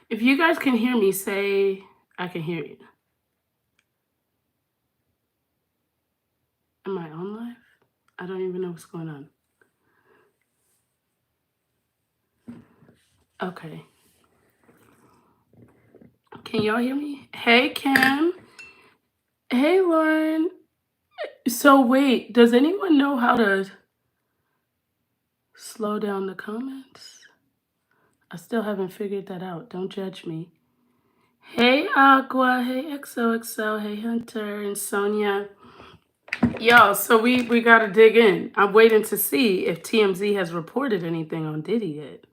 If you guys can hear me, say I can hear you. Am I on live? I don't even know what's going on. Okay. Can y'all hear me? Hey, Kim. Hey, Lauren. So wait, does anyone know how to slow down the comments? I still haven't figured that out. Don't judge me. Hey, Aqua. Hey, XOXO. Hey, Hunter and Sonia. Yo, so we gotta dig in. I'm waiting to see if TMZ has reported anything on Diddy yet.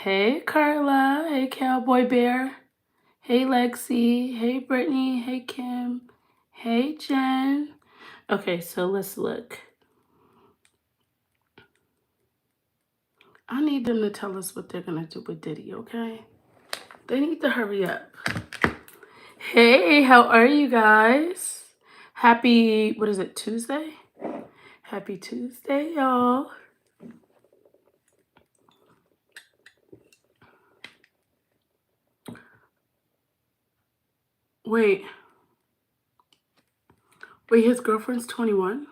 Hey, Carla. Hey, Cowboy Bear. Hey, Lexi. Hey, Brittany. Hey, Kim. Hey, Jen. Okay, so let's look. I need them to tell us what they're gonna do with Diddy, okay? They need to hurry up. Hey, how are you guys? Happy, what is it, Tuesday? Happy Tuesday, y'all. Wait, his girlfriend's 21?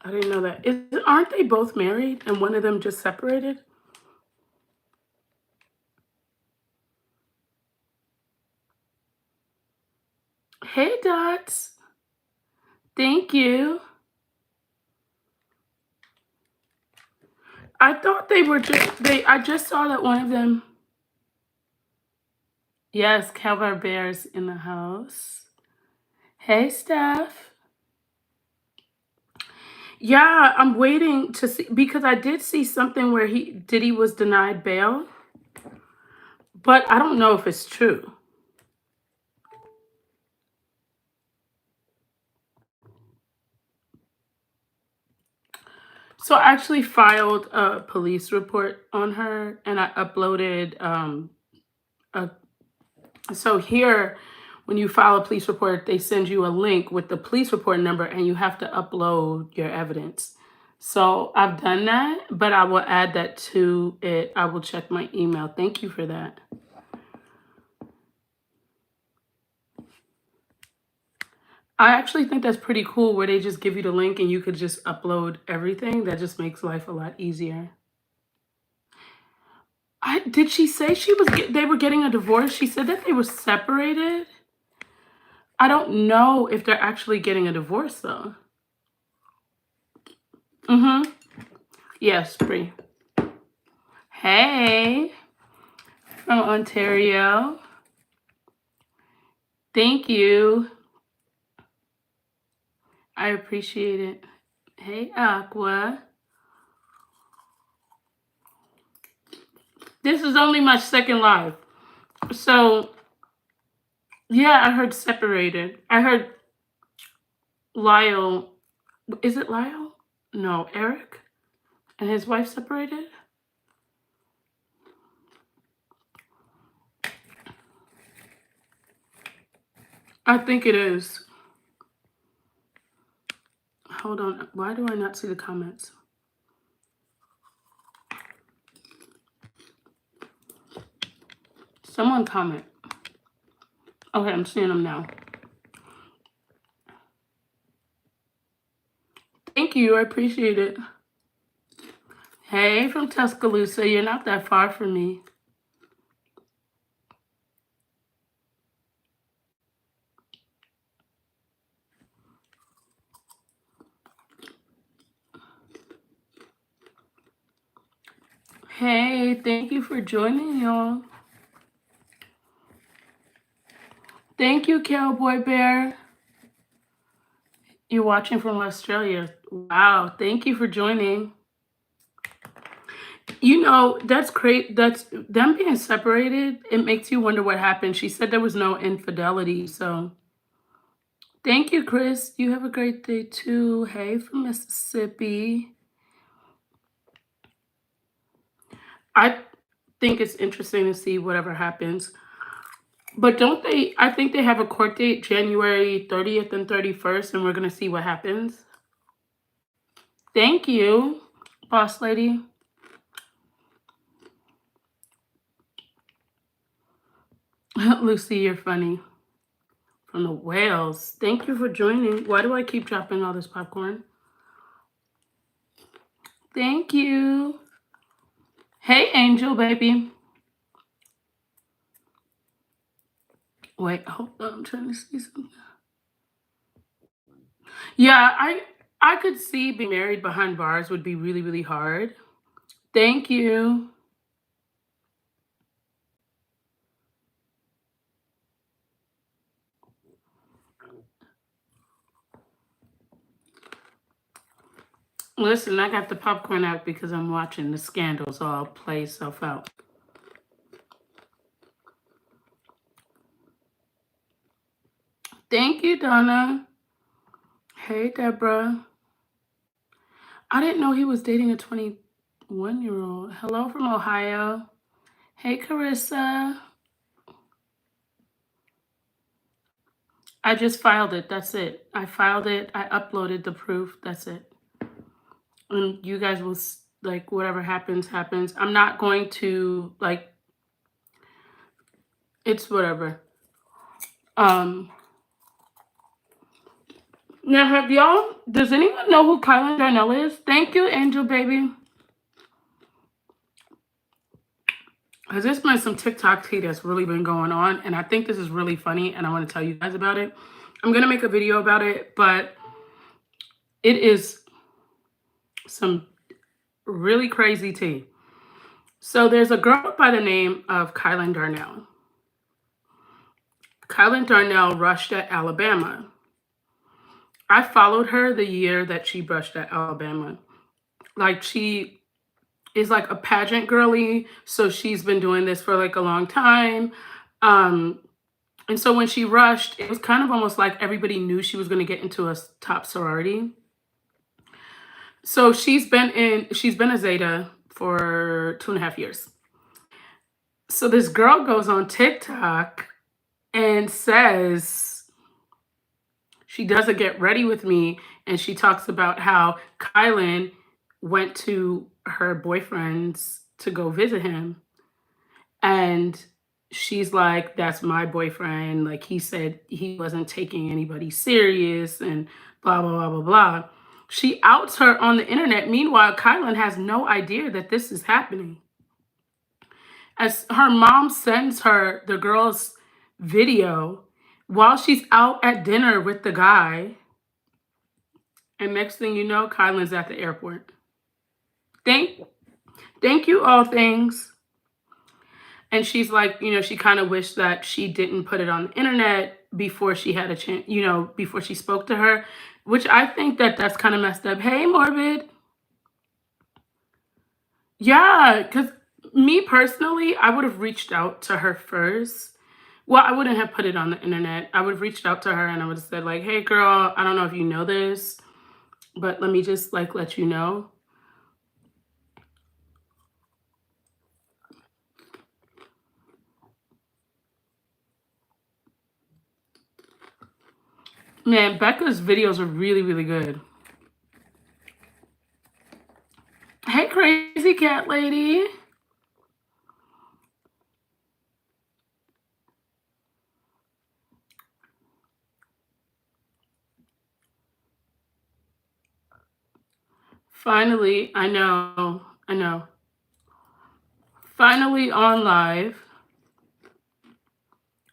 I didn't know that. Aren't they both married and one of them just separated? Hey, Dots. Thank you. I thought they were I just saw that one of them. Yes, Cowboy Bear's in the house. Hey, Steph. Yeah, I'm waiting to see because I did see something where Diddy was denied bail, but I don't know if it's true. So I actually filed a police report on her, and I uploaded so here, when you file a police report, they send you a link with the police report number, and you have to upload your evidence. So I've done that, but I will add that to it. I will check my email. Thank you for that. I actually think that's pretty cool where they just give you the link and you could just upload everything. That just makes life a lot easier. Did she say they were getting a divorce? She said that they were separated. I don't know if they're actually getting a divorce though. Mm-hmm. Yes, Bree. Hey, from Ontario. Thank you. I appreciate it. Hey, Aqua. This is only my second live. So, yeah, I heard separated. I heard Lyle. Is it Lyle? No, Eric and his wife separated? I think it is. Hold on. Why do I not see the comments? Someone comment. Okay, I'm seeing them now. Thank you. I appreciate it. Hey, from Tuscaloosa. You're not that far from me. Hey, thank you for joining, y'all. Thank you, Cowboy Bear. You're watching from Australia. Wow, thank you for joining. You know, that's great. That's them being separated. It makes you wonder what happened. She said there was no infidelity. So thank you, Chris. You have a great day too. Hey, from Mississippi. I think it's interesting to see whatever happens. But don't they, I think they have a court date January 30th and 31st, and we're going to see what happens. Thank you, boss lady. Lucy, you're funny. From the whales. Thank you for joining. Why do I keep dropping all this popcorn? Thank you. Hey, Angel, baby. Wait, hold on. I'm trying to see something. Yeah, I could see being married behind bars would be really, really hard. Thank you. Listen, I got the popcorn out because I'm watching the scandals all play itself out. Thank you, Donna. Hey, Deborah. I didn't know he was dating a 21-year-old. Hello from Ohio. Hey, Carissa. I just filed it. That's it. I filed it. I uploaded the proof. That's it. And you guys will, like, whatever happens, happens. I'm not going to, like, it's whatever. Now, does anyone know who Kylan Darnell is? Thank you, Angel Baby. Because there's been some TikTok tea that's really been going on, and I think this is really funny, and I want to tell you guys about it. I'm going to make a video about it, but it is some really crazy tea. So there's a girl by the name of Kylan Darnell. Kylan Darnell rushed at Alabama. I followed her the year that she brushed at Alabama. Like, she is like a pageant girly, so she's been doing this for like a long time. And so when she rushed, it was kind of almost like everybody knew she was going to get into a top sorority. So she's been a Zeta for 2.5 years. So this girl goes on TikTok and says she does a get ready with me, and she talks about how Kylan went to her boyfriend's to go visit him. And she's like, that's my boyfriend. Like, he said he wasn't taking anybody serious and blah, blah, blah, blah, blah. She outs her on the internet. Meanwhile, Kylan has no idea that this is happening. As her mom sends her the girl's video while she's out at dinner with the guy. And next thing you know, Kylan's at the airport. Thank you, all things. And she's like, she kind of wished that she didn't put it on the internet before she had a chance, before she spoke to her, which I think that that's kind of messed up. Hey, Morbid. Yeah, because me personally, I would have reached out to her first. Well, I wouldn't have put it on the internet. I would have reached out to her and I would have said, like, hey, girl, I don't know if you know this, but let me just, like, let you know. Man, Becca's videos are really, really good. Hey, crazy cat lady. Finally, I know. Finally on live.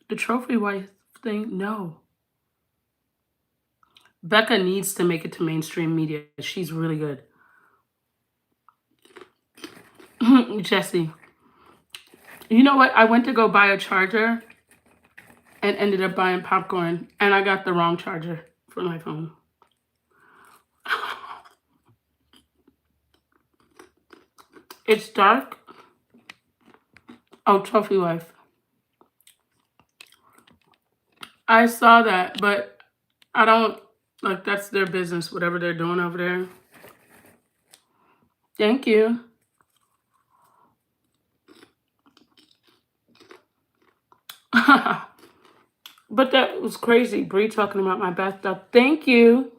The trophy wife thing, no. Becca needs to make it to mainstream media. She's really good. Jesse. You know what? I went to go buy a charger and ended up buying popcorn, and I got the wrong charger for my phone. It's dark. Oh, trophy wife. I saw that, but I don't, like, that's their business, whatever they're doing over there. Thank you. But that was crazy. Bree talking about my bathtub. Thank you.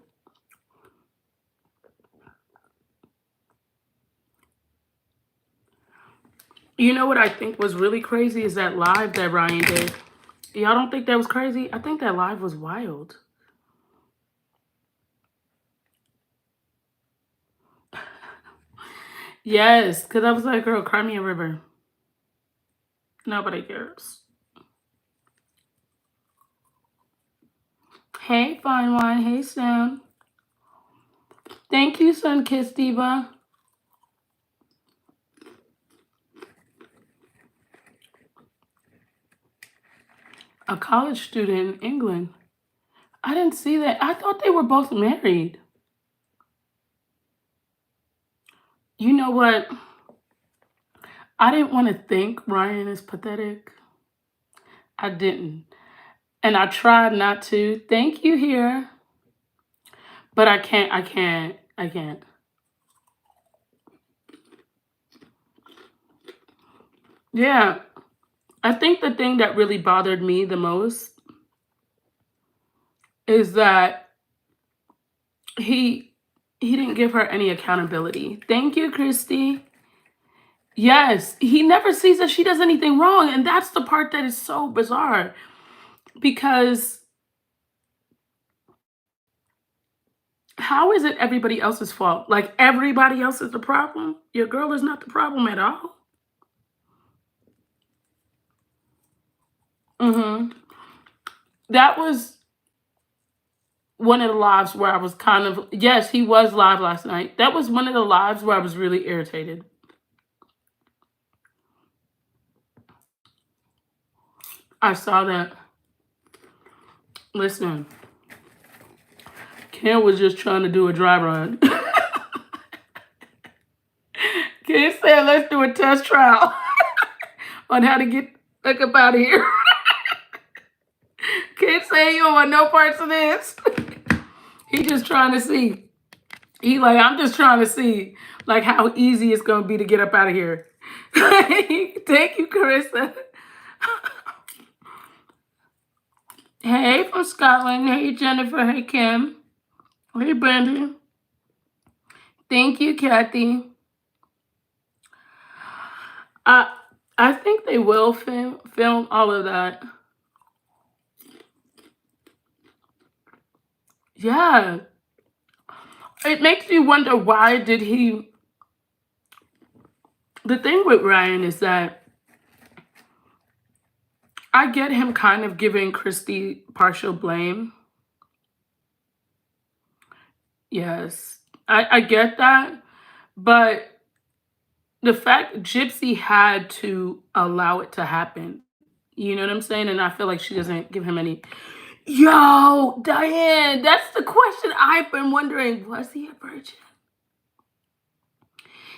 You know what I think was really crazy is that live that Ryan did. Y'all don't think that was crazy? I think that live was wild. Yes, because I was like, girl, cry me a river. Nobody cares. Hey, Fine Wine. Hey, Sam. Thank you, Sun Kiss Diva. A college student in England. I didn't see that. I thought they were both married. You know what? I didn't want to think Ryan is pathetic. I didn't. And I tried not to. Thank you here. But I can't. Yeah. I think the thing that really bothered me the most is that he didn't give her any accountability. Thank you, Christy. Yes, he never sees that she does anything wrong, and that's the part that is so bizarre because how is it everybody else's fault? Like everybody else is the problem? Your girl is not the problem at all. Mhm. That was one of the lives where I was kind of, yes, he was live last night. That was one of the lives where I was really irritated. I saw that. Listen, Ken was just trying to do a dry run. Ken said, let's do a test trial on how to get the up out of here. Ken said, you don't want no parts of this. He just trying to see. He like, I'm just trying to see like how easy it's going to be to get up out of here. Thank you, Carissa. Hey, from Scotland. Hey, Jennifer. Hey, Kim. Hey, Brandy. Thank you, Kathy. I think they will film all of that. Yeah. It makes me wonder why did he... The thing with Ryan is that I get him kind of giving Christy partial blame. Yes, I get that. But the fact Gypsy had to allow it to happen, you know what I'm saying? And I feel like she doesn't give him any... Yo, Diane, that's the question I've been wondering. Was he a virgin?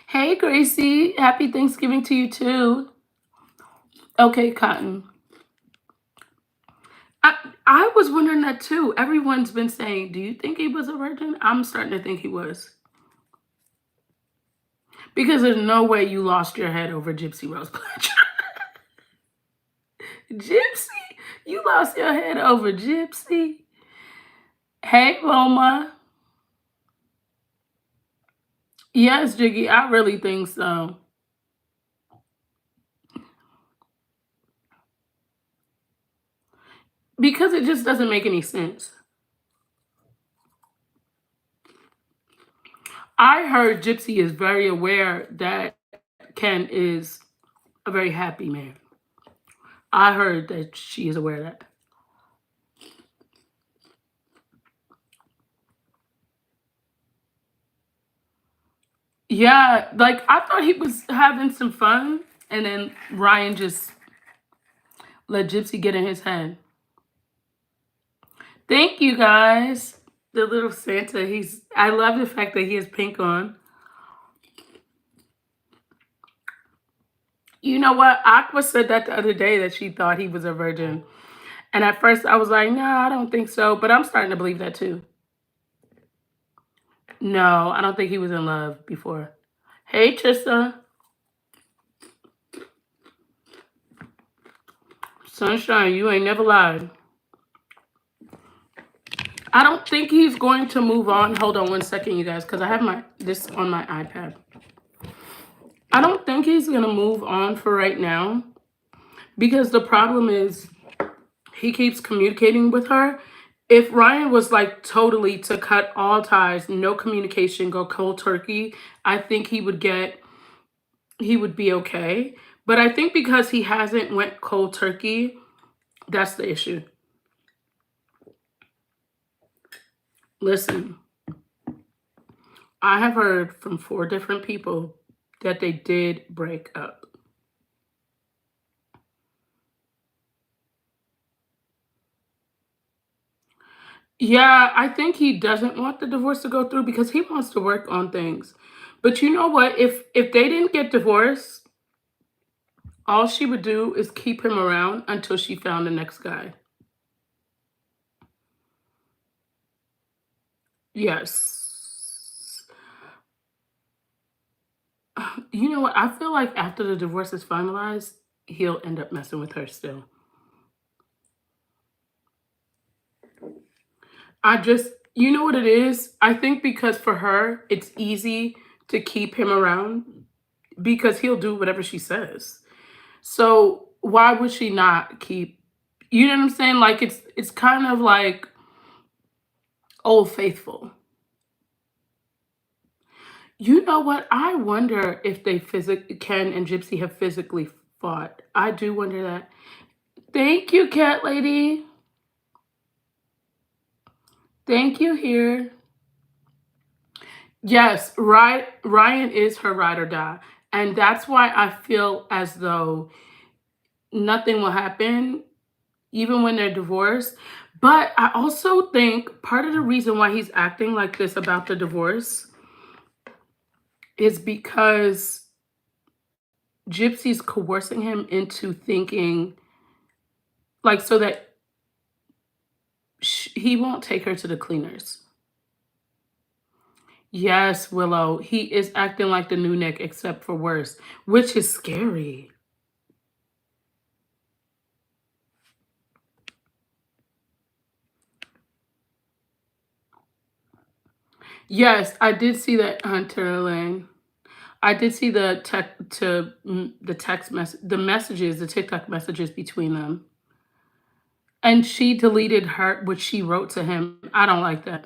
Hey, Gracie. Happy Thanksgiving to you, too. Okay, Cotton. I was wondering that, too. Everyone's been saying, do you think he was a virgin? I'm starting to think he was. Because there's no way you lost your head over Gypsy Rose Blanchard. Gypsy? You lost your head over Gypsy? Hey, Roma. Yes, Jiggy, I really think so. Because it just doesn't make any sense. I heard Gypsy is very aware that Ken is a very happy man. I heard that she is aware of that. Yeah, like I thought he was having some fun, and then Ryan just let Gypsy get in his head. Thank you guys. The little Santa, I love the fact that he has pink on. You know what? Aqua said that the other day that she thought he was a virgin. And at first I was like, no, I don't think so. But I'm starting to believe that too. No, I don't think he was in love before. Hey, Trista. Sunshine, you ain't never lied. I don't think he's going to move on. Hold on one second, you guys, because I have this on my iPad. I don't think he's going to move on for right now. Because the problem is He keeps communicating with her. If Ryan was like totally to cut all ties, no communication, go cold turkey, I think he would be okay. But I think because he hasn't went cold turkey, that's the issue. Listen, I have heard from 4 different people that they did break up. Yeah, I think he doesn't want the divorce to go through because he wants to work on things. But you know what? If they didn't get divorced, all she would do is keep him around until she found the next guy. Yes. You know what? I feel like after the divorce is finalized, he'll end up messing with her still. You know what it is? I think because for her, it's easy to keep him around because he'll do whatever she says. So why would she not keep, you know what I'm saying? Like it's kind of like old faithful. You know what? I wonder if Ken and Gypsy have physically fought. I do wonder that. Thank you, cat lady. Thank you here. Yes, right. Ryan is her ride or die. And that's why I feel as though nothing will happen even when they're divorced. But I also think part of the reason why he's acting like this about the divorce is because Gypsy's coercing him into thinking, like, so that he won't take her to the cleaners. Yes, Willow, he is acting like the new Nick, except for worse, which is scary. Yes, I did see that, Hunter Lane. I did see the text mess the messages, the TikTok messages between them. And she deleted her what she wrote to him. I don't like that.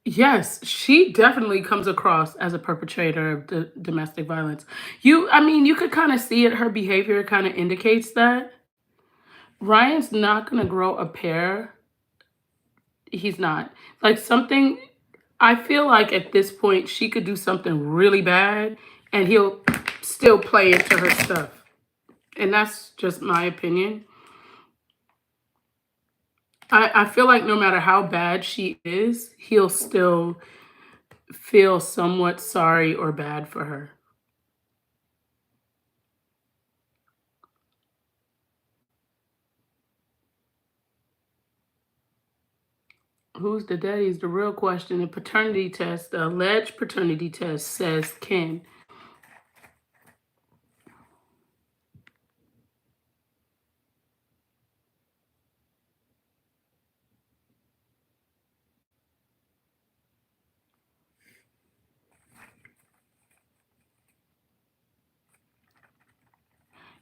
Yes, she definitely comes across as a perpetrator of domestic violence. I mean, you could kind of see it. Her behavior kind of indicates that. Ryan's not going to grow a pair. He's not. Like something, I feel like at this point, she could do something really bad and he'll still play into her stuff. And that's just my opinion. I feel like no matter how bad she is, he'll still feel somewhat sorry or bad for her. Who's the daddy is the real question. The paternity test, the alleged paternity test says Ken.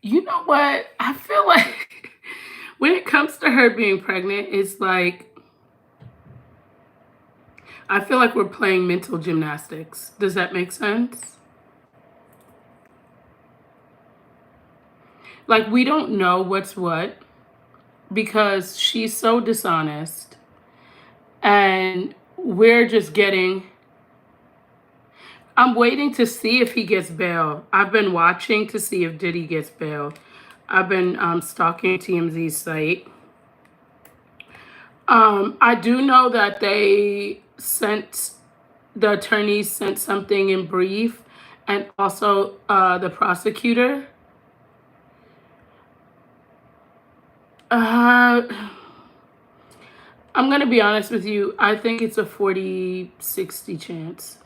You know what? I feel like when it comes to her being pregnant, it's like I feel like we're playing mental gymnastics. Does that make sense? Like we don't know what's what because she's so dishonest and we're just getting I'm waiting to see if he gets bail. I've been watching to see if Diddy gets bail. I've been stalking TMZ's site. I do know that the attorneys sent something in brief, and also the prosecutor. Uh, I'm going to be honest with you. I think it's a 40-60 chance.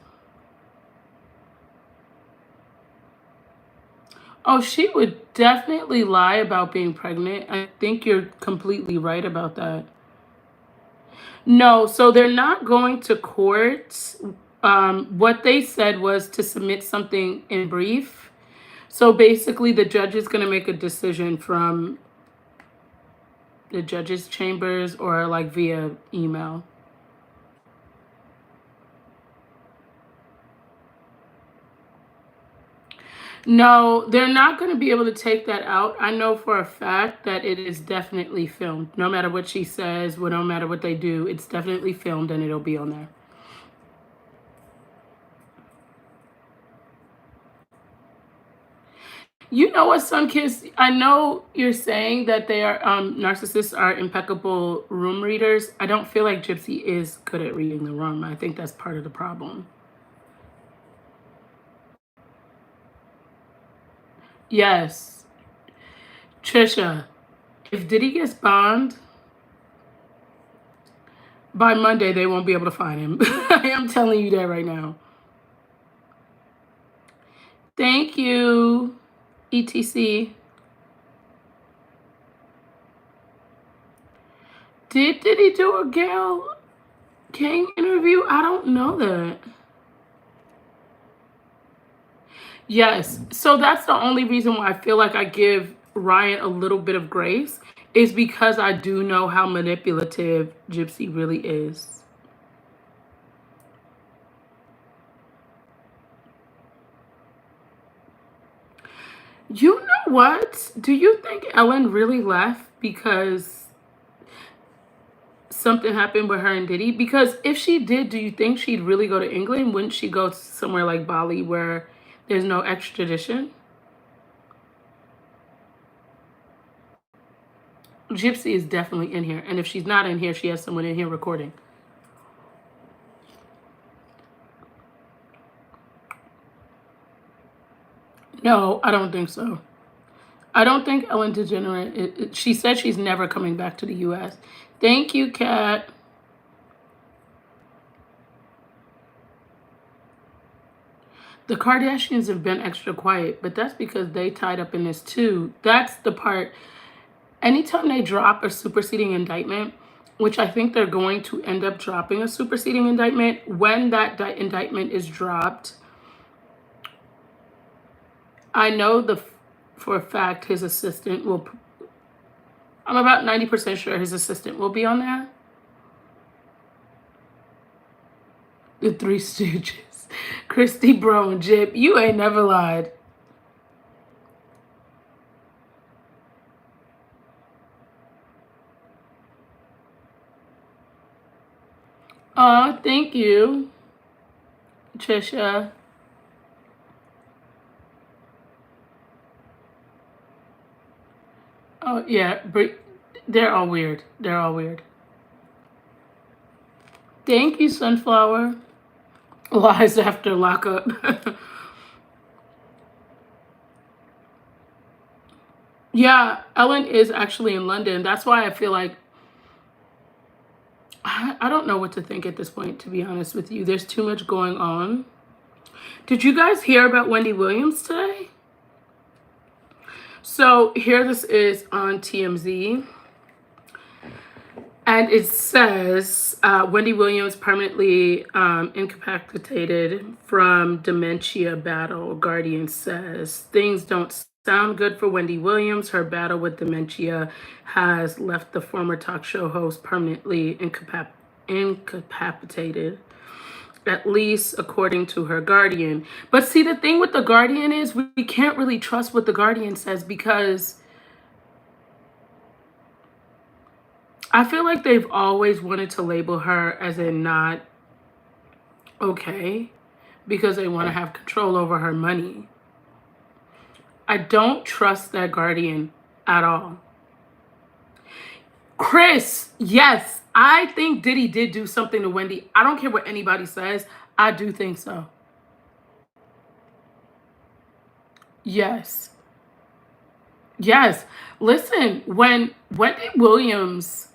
Oh, she would definitely lie about being pregnant. I think you're completely right about that. No, so they're not going to court. What they said was to submit something in brief. So basically, the judge is going to make a decision from the judge's chambers or like via email. No, they're not going to be able to take that out. I know for a fact that it is definitely filmed. No matter what she says, no matter what they do, it's definitely filmed and it'll be on there. You know what, some kids, I know you're saying that they are, narcissists are impeccable room readers. I don't feel like Gypsy is good at reading the room. I think that's part of the problem. Yes. Trisha, if Diddy gets bombed, by Monday they won't be able to find him. I am telling you that right now. Thank you, ETC. Did Diddy do a Gail King interview? I don't know that. Yes. So that's the only reason why I feel like I give Ryan a little bit of grace, is because I do know how manipulative Gypsy really is. You know what? Do you think Ellen really left because something happened with her and Diddy? Because if she did, do you think she'd really go to England? Wouldn't she go somewhere like Bali where there's no extradition? Gypsy is definitely in here. And if she's not in here, she has someone in here recording. No, I don't think so. I don't think Ellen DeGeneres, she said she's never coming back to the U.S. Thank you, Kat. The Kardashians have been extra quiet, but that's because they tied up in this too. That's the part. Anytime they drop a superseding indictment, which I think they're going to end up dropping a superseding indictment, when that indictment is dropped, I know for a fact his assistant will, I'm about 90% sure his assistant will be on there. The Three Stooges. Christy, Bro, and Jip, you ain't never lied. Oh, thank you, Trisha. Oh, yeah, they're all weird. They're all weird. Thank you, Sunflower. Lies after lockup. Yeah, Ellen is actually in London. That's why I feel like I don't know what to think at this point, to be honest with you. There's too much going on. Did you guys hear about Wendy Williams today? So here this is on TMZ. And it says Wendy Williams permanently incapacitated from dementia battle. Guardian says things don't sound good for Wendy Williams. Her battle with dementia has left the former talk show host permanently incapacitated, at least according to her Guardian. But see, the thing with the Guardian is we can't really trust what the Guardian says, because I feel like they've always wanted to label her as a not okay because they want to have control over her money. I don't trust that Guardian at all. Chris, yes, I think Diddy did do something to Wendy. I don't care what anybody says. I do think so. Yes. Yes. Listen, when Wendy Williams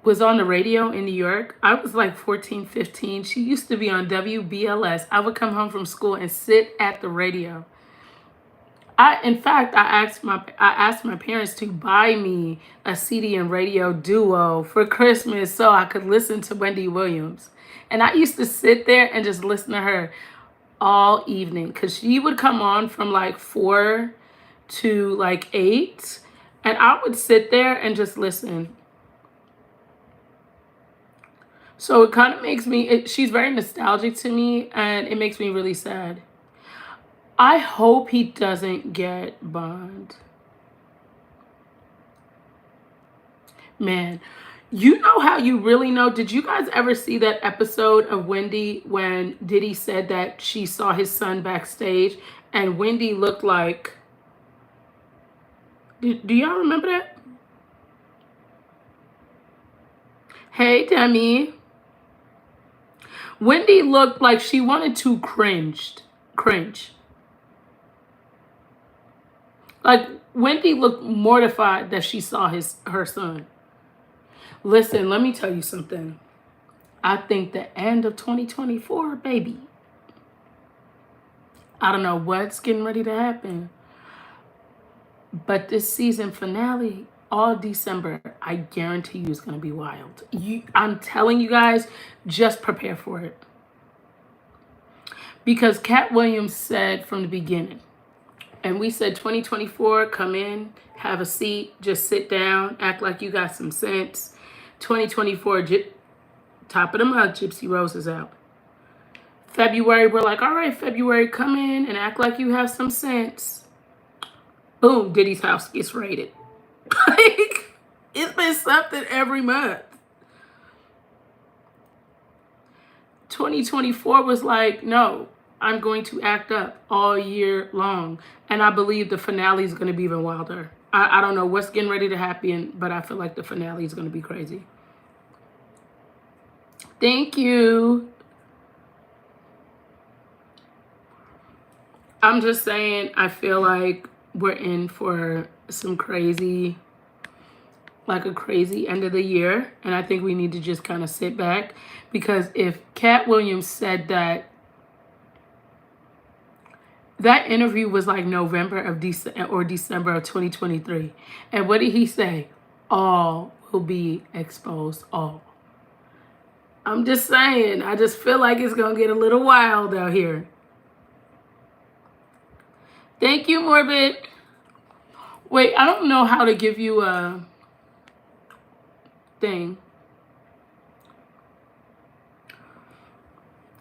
was on the radio in New York, I was like 14, 15. She used to be on WBLS. I would come home from school and sit at the radio. In fact, I asked my parents to buy me a CD and radio duo for Christmas so I could listen to Wendy Williams. And I used to sit there and just listen to her all evening because she would come on from like 4 to like 8, and I would sit there and just listen. So it kind of makes me, she's very nostalgic to me, and it makes me really sad. I hope he doesn't get bond. Man, you know how you really know? Did you guys ever see that episode of Wendy when Diddy said that she saw his son backstage and Wendy looked like... Do y'all remember that? Hey, Demi. Wendy looked like she wanted to cringe. Like, Wendy looked mortified that she saw her son. Listen, let me tell you something. I think the end of 2024, baby. I don't know what's getting ready to happen. But this season finale, all December, I guarantee you is going to be wild. I'm telling you guys, just prepare for it. Because Cat Williams said from the beginning, and we said 2024, come in, have a seat, just sit down, act like you got some sense. 2024, top of the month, Gypsy Rose is out. February, we're like, all right, February, come in and act like you have some sense. Boom, Diddy's house gets raided. Like, it's been something every month. 2024 was like, no, I'm going to act up all year long. And I believe the finale is going to be even wilder. I don't know what's getting ready to happen, but I feel like the finale is going to be crazy. Thank you. I'm just saying, I feel like we're in for some crazy, like a crazy end of the year. And I think we need to just kind of sit back. Because if Cat Williams said that interview was like November of December of 2023. And what did he say? All will be exposed. All. I'm just saying, I just feel like it's going to get a little wild out here. Thank you, Morbid. Wait, I don't know how to give you a thing.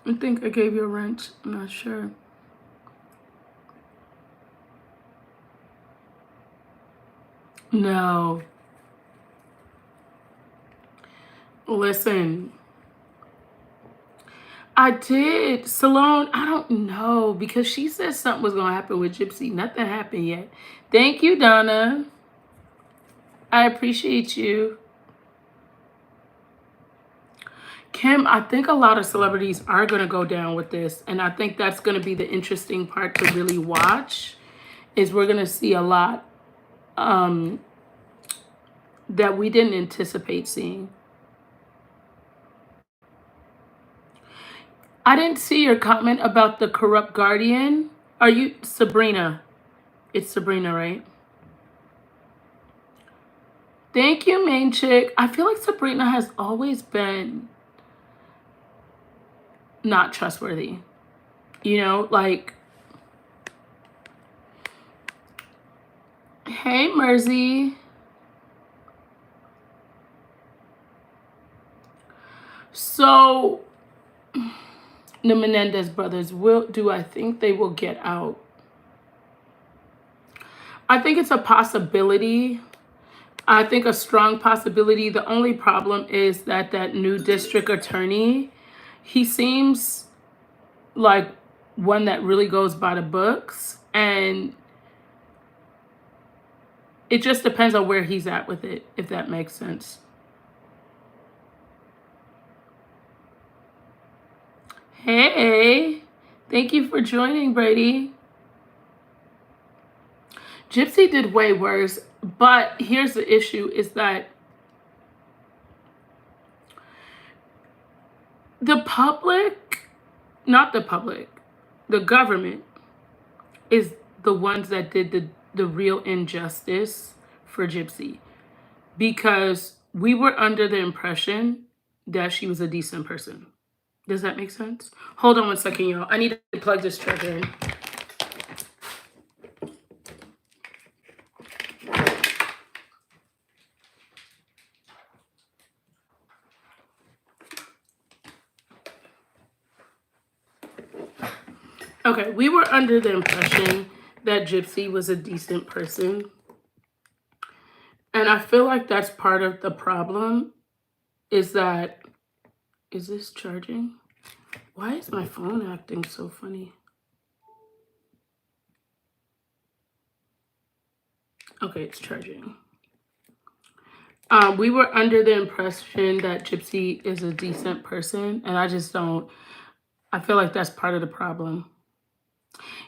I think I gave you a wrench. I'm not sure. No. Listen. I did. Salone, I don't know. Because she said something was going to happen with Gypsy. Nothing happened yet. Thank you, Donna. I appreciate you. Kim, I think a lot of celebrities are going to go down with this. And I think that's going to be the interesting part to really watch. Is we're going to see a lot that we didn't anticipate seeing. I didn't see your comment about the corrupt guardian. Are you Sabrina? It's Sabrina, right? Thank you, main chick. I feel like Sabrina has always been not trustworthy. You know, like, hey, Mersey. So, the Mendez brothers, I think they will get out? I think it's a possibility. I think a strong possibility. The only problem is that new district attorney, he seems like one that really goes by the books, and it just depends on where he's at with it, if that makes sense. Hey, thank you for joining, Brady. Gypsy did way worse, but here's the issue, is that the government is the ones that did the real injustice for Gypsy, because we were under the impression that she was a decent person. Does that make sense? Hold on one second, y'all. I need to plug this charger in. Okay, we were under the impression that Gypsy was a decent person. And I feel like that's part of the problem, is that, is this charging? Why is my phone acting so funny? Okay, it's charging. We were under the impression that Gypsy is a decent person, and I just don't. I feel like that's part of the problem.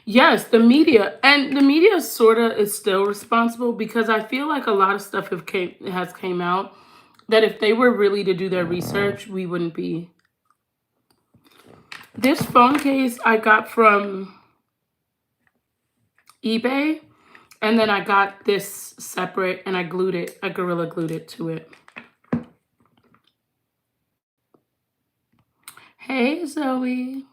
Yes, the media, and the media sort of is still responsible, because I feel like a lot of stuff has came out that if they were really to do their research, we wouldn't be. This phone case I got from eBay, and then I got this separate, and I Gorilla glued it to it. Hey, Zoe.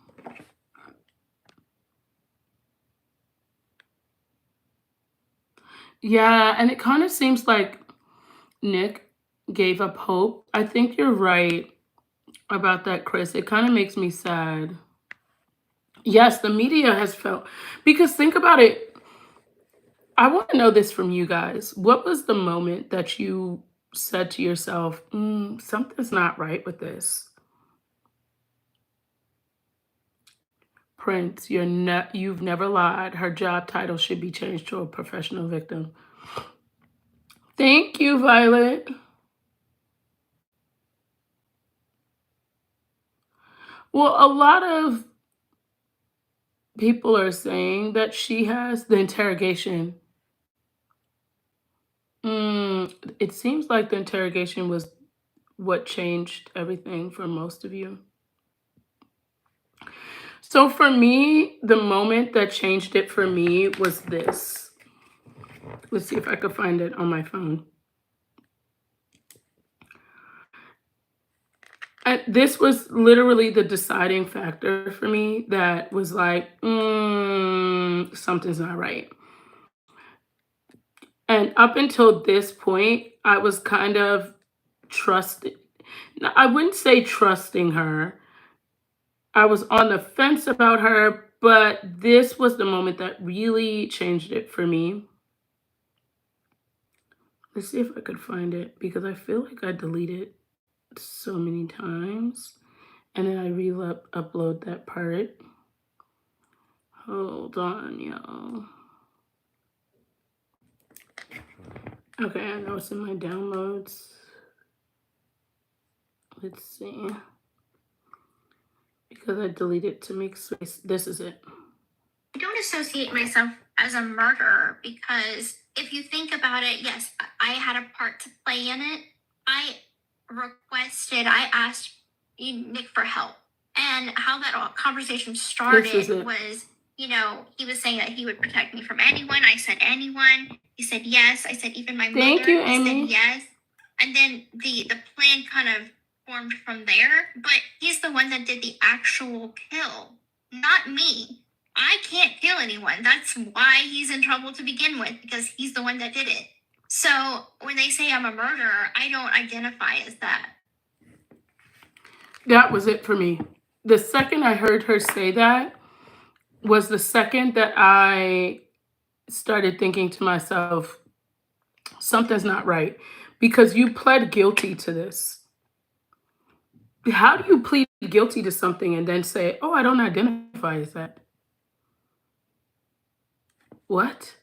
Yeah, and it kind of seems like Nick gave up hope. I think you're right about that, Chris. It kind of makes me sad. Yes, the media has felt, because think about it. I want to know this from you guys. What was the moment that you said to yourself, something's not right with this? Prince, you've never lied. Her job title should be changed to a professional victim. Thank you, Violet. Well, a lot of people are saying that she has the interrogation. It seems like the interrogation was what changed everything for most of you. So for me, the moment that changed it for me was this. Let's see if I could find it on my phone. And this was literally the deciding factor for me, that was like, something's not right. And up until this point, I was kind of I wouldn't say trusting her. I was on the fence about her, but this was the moment that really changed it for me. Let's see if I could find it, because I feel like I deleted so many times, and then I upload that part. Hold on, y'all. Okay, I know it's in my downloads. Let's see. Because I deleted to make space. This is it. I don't associate myself as a murderer, because if you think about it, yes, I had a part to play in it. I asked Nick for help. And how that conversation started was, he was saying that he would protect me from anyone. I said anyone. He said yes. I said even my mother. Thank you, Amy. He said yes. And then the plan kind of formed from there. But he's the one that did the actual kill, not me. I can't kill anyone. That's why he's in trouble to begin with, because he's the one that did it. So when they say I'm a murderer, I don't identify as that. That was it for me. The second I heard her say that was the second that I started thinking to myself, something's not right, because you pled guilty to this. How do you plead guilty to something and then say, oh, I don't identify as that? What?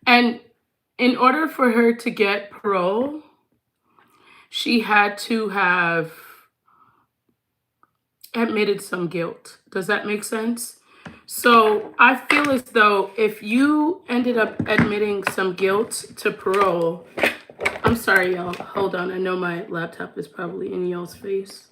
And in order for her to get parole, she had to have admitted some guilt. Does that make sense? So I feel as though if you ended up admitting some guilt to parole, I'm sorry, y'all. Hold on. I know my laptop is probably in y'all's face.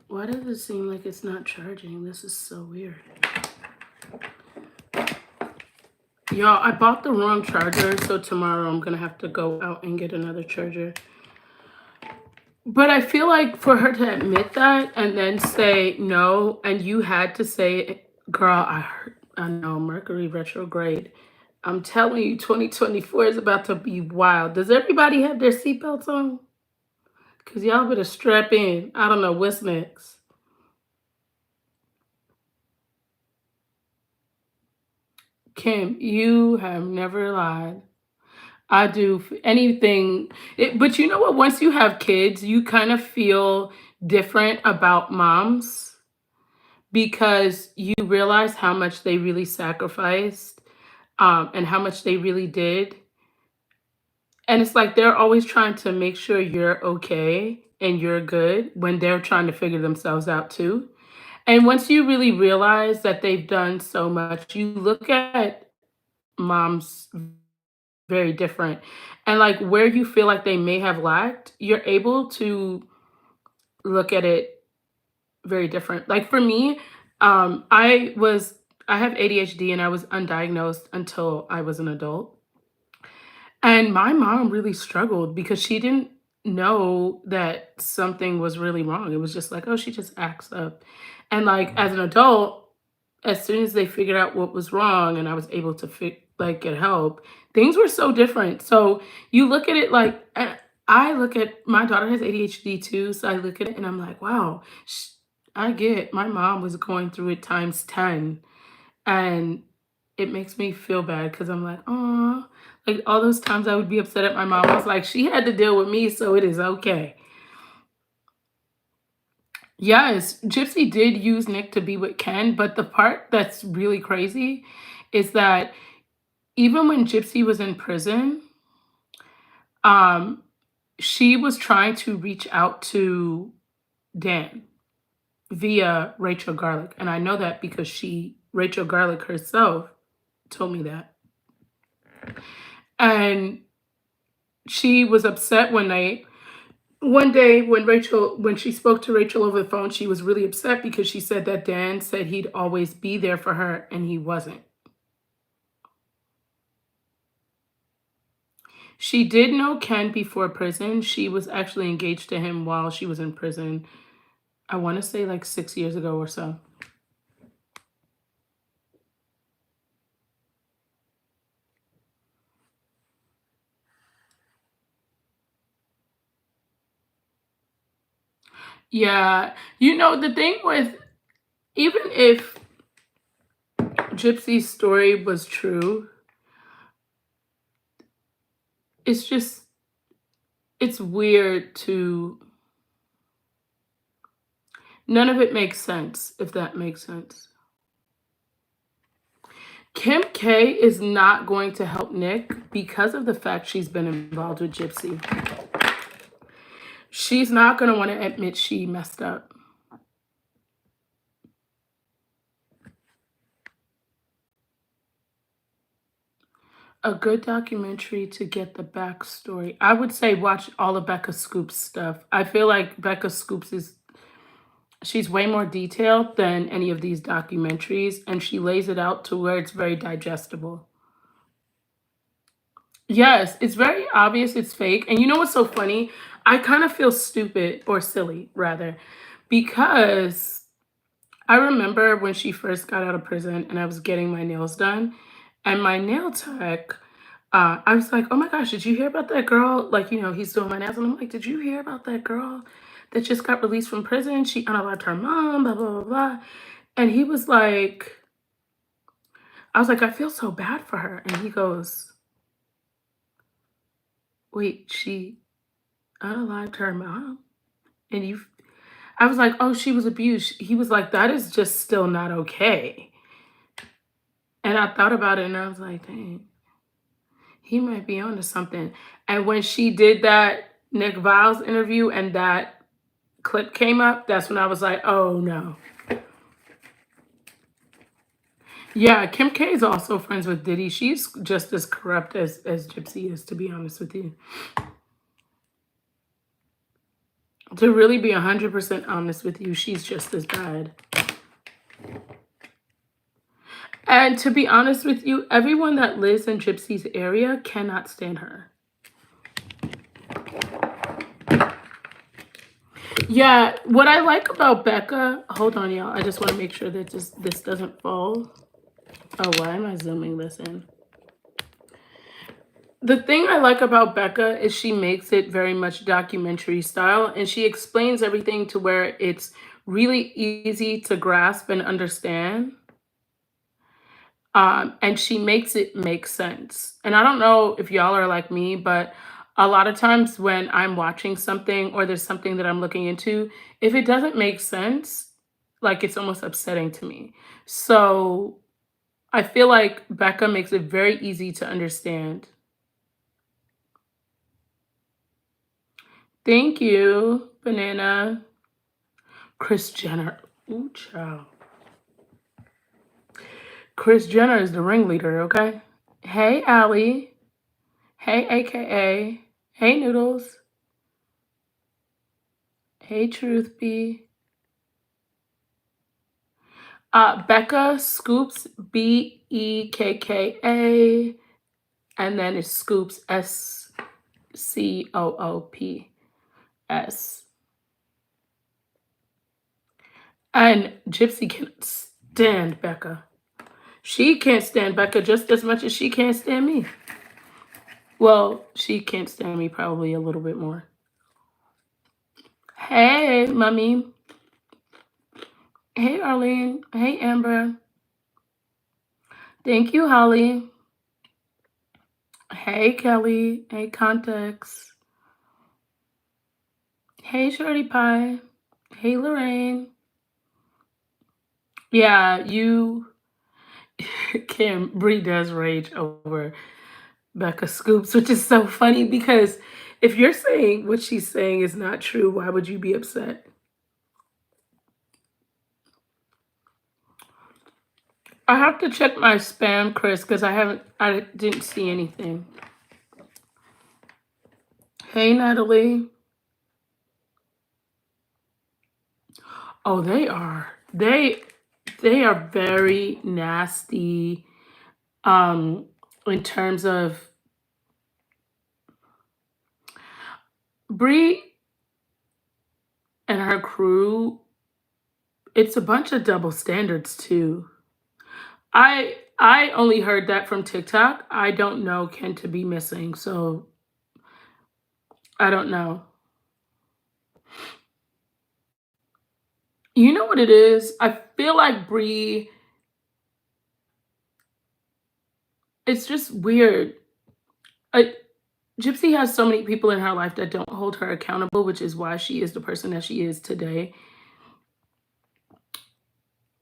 Why does it seem like it's not charging? This is so weird. Y'all, I bought the wrong charger, so tomorrow I'm gonna have to go out and get another charger. But I feel like for her to admit that and then say no, and you had to say, girl, I know, Mercury retrograde. I'm telling you, 2024 is about to be wild. Does everybody have their seatbelts on? Because y'all better strap in. I don't know what's next. Kim, you have never lied. I do anything. But you know what? Once you have kids, you kind of feel different about moms because you realize how much they really sacrificed, and how much they really did. And it's like they're always trying to make sure you're okay and you're good when they're trying to figure themselves out too. And once you really realize that they've done so much, you look at moms very different. And like where you feel like they may have lacked, you're able to look at it very different. Like for me, I have ADHD and I was undiagnosed until I was an adult. And my mom really struggled because she didn't know that something was really wrong. It was just like, oh, she just acts up. And like as an adult, as soon as they figured out what was wrong and I was able to get help, things were so different. So you look at it like I look at my daughter has ADHD too, so I look at it and I'm like, wow, I get my mom was going through it times 10, and it makes me feel bad because I'm like, oh, like all those times I would be upset at my mom. I was like, she had to deal with me, so it is okay. Yes, Gypsy did use Nick to be with Ken, but the part that's really crazy is that even when Gypsy was in prison, um, she was trying to reach out to Dan via Rachel Garlic. And I know that because Rachel Garlic herself told me that. And she was upset one day when she spoke to Rachel over the phone, she was really upset because she said that Dan said he'd always be there for her and he wasn't. She did know Ken before prison. She was actually engaged to him while she was in prison. I want to say like 6 years ago or so. Yeah. The thing with, even if Gypsy's story was true, it's weird none of it makes sense, if that makes sense. Kim K is not going to help Nick because of the fact she's been involved with Gypsy. She's not going to want to admit she messed up. A good documentary to get the backstory. I would say watch all of Becca Scoop's stuff. I feel like Becca Scoop's she's way more detailed than any of these documentaries, and she lays it out to where it's very digestible. Yes, it's very obvious it's fake. And you know what's so funny? I kind of feel stupid, or silly rather, because I remember when she first got out of prison and I was getting my nails done, and my nail tech, I was like, oh my gosh, did you hear about that girl? Like, he's doing my nails, and I'm like, did you hear about that girl that just got released from prison? She unalived her mom, blah, blah, blah, blah. And he was like, I was like, I feel so bad for her. And he goes, wait, she unalived her mom? And I was like, oh, she was abused. He was like, that is just still not okay. And I thought about it and I was like, dang, he might be onto something. And when she did that Nick Viles interview and that clip came up, that's when I was like, oh no. Yeah, Kim K is also friends with Diddy. She's just as corrupt as Gypsy is, to be honest with you. To really be 100% honest with you, she's just as bad. And to be honest with you, everyone that lives in Gypsy's area cannot stand her. Yeah, what I like about Becca, hold on, y'all. I just want to make sure that this doesn't fall. Oh, why am I zooming this in? The thing I like about Becca is she makes it very much documentary style, and she explains everything to where it's really easy to grasp and understand. And she makes it make sense. And I don't know if y'all are like me, but a lot of times when I'm watching something or there's something that I'm looking into, if it doesn't make sense, like it's almost upsetting to me. So I feel like Becca makes it very easy to understand. Thank you, Banana. Kris Jenner. Ooh, child. Kris Jenner is the ringleader, okay? Hey, Allie. Hey, AKA. Hey, Noodles. Hey, Truth B. Becca Scoops, Bekka. And then it's Scoops, SCOOPS. And Gypsy can't stand Becca. She can't stand Becca just as much as she can't stand me. Well, she can't stand me probably a little bit more. Hey, Mommy. Hey, Arlene. Hey, Amber. Thank you, Holly. Hey, Kelly. Hey, Context. Hey, Shorty Pie. Hey, Lorraine. Yeah, you... Kim, Bree does rage over Becca Scoops, which is so funny because if you're saying what she's saying is not true, why would you be upset? I have to check my spam, Chris, because I didn't see anything. Hey, Natalie. Oh, they are very nasty in terms of Bree and her crew. It's a bunch of double standards too. I only heard that from TikTok. I don't know Ken to be missing, so I don't know. You know what it is? I feel like Bree, it's just weird. Gypsy has so many people in her life that don't hold her accountable, which is why she is the person that she is today.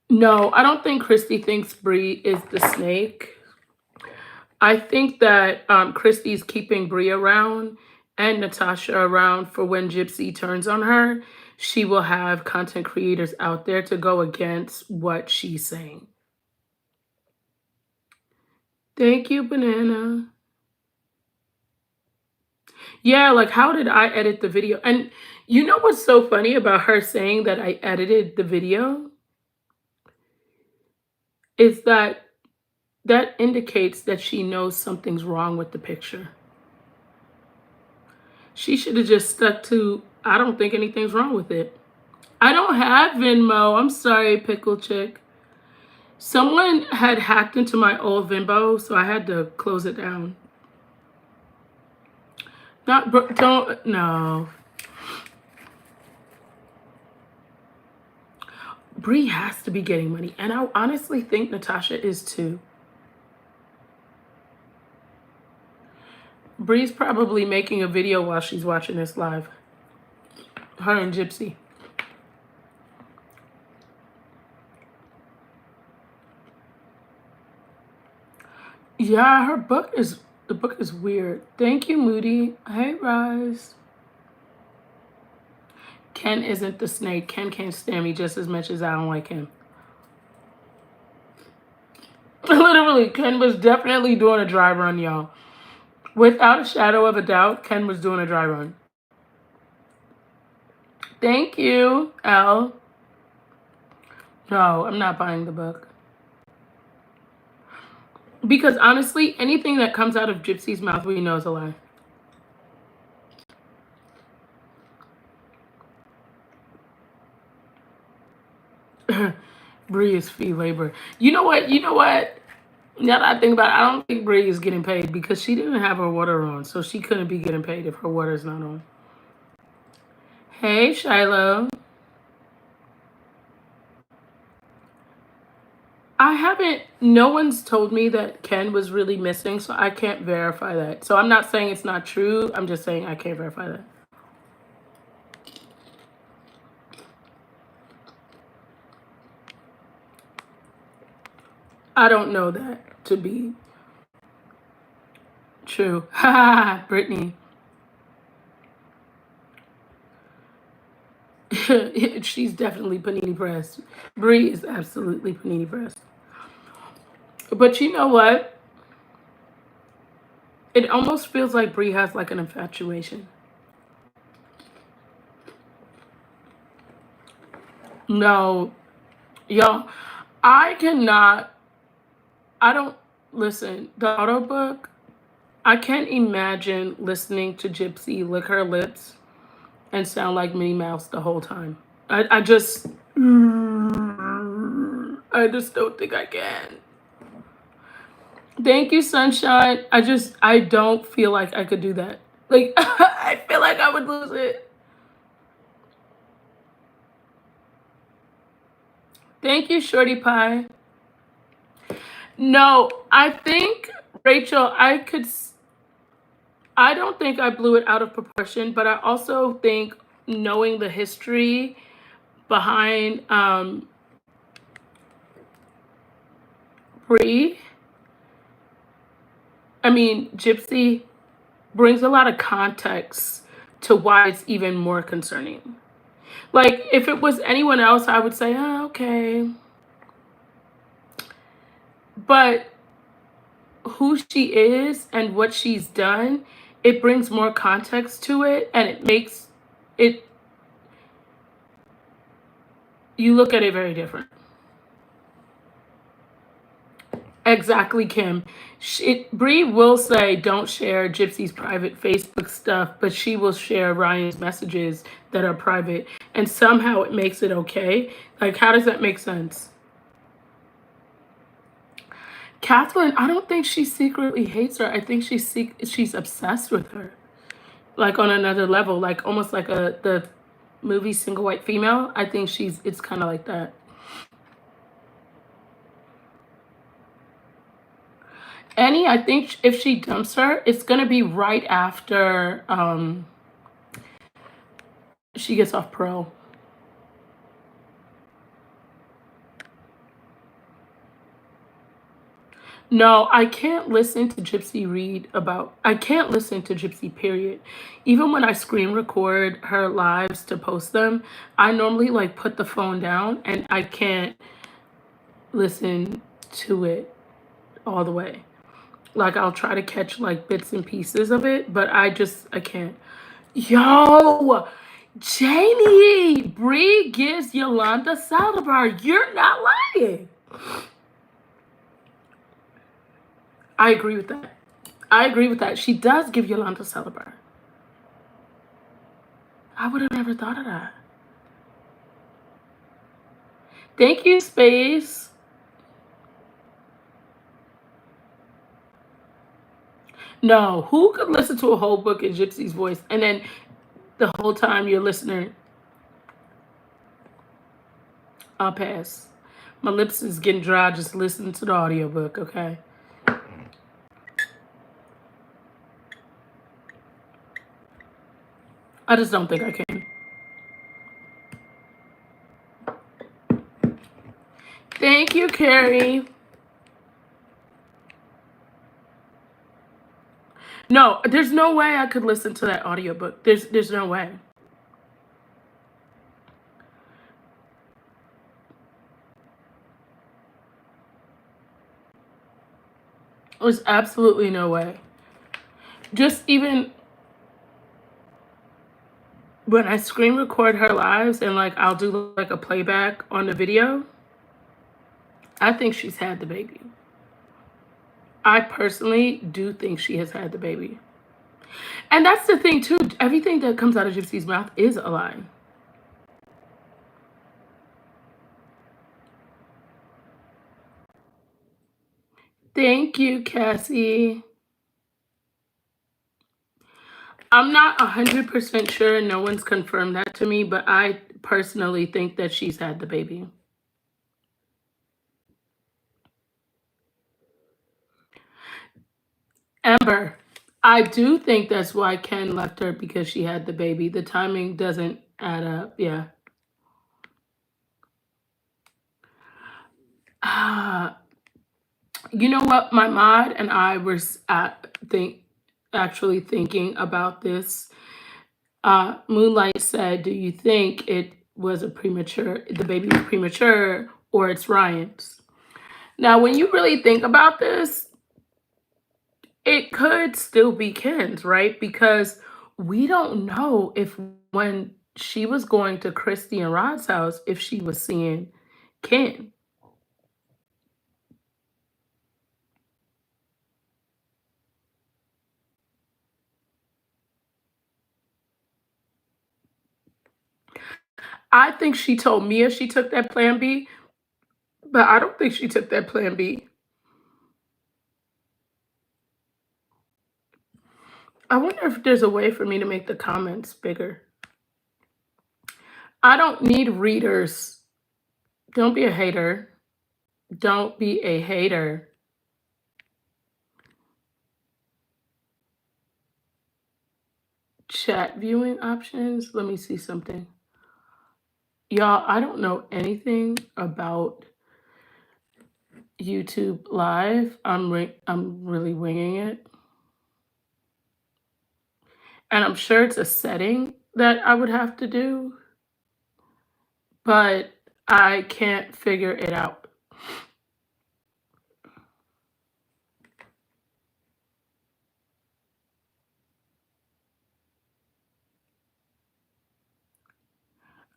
No, I don't think Christy thinks Bree is the snake. I think that Christy's keeping Bree around and Natasha around for when Gypsy turns on her. She will have content creators out there to go against what she's saying. Thank you, Banana. Yeah, like how did I edit the video? And you know what's so funny about her saying that I edited the video? Is that indicates that she knows something's wrong with the picture. She should have just stuck to, I don't think anything's wrong with it. I don't have Venmo. I'm sorry, Pickle Chick. Someone had hacked into my old Venmo, so I had to close it down. No. Bree has to be getting money, and I honestly think Natasha is too. Bree's probably making a video while she's watching this live. Her and Gypsy. Yeah, the book is weird. Thank you, Moody. Hey, Rise. Ken isn't the snake. Ken can't stand me just as much as I don't like him. Literally, Ken was definitely doing a dry run, y'all. Without a shadow of a doubt, Ken was doing a dry run. Thank you, Al. No, I'm not buying the book. Because honestly, anything that comes out of Gypsy's mouth, we know is a lie. Bree is fee labor. You know what? Now that I think about it, I don't think Bree is getting paid because she didn't have her water on, so she couldn't be getting paid if her water's not on. Hey, Shiloh. No one's told me that Ken was really missing, so I can't verify that. So I'm not saying it's not true. I'm just saying I can't verify that. I don't know that to be true. Ha ha ha, Brittany. She's definitely panini pressed. Bree is absolutely panini pressed. But you know what? It almost feels like Bree has like an infatuation. No, y'all, I cannot. I don't listen. The audiobook. I can't imagine listening to Gypsy lick her lips and sound like Minnie Mouse the whole time. I just don't think I can. Thank you, Sunshine. I don't feel like I could do that. Like, I feel like I would lose it. Thank you, Shorty Pie. No, I think, Rachel, I don't think I blew it out of proportion, but I also think knowing the history behind Bree, Gypsy brings a lot of context to why it's even more concerning. Like, if it was anyone else, I would say, oh, okay. But who she is and what she's done, it brings more context to it, and it makes it, you look at it very different. Exactly, Kim. Bree will say don't share Gypsy's private Facebook stuff, but she will share Ryan's messages that are private, and somehow it makes it okay. Like, how does that make sense? Catherine, I don't think she secretly hates her. I think she's obsessed with her, like on another level, like almost like the movie Single White Female. I think it's kind of like that. Annie, I think if she dumps her, it's gonna be right after she gets off parole. No, I can't listen to Gypsy I can't listen to Gypsy, period. Even when I screen record her lives to post them, I normally like put the phone down and I can't listen to it all the way. Like, I'll try to catch like bits and pieces of it, but I can't. Yo, Janie, Bree gives Yolanda salad bar. You're not lying. I agree with that. I agree with that. She does give Yolanda salad bar. I would have never thought of that. Thank you, Space. No, who could listen to a whole book in Gypsy's voice and then the whole time you're listening? I'll pass. My lips is getting dry just listening to the audiobook, okay? I just don't think I can. Thank you, Carrie. No, there's no way I could listen to that audiobook. There's no way. There's absolutely no way. Just even when I screen record her lives and like I'll do like a playback on the video, I think she's had the baby. I personally do think she has had the baby. And that's the thing too. Everything that comes out of Gypsy's mouth is a lie. Thank you, Cassie. I'm not 100% sure. No one's confirmed that to me, but I personally think that she's had the baby. Amber, I do think that's why Ken left her, because she had the baby. The timing doesn't add up. Yeah. You know what? My mod and I were actually thinking about this. Moonlight said, "Do you think it was the baby was premature, or it's Ryan's?" Now, when you really think about this, it could still be Ken's, right? Because we don't know if when she was going to Christy and Rod's house, if she was seeing Ken. I think she told Mia she took that plan B, but I don't think she took that plan B. I wonder if there's a way for me to make the comments bigger. I don't need readers. Don't be a hater. Don't be a hater. Chat viewing options. Let me see something. Y'all, I don't know anything about YouTube Live. I'm really winging it. And I'm sure it's a setting that I would have to do, but I can't figure it out.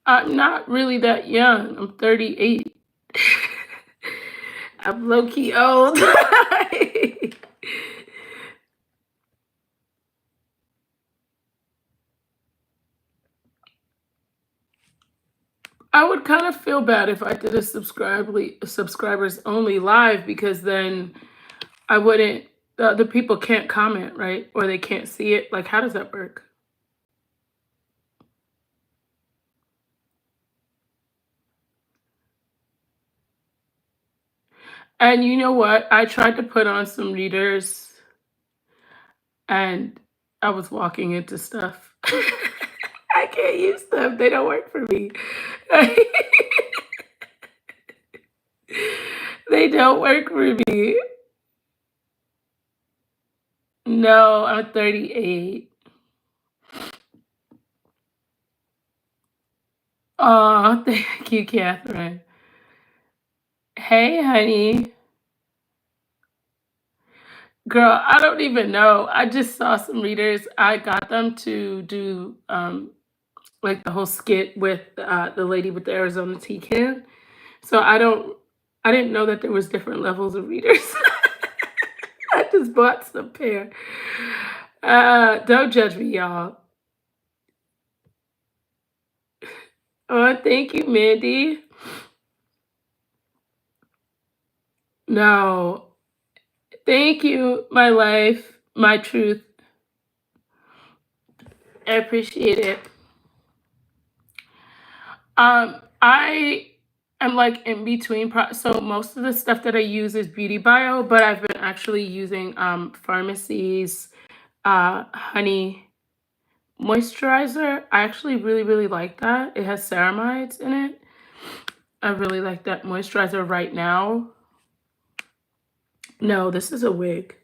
I'm not really that young. I'm 38. I'm low-key old. I would kind of feel bad if I did a subscribers only live, because then I wouldn't, the people can't comment, right? Or they can't see it. Like, how does that work? And you know what? I tried to put on some readers and I was walking into stuff. I can't use them. They don't work for me. They don't work for me. No, I'm 38. Oh, thank you, Catherine. Hey, honey. Girl, I don't even know. I just saw some readers. I got them to do like the whole skit with the lady with the Arizona tea can. So I didn't know that there was different levels of readers. I just bought some pair. Don't judge me, y'all. Oh, thank you, Mandy. No. Thank you, my life, my truth. I appreciate it. I am like in between. So most of the stuff that I use is Beauty Bio, but I've been actually using Pharmacy's honey moisturizer. I actually really like that. It has ceramides in it. I really like that moisturizer right now. No, this is a wig.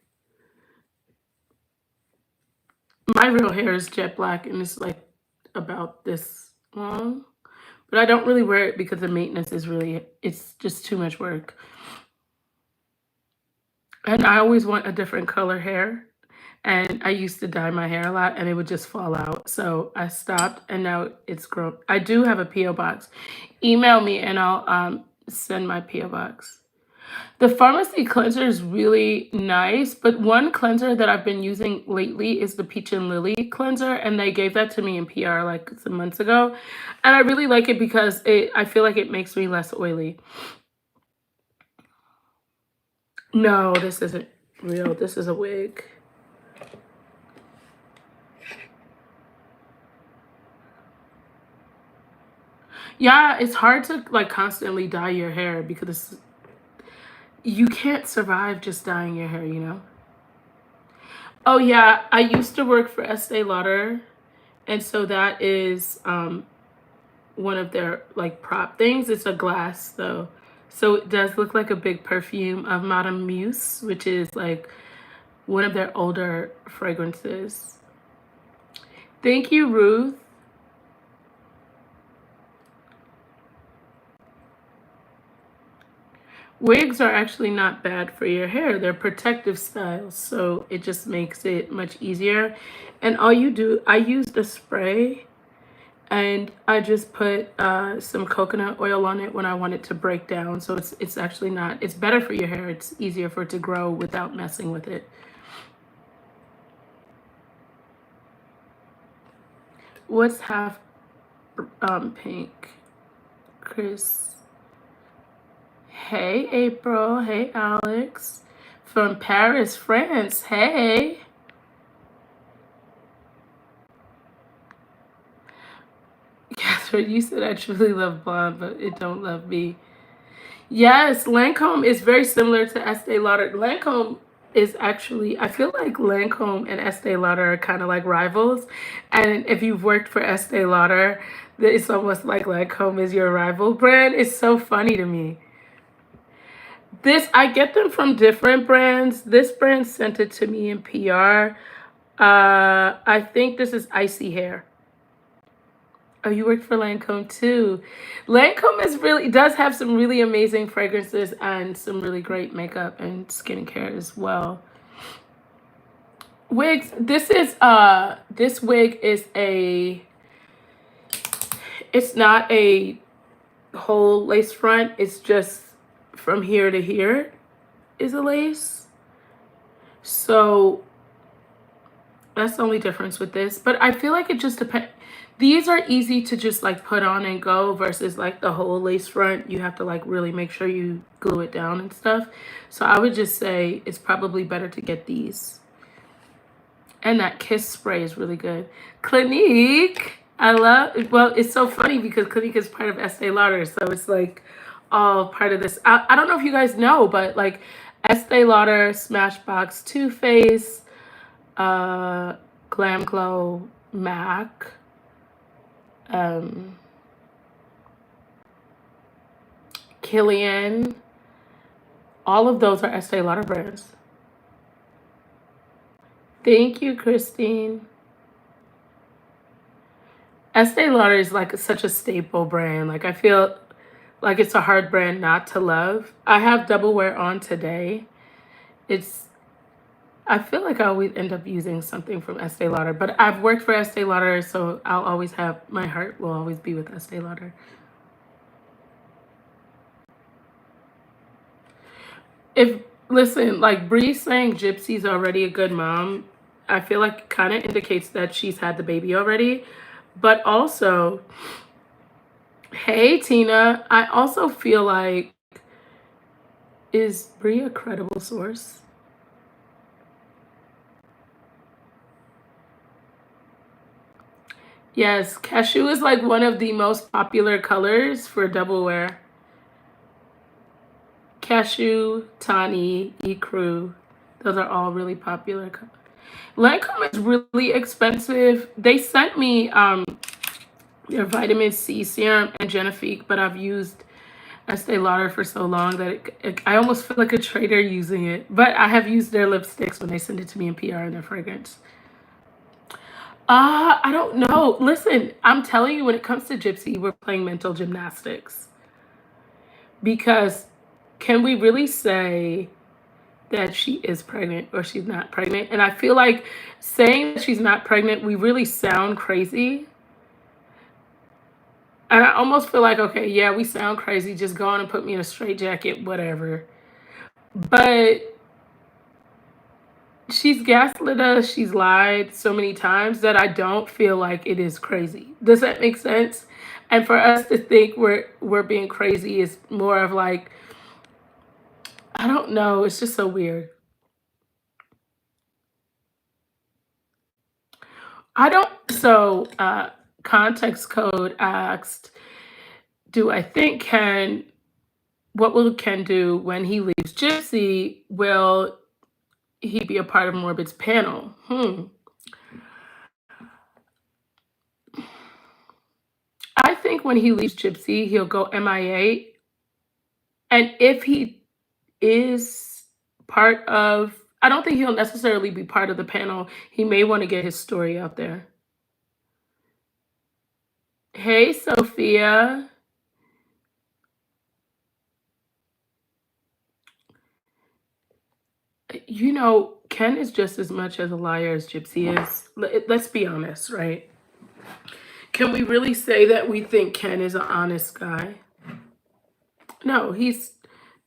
My real hair is jet black and it's like about this long. But I don't really wear it because the maintenance is it's just too much work. And I always want a different color hair. And I used to dye my hair a lot and it would just fall out. So I stopped and now it's grown. I do have a P.O. box. Email me and I'll send my P.O. box. The pharmacy cleanser is really nice, but one cleanser that I've been using lately is the Peach and Lily cleanser, and they gave that to me in PR like some months ago. And I really like it because I feel like it makes me less oily. No, this isn't real. This is a wig. Yeah, it's hard to like constantly dye your hair because you can't survive just dyeing your hair, you know? Oh yeah, I used to work for Estee Lauder, and so that is one of their like prop things. It's a glass though. So it does look like a big perfume of Madame Muse, which is like one of their older fragrances. Thank you, Ruth. Wigs are actually not bad for your hair. They're protective styles, so it just makes it much easier. And all you do, I used a spray and I just put some coconut oil on it when I want it to break down. So it's actually not, it's better for your hair. It's easier for it to grow without messing with it. What's half pink? Chris. Hey, April. Hey, Alex. From Paris, France. Hey. Catherine, you said I truly love blonde, but it don't love me. Yes, Lancome is very similar to Estee Lauder. Lancome is actually, I feel like Lancome and Estee Lauder are kind of like rivals. And if you've worked for Estee Lauder, it's almost like Lancome is your rival brand. It's so funny to me. This, I get them from different brands. This brand sent it to me in PR. I think this is Icy Hair. Oh, you worked for Lancome too. Lancome is really does have some really amazing fragrances and some really great makeup and skincare as well. Wigs. This wig is it's not a whole lace front. It's just from here to here is a lace. So that's the only difference with this. But I feel like it just depends. These are easy to just like put on and go versus like the whole lace front. You have to like really make sure you glue it down and stuff. So I would just say it's probably better to get these. And that Kiss spray is really good. Clinique. I love, well, it's so funny because Clinique is part of Estee Lauder. So it's like all part of this. I don't know if you guys know, but like Estee Lauder, Smashbox, Too Faced, Glam Glow, MAC, Killian, all of those are Estee Lauder brands. Thank you, Christine. Estee Lauder is like such a staple brand. Like I feel like it's a hard brand not to love. I have Double Wear on today. I feel like I always end up using something from Estee Lauder, but I've worked for Estee Lauder, so I'll always have, my heart will always be with Estee Lauder. Listen, like Bree saying Gypsy's already a good mom, I feel like kind of indicates that she's had the baby already. But also, hey, Tina, I also feel like, is Bree a credible source? Yes, cashew is like one of the most popular colors for Double Wear. Cashew, tawny, ecru, those are all really popular colors. Lancome is really expensive. They sent me their vitamin C serum and Genifique, but I've used Estee Lauder for so long that I almost feel like a trader using it. But I have used their lipsticks when they send it to me in PR and their fragrance. I don't know. Listen, I'm telling you, when it comes to Gypsy, we're playing mental gymnastics. Because can we really say that she is pregnant or she's not pregnant. And I feel like saying that she's not pregnant, we really sound crazy. And I almost feel like, okay, yeah, we sound crazy. Just go on and put me in a straitjacket, whatever. But she's gaslit us. She's lied so many times that I don't feel like it is crazy. Does that make sense? And for us to think we're being crazy is more of like, I don't know. It's just so weird. I don't. So, context code asked, do I think what will Ken do when he leaves Gypsy? Will he be a part of Morbid's panel? I think when he leaves Gypsy, he'll go MIA. And if he is part of, I don't think he'll necessarily be part of the panel. He may want to get his story out there. Hey, Sophia. You know, Ken is just as much as a liar as Gypsy is. Let's be honest, right? Can we really say that we think Ken is an honest guy? No, he's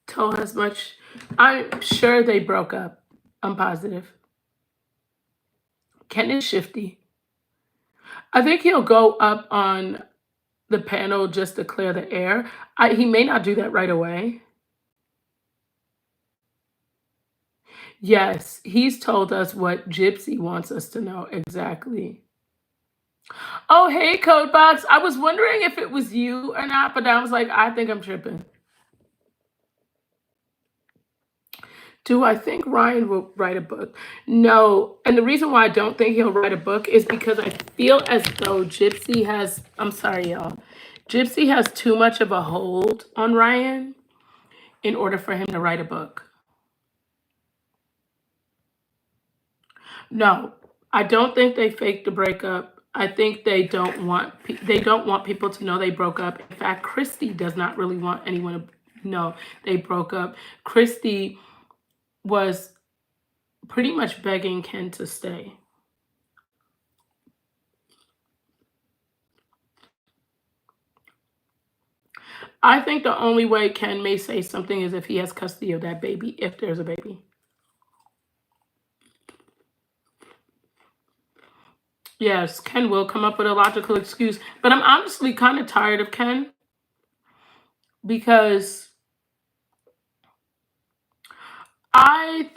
told as much. I'm sure they broke up. I'm positive. Ken is shifty. I think he'll go up on the panel just to clear the air. He may not do that right away. Yes, he's told us what Gypsy wants us to know exactly. Oh, hey, Codebox. I was wondering if it was you or not, but I was like, I think I'm tripping. Do I think Ryan will write a book? No. And the reason why I don't think he'll write a book is because I feel as though Gypsy has, I'm sorry, y'all. Gypsy has too much of a hold on Ryan in order for him to write a book. No, I don't think they faked the breakup. I think they don't want people to know they broke up. In fact, Christy does not really want anyone to know they broke up. Christy was pretty much begging Ken to stay. I think the only way Ken may say something is if he has custody of that baby, if there's a baby. Yes, Ken will come up with a logical excuse. But I'm honestly kind of tired of Ken because I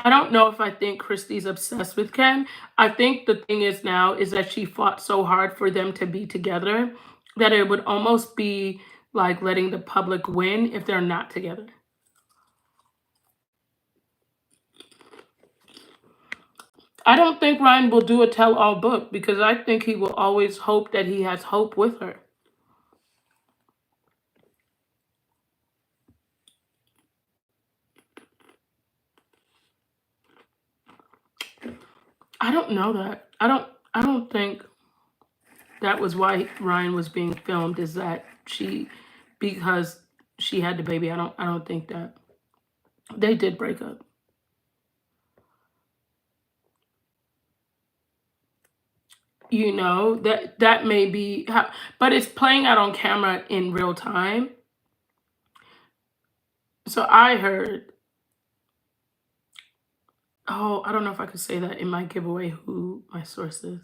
don't know if I think Christy's obsessed with Ken. I think the thing is now is that she fought so hard for them to be together that it would almost be like letting the public win if they're not together. I don't think Ryan will do a tell-all book because I think he will always hope that he has hope with her. I don't know that. I don't think that was why Ryan was being filmed, is that because she had the baby. I don't think that. They did break up. You know, that may be how, but it's playing out on camera in real time. So I heard, oh, I don't know if I could say that. It might give away who my source is.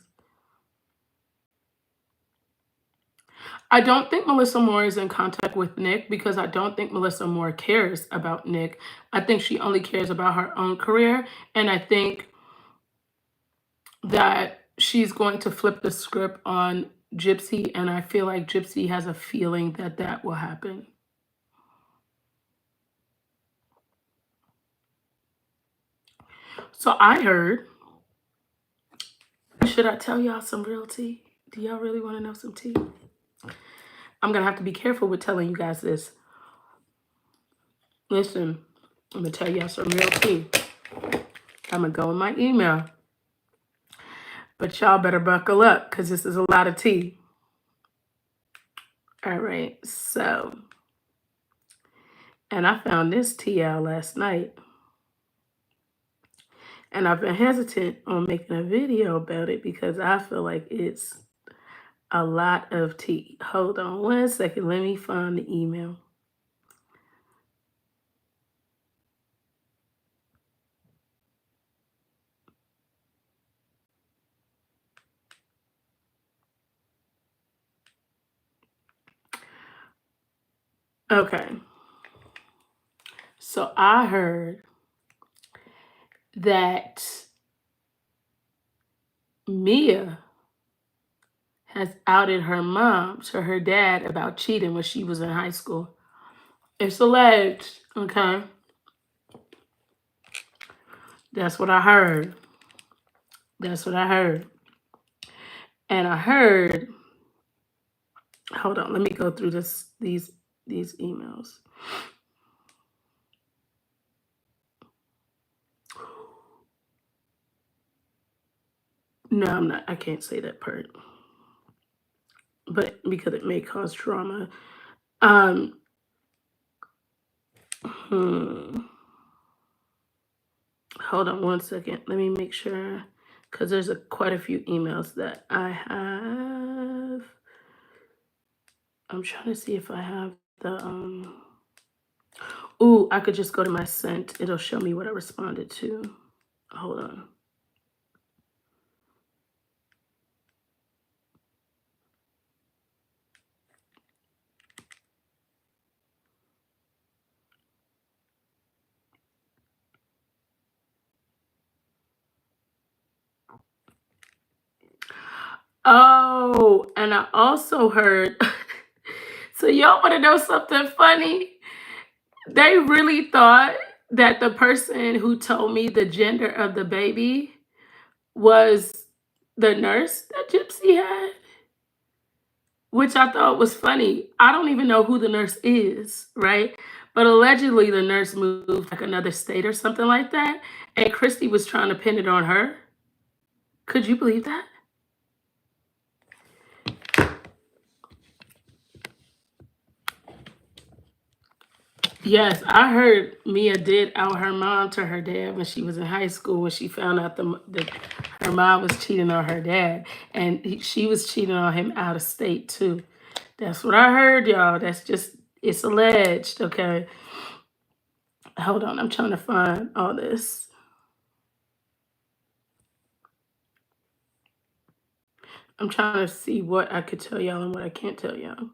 I don't think Melissa Moore is in contact with Nick because I don't think Melissa Moore cares about Nick. I think she only cares about her own career. And I think that she's going to flip the script on Gypsy. And I feel like Gypsy has a feeling that that will happen. So I heard, should I tell y'all some real tea? Do y'all really want to know some tea? I'm going to have to be careful with telling you guys this. Listen, I'm going to tell y'all some real tea. I'm going to go in my email. But y'all better buckle up because this is a lot of tea. All right, so, and I found this TL last night. And I've been hesitant on making a video about it because I feel like it's a lot of tea. Hold on one second. Let me find the email. Okay. So I heard that Mia has outed her mom to her dad about cheating when she was in high school. It's alleged, okay? That's what I heard. That's what I heard. And I heard, hold on, let me go through these emails. No, I'm not. I can't say that part. But because it may cause trauma. Hmm. Hold on one second. Let me make sure, because there's quite a few emails that I have. I'm trying to see if I have the Ooh, I could just go to my sent. It'll show me what I responded to. Hold on. Oh, and I also heard. So y'all want to know something funny? They really thought that the person who told me the gender of the baby was the nurse that Gypsy had, which I thought was funny. I don't even know who the nurse is, right? But allegedly the nurse moved like another state or something like that, and Christy was trying to pin it on her. Could you believe that? Yes, I heard Mia did out her mom to her dad when she was in high school, when she found out that her mom was cheating on her dad, and she was cheating on him out of state too. That's what I heard, y'all. That's just, it's alleged, okay? Hold on, I'm trying to find all this. I'm trying to see what I could tell y'all and what I can't tell y'all.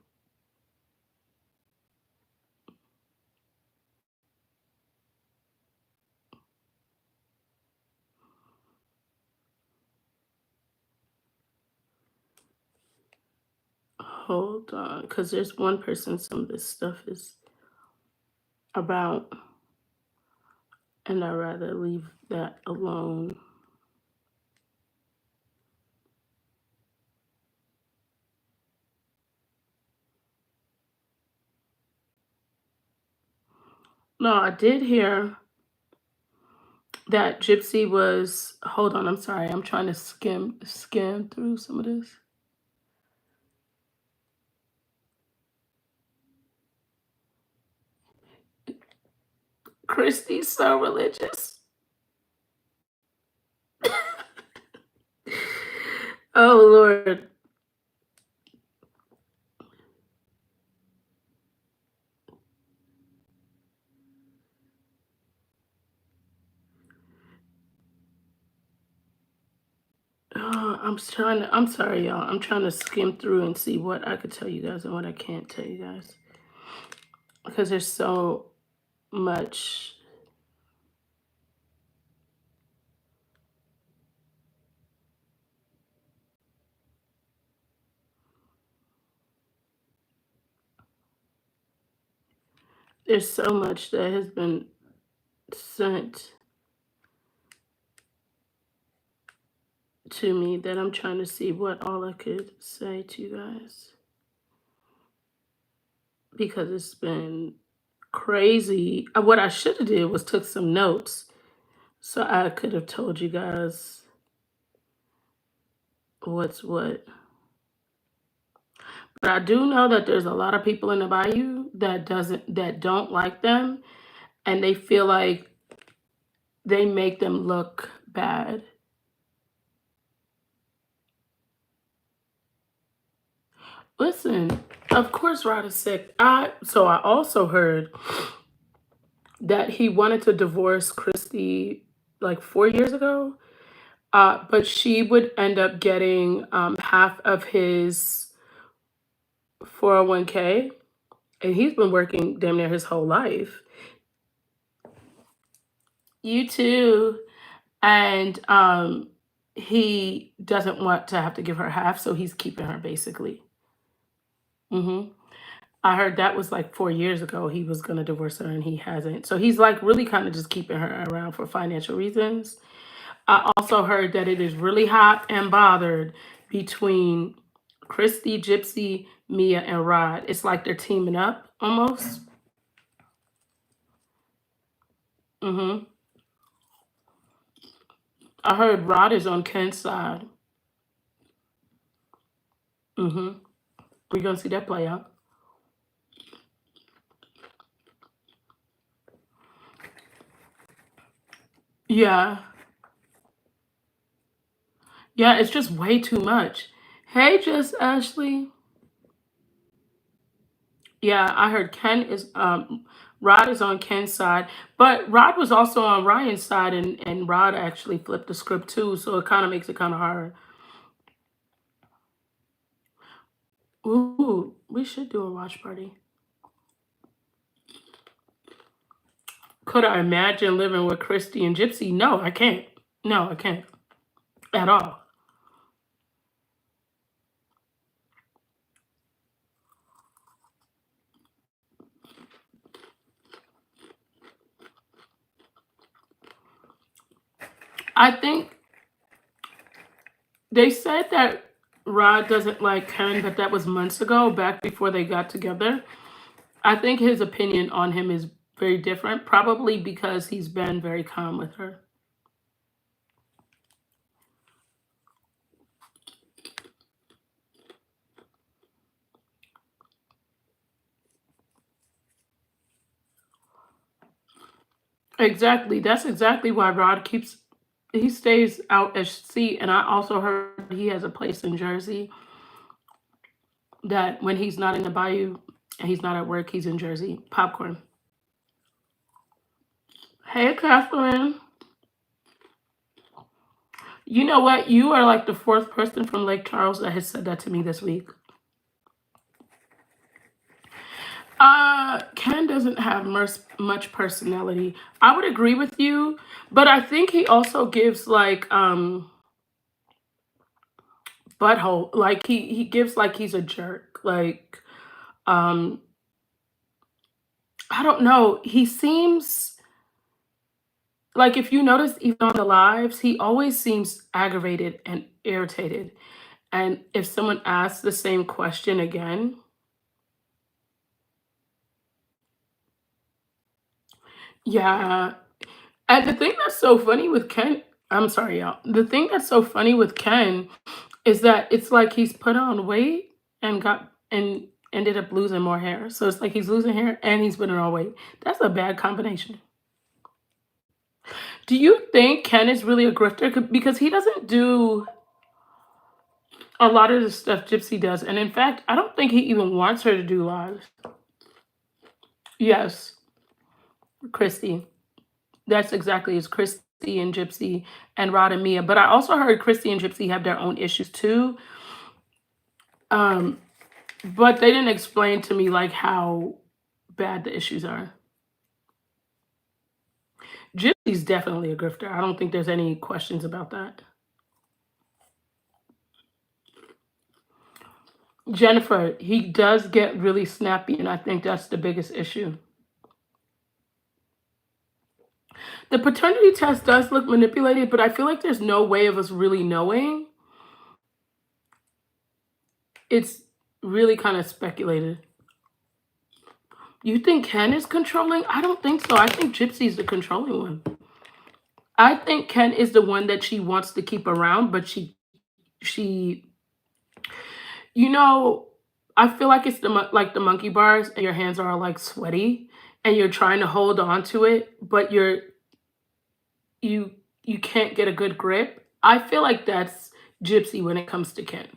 Hold on, because there's one person some of this stuff is about, and I'd rather leave that alone. No, I did hear that Gypsy was, hold on, I'm sorry. I'm trying to skim through some of this. Christy's so religious. Oh Lord. I'm sorry, y'all. I'm trying to skim through and see what I could tell you guys and what I can't tell you guys. Because there's so much. There's so much that has been sent to me that I'm trying to see what all I could say to you guys. Because it's been crazy. What I should have did was took some notes so I could have told you guys what's what. But I do know that there's a lot of people in the bayou that don't like them, and they feel like they make them look bad. Listen, of course Rod is sick. I also heard that he wanted to divorce Christy like 4 years ago. But she would end up getting half of his 401k, and he's been working damn near his whole life. You too. And he doesn't want to have to give her half, so he's keeping her basically. hmm I heard that was like 4 years ago he was going to divorce her and he hasn't. So he's like really kind of just keeping her around for financial reasons. I also heard that it is really hot and bothered between Christy, Gypsy, Mia, and Rod. It's like they're teaming up almost. hmm I heard Rod is on Ken's side. We're gonna see that play out. Yeah, yeah, it's just way too much. Hey, just Ashley. Yeah, I heard Rod is on Ken's side, but Rod was also on Ryan's side, and Rod actually flipped the script too, so it kind of makes it kind of hard. Ooh, we should do a watch party. Could I imagine living with Christy and Gypsy? No, I can't. No, I can't at all. I think they said that Rod doesn't like Ken, but that was months ago, back before they got together. I think his opinion on him is very different, probably because he's been very calm with her. Exactly. That's exactly why he stays out at sea. And I also heard he has a place in Jersey that when he's not in the bayou and he's not at work, he's in Jersey. Popcorn. Hey, Catherine. You know what? You are like the fourth person from Lake Charles that has said that to me this week. Ken doesn't have much personality. I would agree with you, but I think he also gives like butthole. Like he gives like he's a jerk. Like um I don't know. He seems like, if you notice even on the lives, he always seems aggravated and irritated. And if someone asks the same question again, yeah. And the thing that's so funny with Ken, I'm sorry, y'all. The thing that's so funny with Ken is that it's like he's put on weight and ended up losing more hair. So it's like he's losing hair and he's putting on weight. That's a bad combination. Do you think Ken is really a grifter? Because he doesn't do a lot of the stuff Gypsy does. And in fact, I don't think he even wants her to do lives. Yes, Christy. That's exactly, it's Christy and Gypsy and Rod and Mia. But I also heard Christy and Gypsy have their own issues too. Um, but they didn't explain to me like how bad the issues are. Gypsy's definitely a grifter. I don't think there's any questions about that. Jennifer, he does get really snappy, and I think that's the biggest issue. The paternity test does look manipulated, but I feel like there's no way of us really knowing. It's really kind of speculated. You think Ken is controlling? I don't think so. I think Gypsy's the controlling one. I think Ken is the one that she wants to keep around, but she, you know, I feel like it's like the monkey bars, and your hands are like sweaty, and you're trying to hold on to it, but you you can't get a good grip. I feel like that's Gypsy when it comes to Ken.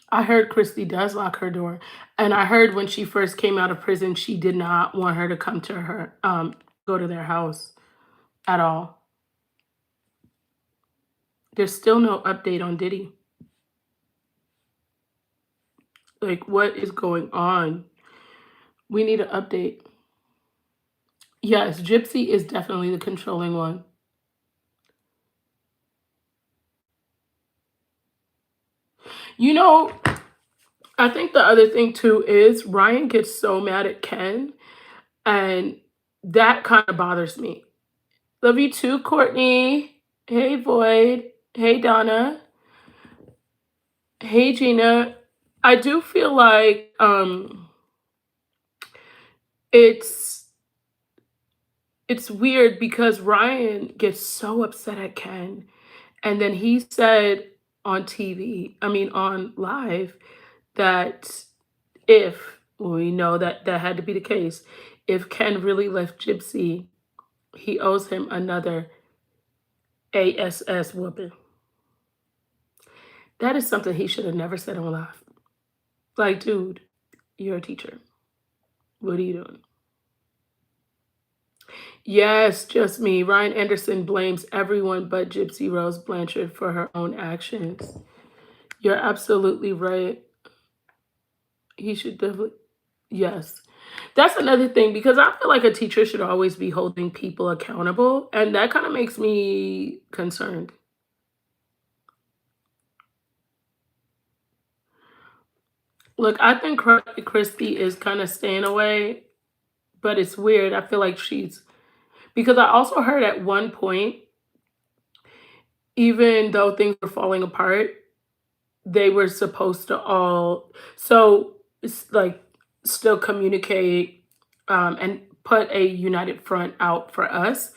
I heard Christy does lock her door. And I heard when she first came out of prison, she did not want her to come to her, go to their house at all. There's still no update on Diddy. Like, what is going on? We need an update. Yes, Gypsy is definitely the controlling one. You know, I think the other thing too is Ryan gets so mad at Ken, and that kind of bothers me. Love you too, Courtney. Hey, Void. Hey, Donna. Hey, Gina. I do feel like it's it's weird because Ryan gets so upset at Ken, and then he said on TV, I mean on live, that if we know that that had to be the case, if Ken really left Gypsy, he owes him another ASS whooping. That is something he should have never said on live. Like, dude, you're a teacher. What are you doing? Yes, just me. Ryan Anderson blames everyone but Gypsy Rose Blanchard for her own actions. You're absolutely right. He should definitely, yes. That's another thing because I feel like a teacher should always be holding people accountable, and that kind of makes me concerned. Look, I think Christy is kind of staying away, but it's weird. I feel like she's because I also heard at one point, even though things were falling apart, they were supposed to all so it's like still communicate and put a united front out for us.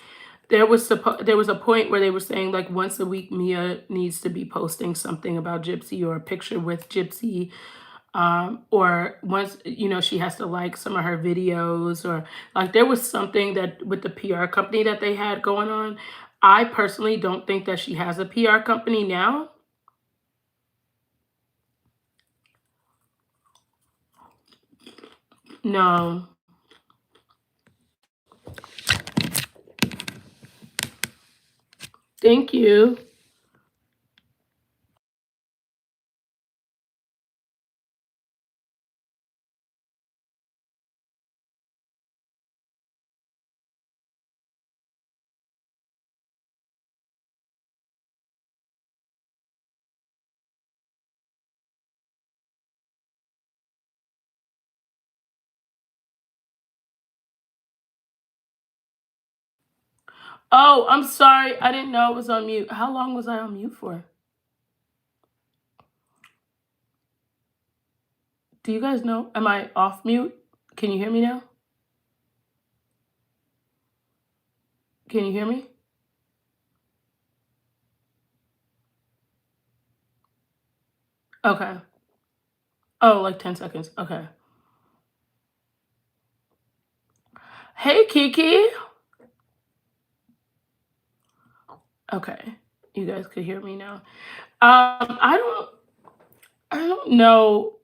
There was a point where they were saying like once a week Mia needs to be posting something about Gypsy or a picture with Gypsy, or once she has to like some of her videos, or like there was something that with the PR company that they had going on. I personally don't think that she has a PR company now. No. Thank you. Oh, I'm sorry. I didn't know it was on mute. How long was I on mute for? Do you guys know? Am I off mute? Can you hear me now? Can you hear me? Okay. Oh, like 10 seconds. Okay. Hey, Kiki. Okay. You guys could hear me now. I don't know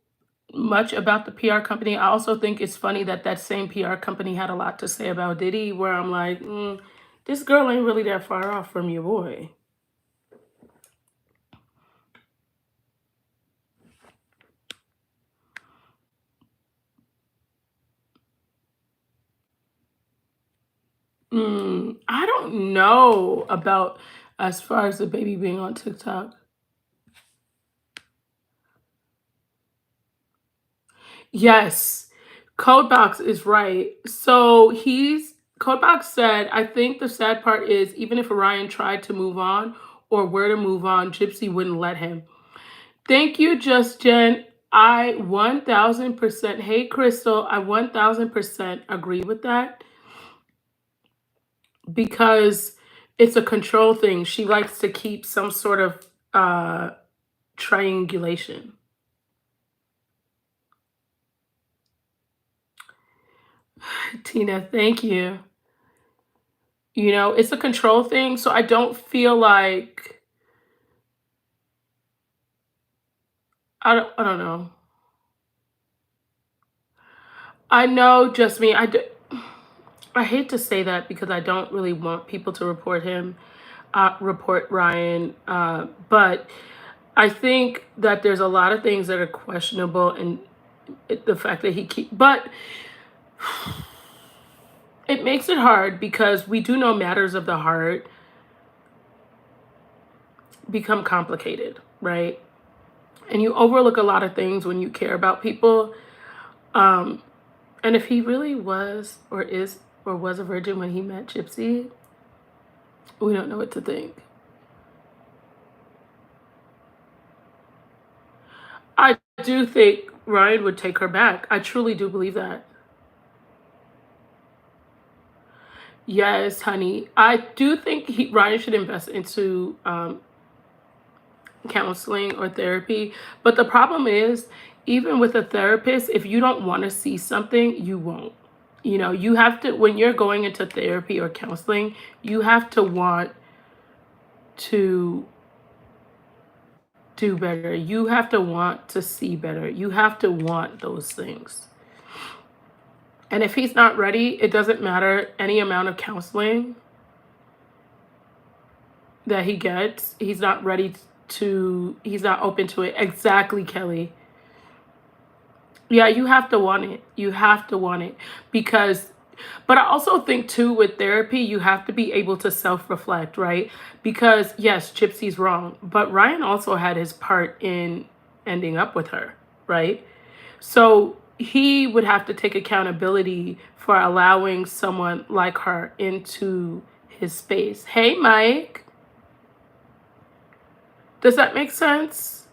much about the PR company. I also think it's funny that that same PR company had a lot to say about Diddy, where I'm like, this girl ain't really that far off from your boy. I don't know about as far as the baby being on TikTok. Yes, Codebox is right. So Codebox said, I think the sad part is even if Orion tried to move on or were to move on, Gypsy wouldn't let him. Thank you, Just Jen. I 1000%, hey Crystal, I 1000% agree with that because it's a control thing. She likes to keep some sort of triangulation. Tina, thank you. You know, it's a control thing, so I don't feel like I don't know. I know, just me. I hate to say that because I don't really want people to report him, report Ryan, but I think that there's a lot of things that are questionable, and the fact that but it makes it hard because we do know matters of the heart become complicated, right? And you overlook a lot of things when you care about people. Um, and if he really was or is or was a virgin when he met Gypsy, we don't know what to think. I do think Ryan would take her back. I truly do believe that. Yes, honey. I do think Ryan should invest into counseling or therapy. But the problem is, even with a therapist, if you don't want to see something, you won't. You know, you have to, when you're going into therapy or counseling, you have to want to do better. You have to want to see better. You have to want those things. And if he's not ready, it doesn't matter any amount of counseling that he gets. He's not ready he's not open to it. Exactly, Kelly. Yeah, you have to want it. You have to want it because, but I also think too with therapy, you have to be able to self-reflect, right? Because yes, Gypsy's wrong, but Ryan also had his part in ending up with her, right? So he would have to take accountability for allowing someone like her into his space. Hey, Mike. Does that make sense?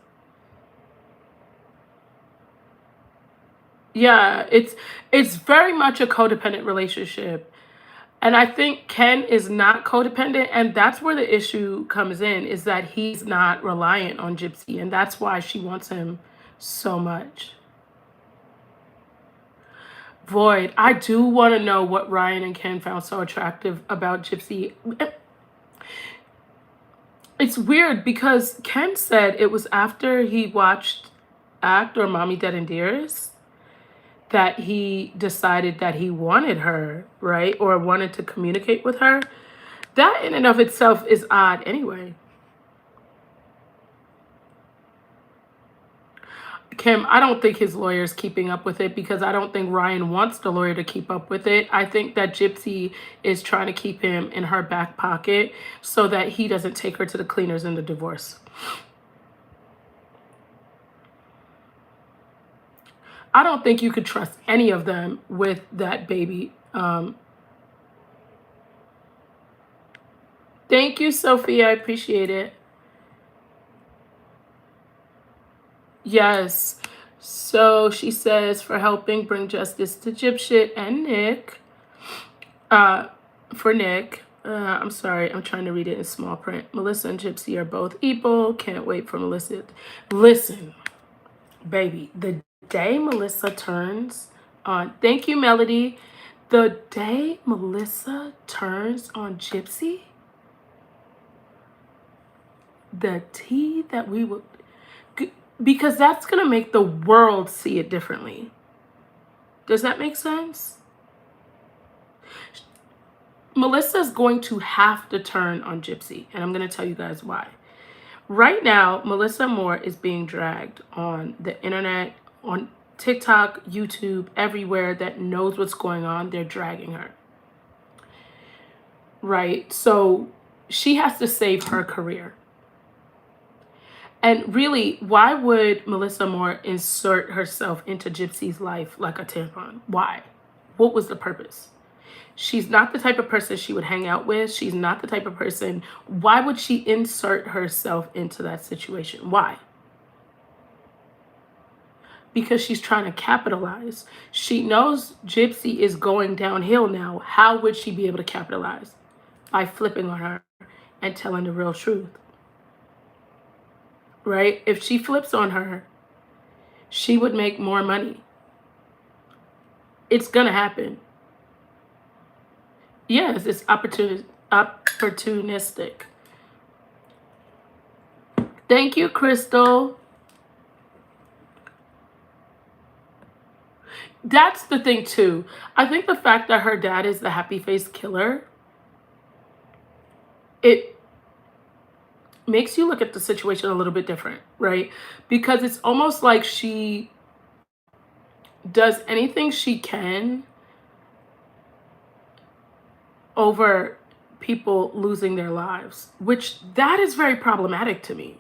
Yeah, it's very much a codependent relationship. And I think Ken is not codependent, and that's where the issue comes in, is that he's not reliant on Gypsy, and that's why she wants him so much. Void, I do want to know what Ryan and Ken found so attractive about Gypsy. It's weird because Ken said it was after he watched Act or Mommy Dead and Dearest that he decided that he wanted her, right? Or wanted to communicate with her. That in and of itself is odd anyway. Kim, I don't think his lawyer is keeping up with it because I don't think Ryan wants the lawyer to keep up with it. I think that Gypsy is trying to keep him in her back pocket so that he doesn't take her to the cleaners in the divorce. I don't think you could trust any of them with that baby. Thank you, Sophia. I appreciate it. Yes. So she says for helping bring justice to Gypshit and Nick. Uh, for Nick. I'm sorry, I'm trying to read it in small print. Melissa and Gypsy are both equal. Can't wait for Melissa. Listen, baby, the day Melissa turns on, thank you, Melody. The day Melissa turns on Gypsy, the tea that we will, because that's going to make the world see it differently. Does that make sense? Melissa's going to have to turn on Gypsy, and I'm going to tell you guys why. Right now, Melissa Moore is being dragged on the internet, on TikTok, YouTube, everywhere that knows what's going on. They're dragging her. Right? So she has to save her career. And really, why would Melissa Moore insert herself into Gypsy's life like a tampon? Why? What was the purpose? She's not the type of person she would hang out with. She's not the type of person. Why would she insert herself into that situation? Why? Because she's trying to capitalize. She knows Gypsy is going downhill now. How would she be able to capitalize? By flipping on her and telling the real truth. Right? If she flips on her, she would make more money. It's going to happen. Yes, it's opportunity. opportunistic. Thank you, Crystal. That's the thing too. I think the fact that her dad is the happy face killer, it makes you look at the situation a little bit different, right? Because it's almost like she does anything she can over people losing their lives, which that is very problematic to me.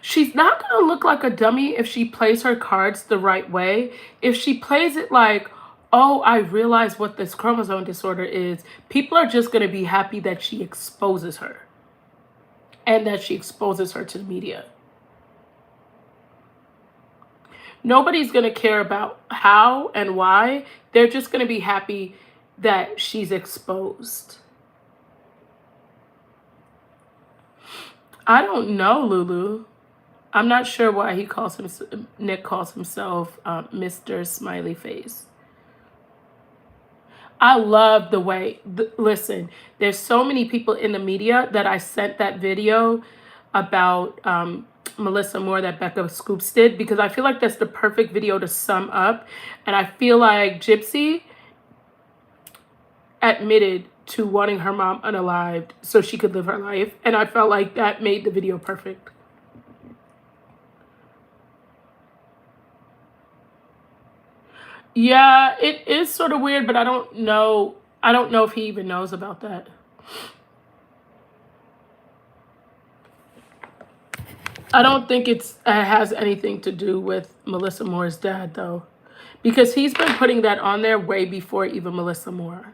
She's not going to look like a dummy if she plays her cards the right way. If she plays it like, oh, I realize what this chromosome disorder is, people are just going to be happy that she exposes her and that she exposes her to the media. Nobody's going to care about how and why. They're just going to be happy that she's exposed. I don't know, Lulu. I'm not sure why Nick calls himself Mr. Smiley Face. I love the way, listen, there's so many people in the media that I sent that video about Melissa Moore that Becca Scoops did, because I feel like that's the perfect video to sum up. And I feel like Gypsy admitted to wanting her mom unalived so she could live her life. And I felt like that made the video perfect. Yeah, it is sort of weird, but I don't know if he even knows about that. I don't think it has anything to do with Melissa Moore's dad, though, because he's been putting that on there way before even Melissa Moore.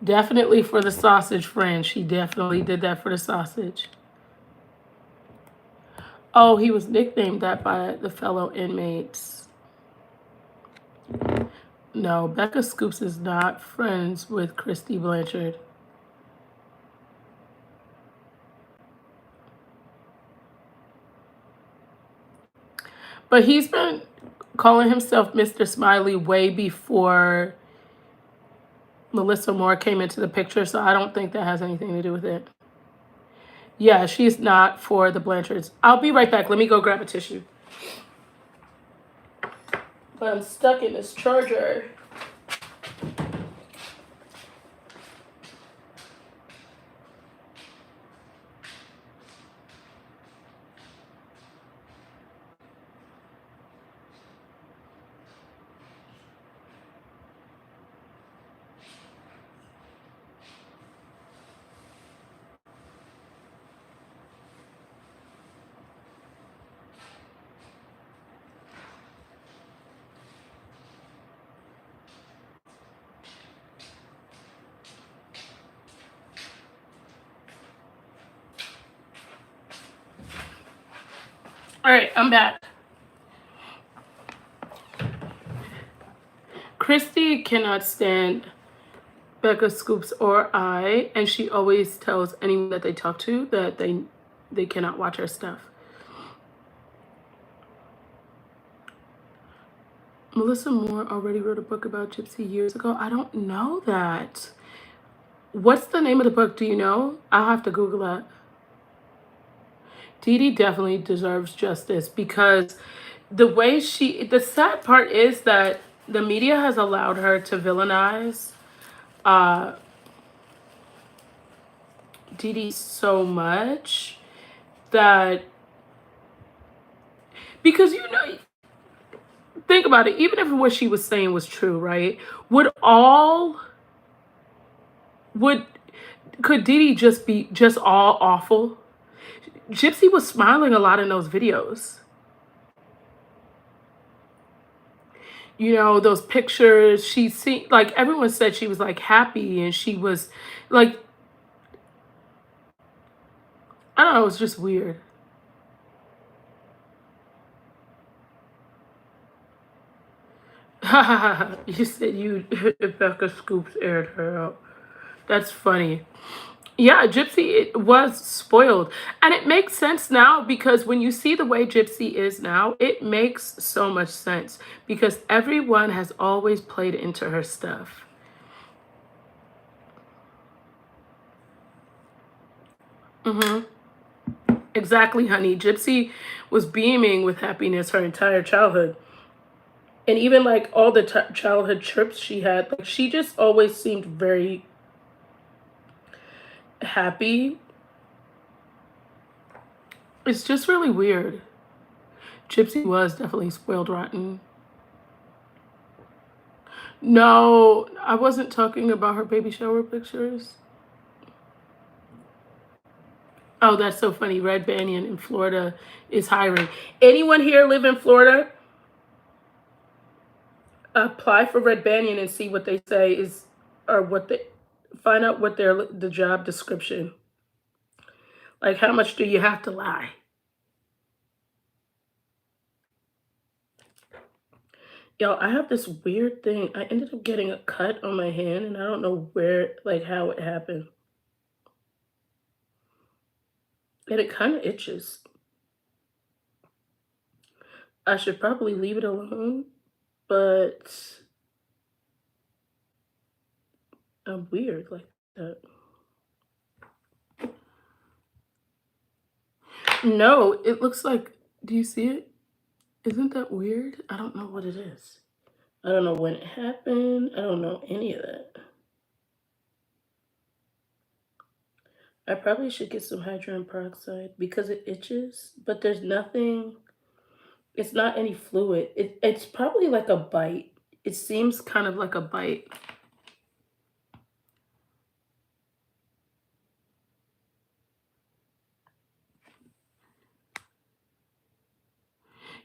Definitely for the sausage, friend. She definitely did that for the sausage. Oh, he was nicknamed that by the fellow inmates. No, Becca Scoops is not friends with Christy Blanchard. But he's been calling himself Mr. Smiley way before Melissa Moore came into the picture, so I don't think that has anything to do with it. Yeah, she's not for the Blanchards. I'll be right back. Let me go grab a tissue. But I'm stuck in this charger. All right, I'm back. Christy cannot stand Becca Scoops or I, and she always tells anyone that they talk to that they cannot watch her stuff. Melissa Moore already wrote a book about Gypsy years ago. I don't know that. What's the name of the book? Do you know? I'll have to Google that. Diddy definitely deserves justice, because the sad part is that the media has allowed her to villainize Diddy so much that, because think about it, even if what she was saying was true, right? Could Diddy just be just all awful? Gypsy was smiling a lot in those videos. Those pictures, she seemed like, everyone said she was like happy, and she was like, I don't know, it was just weird. You said Becca Scoops aired her out. That's funny. Yeah, Gypsy was spoiled. And it makes sense now because when you see the way Gypsy is now, it makes so much sense because everyone has always played into her stuff. Hmm. Exactly, honey. Gypsy was beaming with happiness her entire childhood. And even like all the childhood trips she had, like she just always seemed very happy. It's just really weird. Gypsy was definitely spoiled rotten. No, I wasn't talking about her baby shower pictures. Oh, that's so funny. Red Banyan in Florida is hiring. Anyone here live in Florida? Apply for Red Banyan and see what they say is, or what they, find out what the job description. Like, how much do you have to lie? Yo, I have this weird thing. I ended up getting a cut on my hand, and I don't know where, like, how it happened. And it kind of itches. I should probably leave it alone, but I'm weird like that. No, it looks like, do you see it? Isn't that weird? I don't know what it is. I don't know when it happened. I don't know any of that. I probably should get some hydrogen peroxide because it itches, but there's nothing, it's not any fluid. It's probably like a bite. It seems kind of like a bite.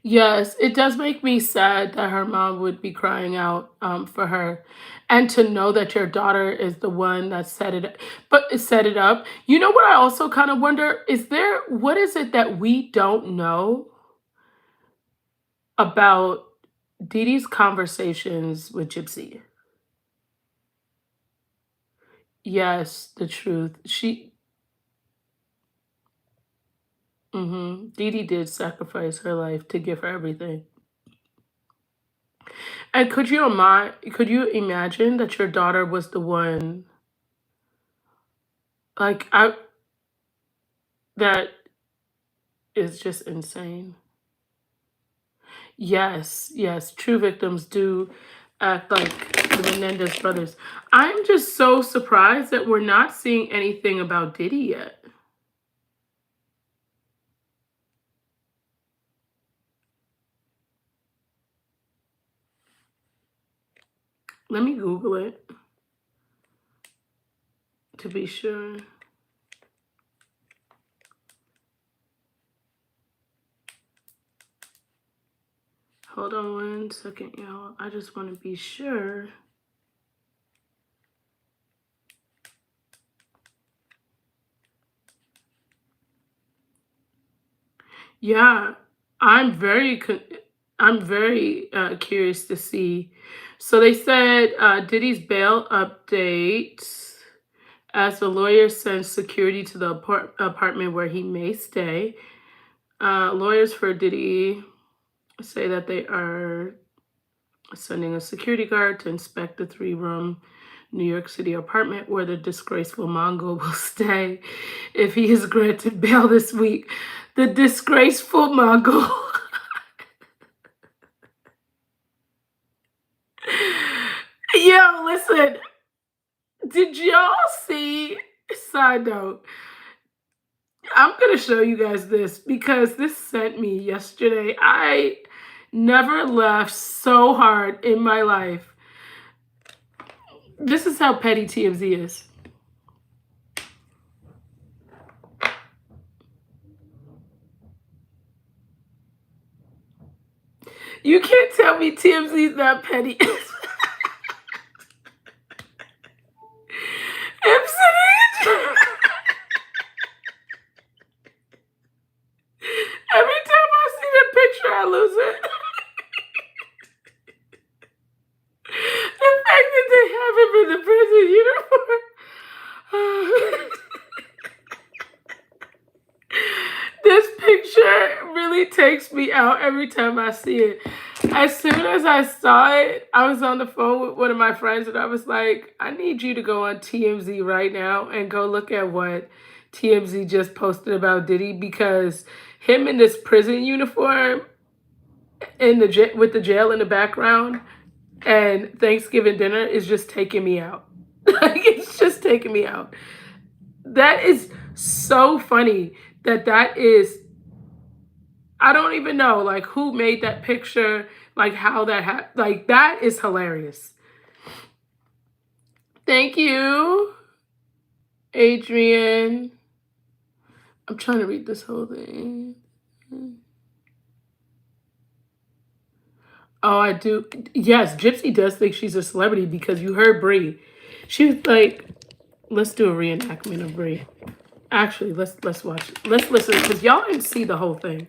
Yes, it does make me sad that her mom would be crying out for her, and to know that your daughter is the one that set it up. You know what? I also kind of wonder: is there what is it that we don't know about Dee Dee's conversations with Gypsy? Yes, the truth. Dee Dee did sacrifice her life to give her everything. And could you imagine that your daughter was the one, like I that is just insane. Yes, yes, true victims do act like the Mendez brothers. I'm just so surprised that we're not seeing anything about Diddy yet. Let me Google it to be sure. Hold on one second, y'all. I just want to be sure. Yeah, I'm very, I'm very curious to see. So they said Diddy's bail update as the lawyer sends security to the apartment where he may stay. Lawyers for Diddy say that they are sending a security guard to inspect the three-room New York City apartment where the disgraceful Mongol will stay if he is granted bail this week. The disgraceful Mongol. Yo, listen, did y'all see? Side note, I'm gonna show you guys this because this sent me yesterday. I never laughed so hard in my life. This is how petty TMZ is. You can't tell me TMZ is not petty. Absolutely. Every time I see the picture, I lose it. The fact that they have him in the prison uniform. takes me out every time I see it. As soon as I saw it, I was on the phone with one of my friends and I was like, I need you to go on TMZ right now and go look at what TMZ just posted about Diddy, because him in this prison uniform in the with the jail in the background and Thanksgiving dinner is just taking me out. Like, it's just taking me out. That is so funny that is, I don't even know, like, who made that picture, like, how that happened. Like, that is hilarious. Thank you, Adrian. I'm trying to read this whole thing. Oh, I do. Yes, Gypsy does think she's a celebrity because you heard Brie. She was like, let's do a reenactment of Brie. Actually, let's watch. Let's listen, because y'all didn't see the whole thing.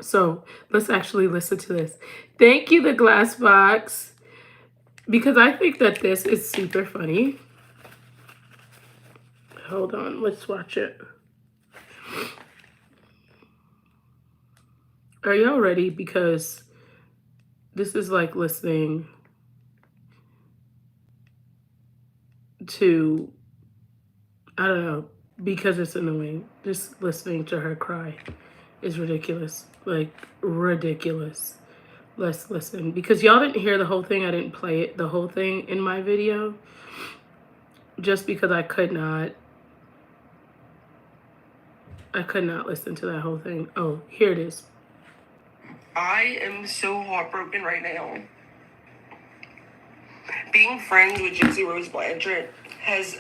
So let's actually listen to this. Thank you, the glass box, because I think that this is super funny. Hold on, let's watch it. Are y'all ready? Because this is like listening to, I don't know, because it's annoying. Just listening to her cry is ridiculous. Like, ridiculous. Let's listen. Because y'all didn't hear the whole thing. I didn't play it, the whole thing in my video. Just because I could not listen to that whole thing. Oh, here it is. I am so heartbroken right now. Being friends with Gypsy Rose Blanchard has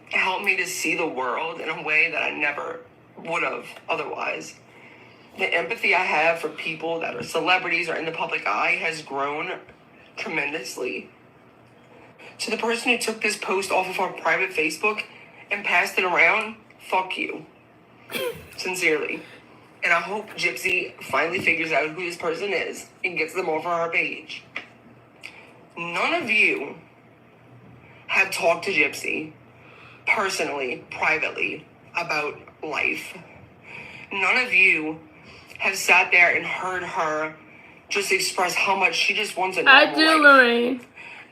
helped me to see the world in a way that I never would have otherwise. The empathy I have for people that are celebrities or in the public eye has grown tremendously. To the person who took this post off of our private Facebook and passed it around, fuck you. Sincerely. And I hope Gypsy finally figures out who this person is and gets them off of her page. None of you have talked to Gypsy personally, privately, about life. None of you have sat there and heard her just express how much she just wants a normal I do, life. Lorraine.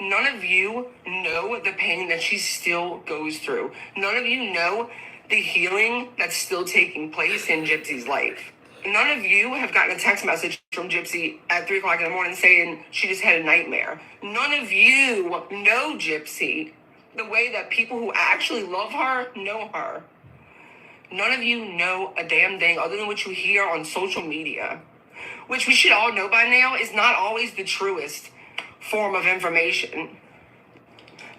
None of you know the pain that she still goes through. None of you know the healing that's still taking place in Gypsy's life. None of you have gotten a text message from Gypsy at 3 o'clock in the morning saying she just had a nightmare. None of you know Gypsy the way that people who actually love her know her. None of you know a damn thing other than what you hear on social media, which we should all know by now is not always the truest form of information.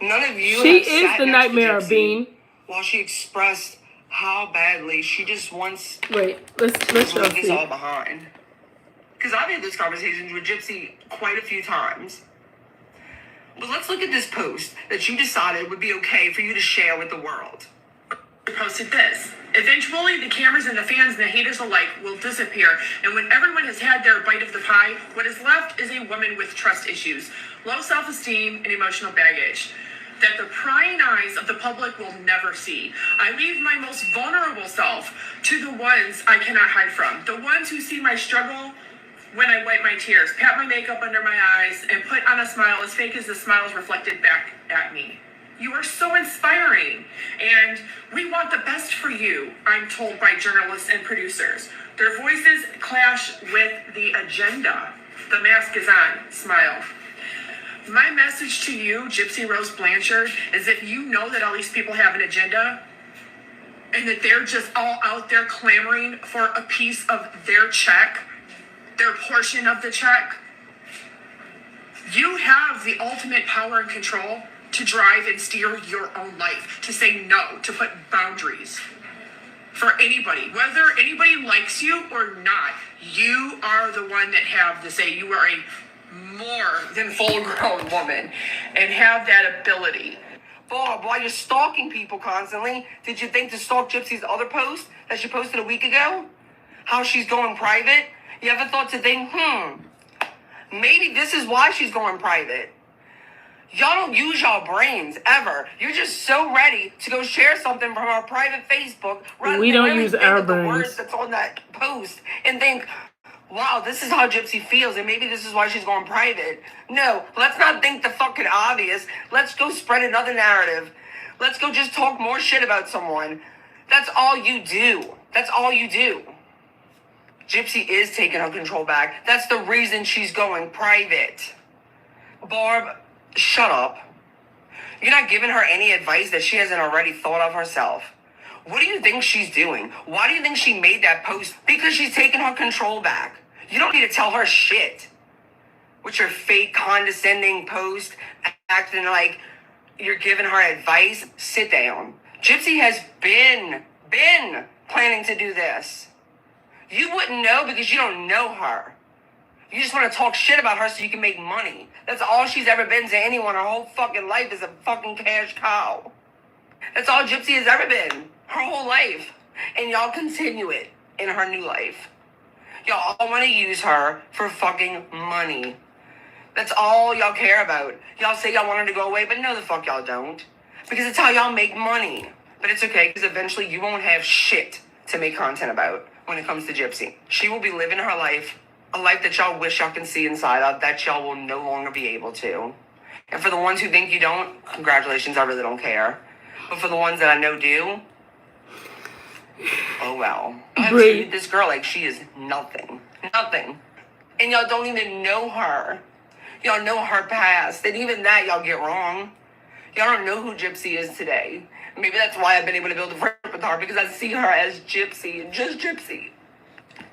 None of you She have is sat the next to nightmare, Gypsy Bean. while she expressed how badly she just wants Wait, let's to leave this see. all behind. Because I've had those conversations with Gypsy quite a few times. But let's look at this post that you decided would be okay for you to share with the world. Posted this. Eventually, the cameras and the fans and the haters alike will disappear, and when everyone has had their bite of the pie, what is left is a woman with trust issues, low self-esteem, and emotional baggage that the prying eyes of the public will never see. I leave my most vulnerable self to the ones I cannot hide from, the ones who see my struggle when I wipe my tears, pat my makeup under my eyes, and put on a smile as fake as the smile is reflected back at me. You are so inspiring, and we want the best for you, I'm told by journalists and producers. Their voices clash with the agenda. The mask is on. Smile. My message to you, Gypsy Rose Blanchard, is if you know that all these people have an agenda and that they're just all out there clamoring for a piece of their check, their portion of the check, you have the ultimate power and control to drive and steer your own life, to say no, to put boundaries for anybody. Whether anybody likes you or not, you are the one that have the say. You are a more than full-grown woman and have that ability. Bob, while you're stalking people constantly, did you think to stalk Gypsy's other post that she posted a week ago? How she's going private? You ever thought to think, maybe this is why she's going private? Y'all don't use y'all brains ever. You're just so ready to go share something from our private Facebook rather We than don't really use think our of the words brains. that's on that post and think, wow, this is how Gypsy feels, and maybe this is why she's going private. No, let's not think the fucking obvious. Let's go spread another narrative. Let's go just talk more shit about someone. That's all you do. That's all you do. Gypsy is taking her control back. That's the reason she's going private. Barb, shut up. You're not giving her any advice that she hasn't already thought of herself. What do you think she's doing? Why do you think she made that post? Because she's taking her control back. You don't need to tell her shit. With your fake condescending post, acting like you're giving her advice, sit down. Gypsy has been planning to do this. You wouldn't know because you don't know her. You just want to talk shit about her so you can make money. That's all she's ever been to anyone. Her whole fucking life is a fucking cash cow. That's all Gypsy has ever been. Her whole life. And y'all continue it in her new life. Y'all all want to use her for fucking money. That's all y'all care about. Y'all say y'all want her to go away, but no the fuck y'all don't. Because it's how y'all make money. But it's okay, because eventually you won't have shit to make content about when it comes to Gypsy. She will be living her life, a life that y'all wish y'all can see inside of, that y'all will no longer be able to. And for the ones who think you don't, congratulations, I really don't care. But for the ones that I know do, oh well. I've treated this girl like she is nothing. Nothing. And y'all don't even know her. Y'all know her past. And even that y'all get wrong. Y'all don't know who Gypsy is today. Maybe that's why I've been able to build a friendship with her, because I see her as Gypsy, just Gypsy.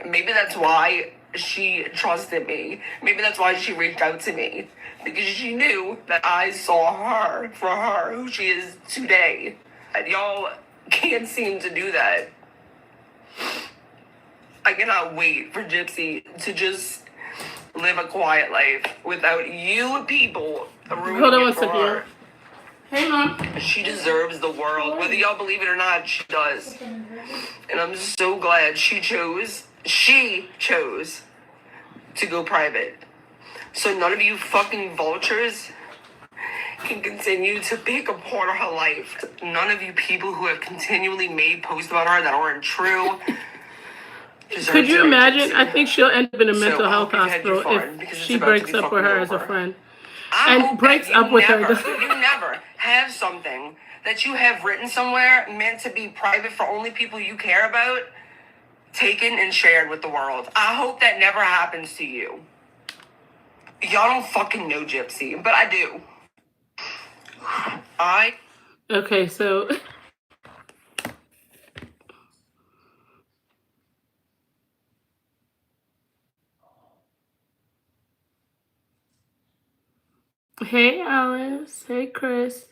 Maybe that's why she trusted me. Maybe that's why she reached out to me. Because she knew that I saw her for her, who she is today. And y'all can't seem to do that. I cannot wait for Gypsy to just live a quiet life without you people ruining it for her. Hey, Mom. She deserves the world. Whether y'all believe it or not, she does. And I'm so glad she chose to go private. So none of you fucking vultures can continue to pick apart her life. None of you people who have continually made posts about her that aren't true. Could you imagine? I think she'll end up in a mental health hope you've had your hospital fun, if because it's she about to breaks be up with fucking her as a over. friend. I And hope breaks that you up with her. you never have something that you have written somewhere meant to be private for only people you care about taken and shared with the world. I hope that never happens to you. Y'all don't fucking know Gypsy, but I do. Okay, so hey Alice, hey Chris.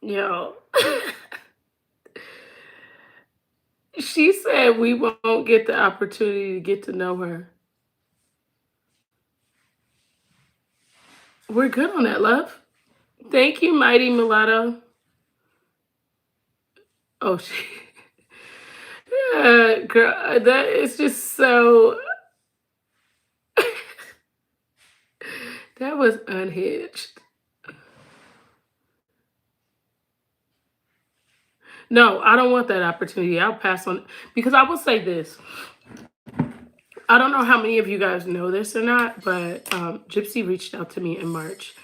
Yo. She said we won't get the opportunity to get to know her. We're good on that, love. Thank you, Mighty Mulatto. Oh, girl, that is just so. That was unhinged. No, I don't want that opportunity. I'll pass on, because I will say this. I don't know how many of you guys know this or not, but Gypsy reached out to me in March.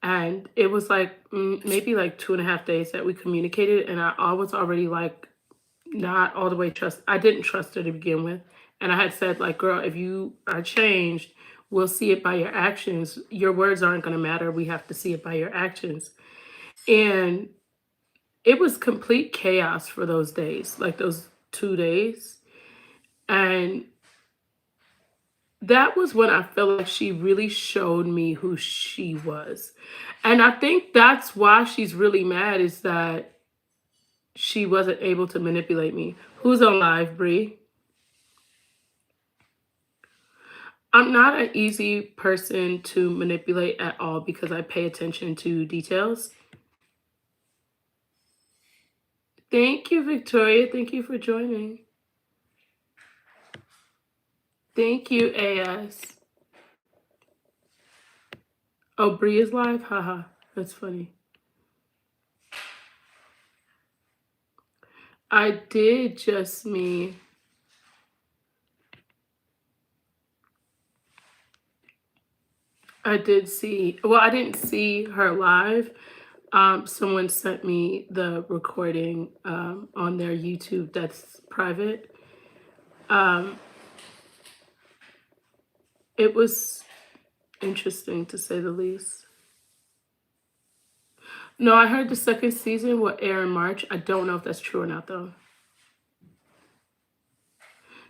And it was like maybe like 2.5 days that we communicated. And I was already like not all the way I didn't trust her to begin with. And I had said, like, girl, if you are changed, we'll see it by your actions. Your words aren't going to matter. We have to see it by your actions. And it was complete chaos for those days, like those 2 days. And that was when I felt like she really showed me who she was. And I think that's why she's really mad, is that she wasn't able to manipulate me. Who's on live, Bree? I'm not an easy person to manipulate at all because I pay attention to details. Thank you, Victoria. Thank you for joining. Thank you, AS. Oh, Bree is live? Haha, that's funny. I did just me. I did see, well, I didn't see her live. Someone sent me the recording on their YouTube that's private. It was interesting to say the least. No, I heard the second season will air in March. I don't know if that's true or not, though.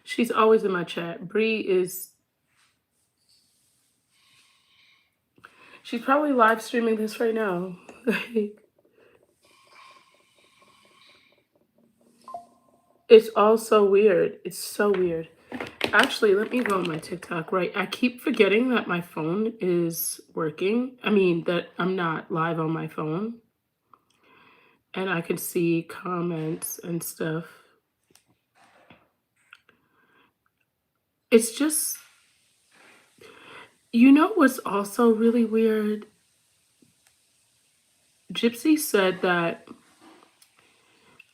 She's always in my chat. Bree is... She's probably live streaming this right now. It's all so weird. It's so weird. Actually, let me go on my TikTok, right? I keep forgetting that my phone is working. I mean, that I'm not live on my phone. And I can see comments and stuff. It's just... You know what's also really weird? Gypsy said that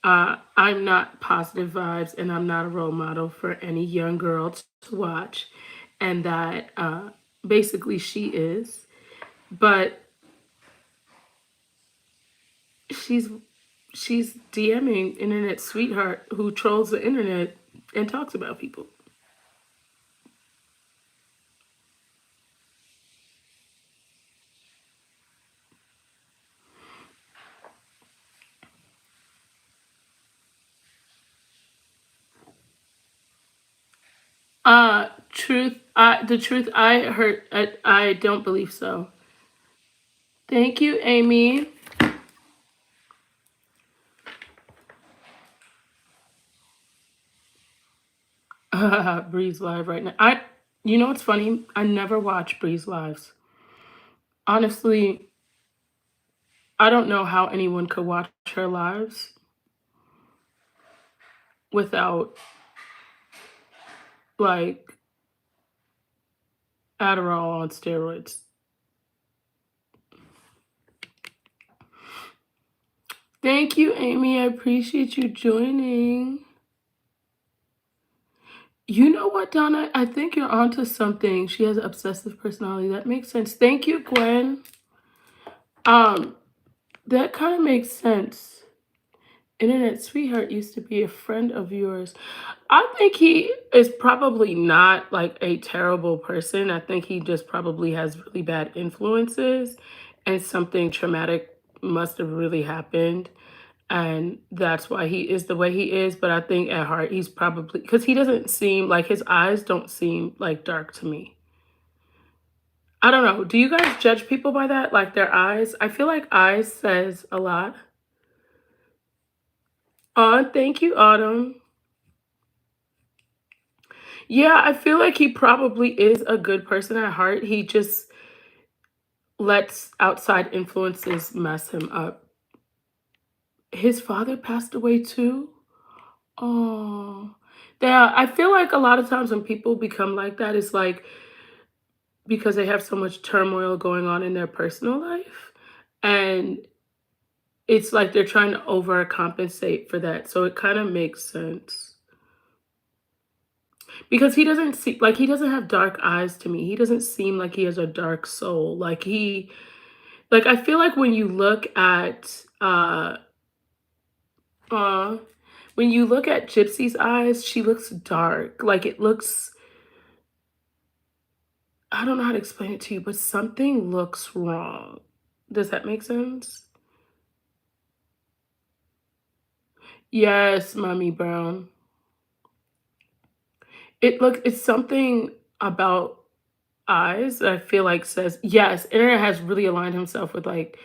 I'm not positive vibes and I'm not a role model for any young girl to watch. And that basically she is. But she's DMing internet sweetheart who trolls the internet and talks about people. The truth I heard, I don't believe so. Thank you, Amy. Breeze live right now. You know what's funny? I never watch Breeze lives. Honestly, I don't know how anyone could watch her lives without like Adderall on steroids. Thank you, Amy. I appreciate you joining. You know what, Donna? I think you're onto something. She has an obsessive personality. That makes sense. Thank you, Gwen. That kind of makes sense. Internet sweetheart used to be a friend of yours. I think he is probably not like a terrible person. I think he just probably has really bad influences and something traumatic must have really happened. And that's why he is the way he is. But I think at heart, he's probably, because he doesn't seem like, his eyes don't seem like dark to me. I don't know. Do you guys judge people by that? Like their eyes? I feel like eyes says a lot. Thank you, Autumn. Yeah, I feel like he probably is a good person at heart. He just lets outside influences mess him up. His father passed away too? Oh. Yeah, I feel like a lot of times when people become like that, it's like because they have so much turmoil going on in their personal life. And it's like they're trying to overcompensate for that. So it kind of makes sense. Because he doesn't see like he doesn't have dark eyes to me. He doesn't seem like he has a dark soul. Like I feel like when you look at when you look at Gypsy's eyes, she looks dark. Like it looks, I don't know how to explain it to you, but something looks wrong. Does that make sense? Yes, Mommy Brown. It's something about eyes that I feel like says, yes, internet has really aligned himself with like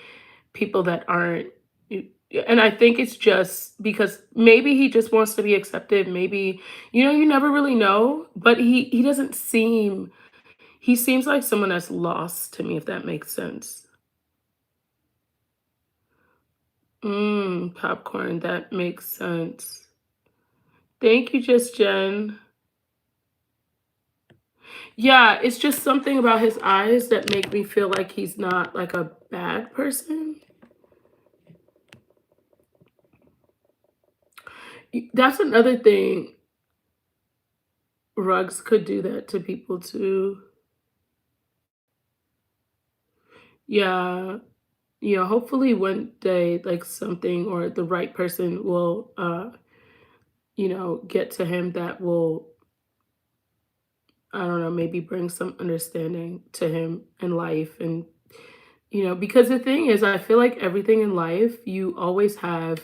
people that aren't, and I think it's just because maybe he just wants to be accepted. Maybe, you never really know, but he doesn't seem, he seems like someone that's lost to me, if that makes sense. Popcorn, that makes sense. Thank you, Just Jen. Yeah, it's just something about his eyes that make me feel like he's not like a bad person. That's another thing. Rugs could do that to people too. Yeah. Yeah, hopefully one day like something or the right person will get to him that will, I don't know, maybe bring some understanding to him in life. And because the thing is, I feel like everything in life you always have,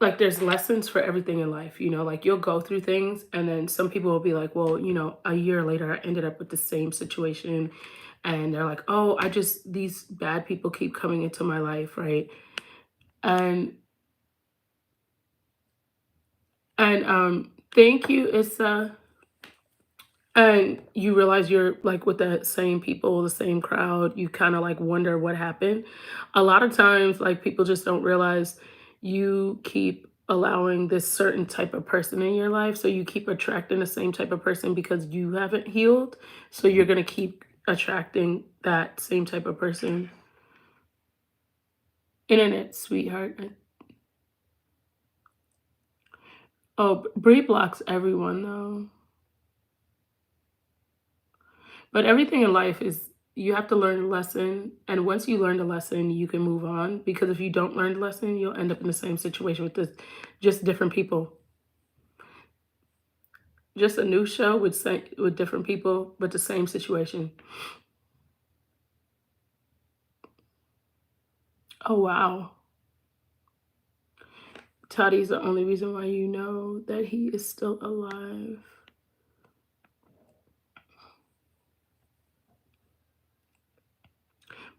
like there's lessons for everything in life. Like you'll go through things and then some people will be like, well, a year later I ended up with the same situation, and they're like, oh, these bad people keep coming into my life, right? And and thank you, Issa. And you realize you're like with the same people, the same crowd, you kind of like wonder what happened. A lot of times, like people just don't realize you keep allowing this certain type of person in your life. So you keep attracting the same type of person because you haven't healed. So you're going to keep attracting that same type of person. Internet, sweetheart. Oh, Bree blocks everyone though. But everything in life is, you have to learn a lesson. And once you learn the lesson, you can move on. Because if you don't learn the lesson, you'll end up in the same situation with just different people. Just a new show with different people, but the same situation. Oh, wow. Toddy's the only reason why you know that he is still alive.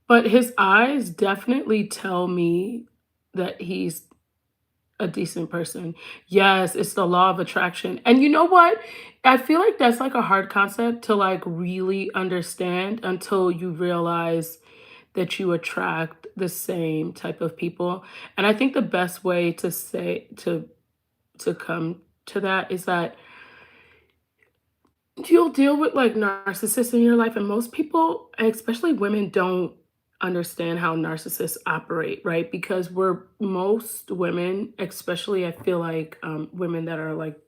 But his eyes definitely tell me that he's a decent person. Yes, it's the law of attraction. And you know what? I feel like that's like a hard concept to like really understand until you realize that you attract the same type of people. And I think the best way to say to come to that is that you'll deal with like narcissists in your life, and most people, especially women, don't understand how narcissists operate, right? Because most women, especially I feel like women that are like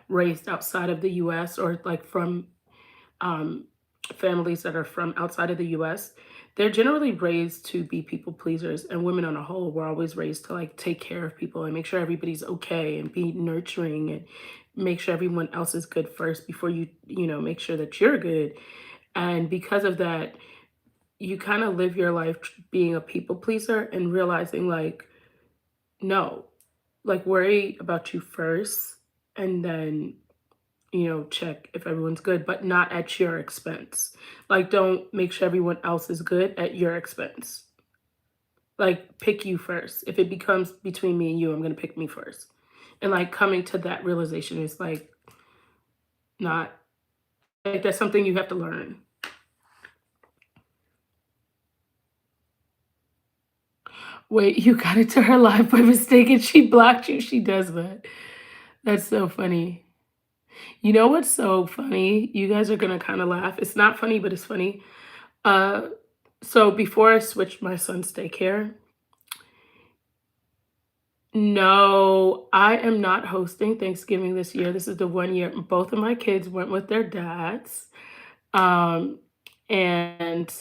raised outside of the US, or like from um, families that are from outside of the US, they're generally raised to be people pleasers. And women on a whole were always raised to like take care of people and make sure everybody's okay and be nurturing and make sure everyone else is good first before make sure that you're good. And because of that, you kind of live your life being a people pleaser and realizing like, no, like worry about you first and then check if everyone's good, but not at your expense. Like, don't make sure everyone else is good at your expense. Like, pick you first. If it becomes between me and you, I'm going to pick me first. And like coming to that realization is like not like that's something you have to learn. Wait, you got into her live by mistake and she blocked you. She does that. That's so funny. You know what's so funny? You guys are going to kind of laugh. It's not funny, but it's funny. Uh, so before I switched my son's daycare, no, I am not hosting Thanksgiving this year. This is the one year both of my kids went with their dads. Um, and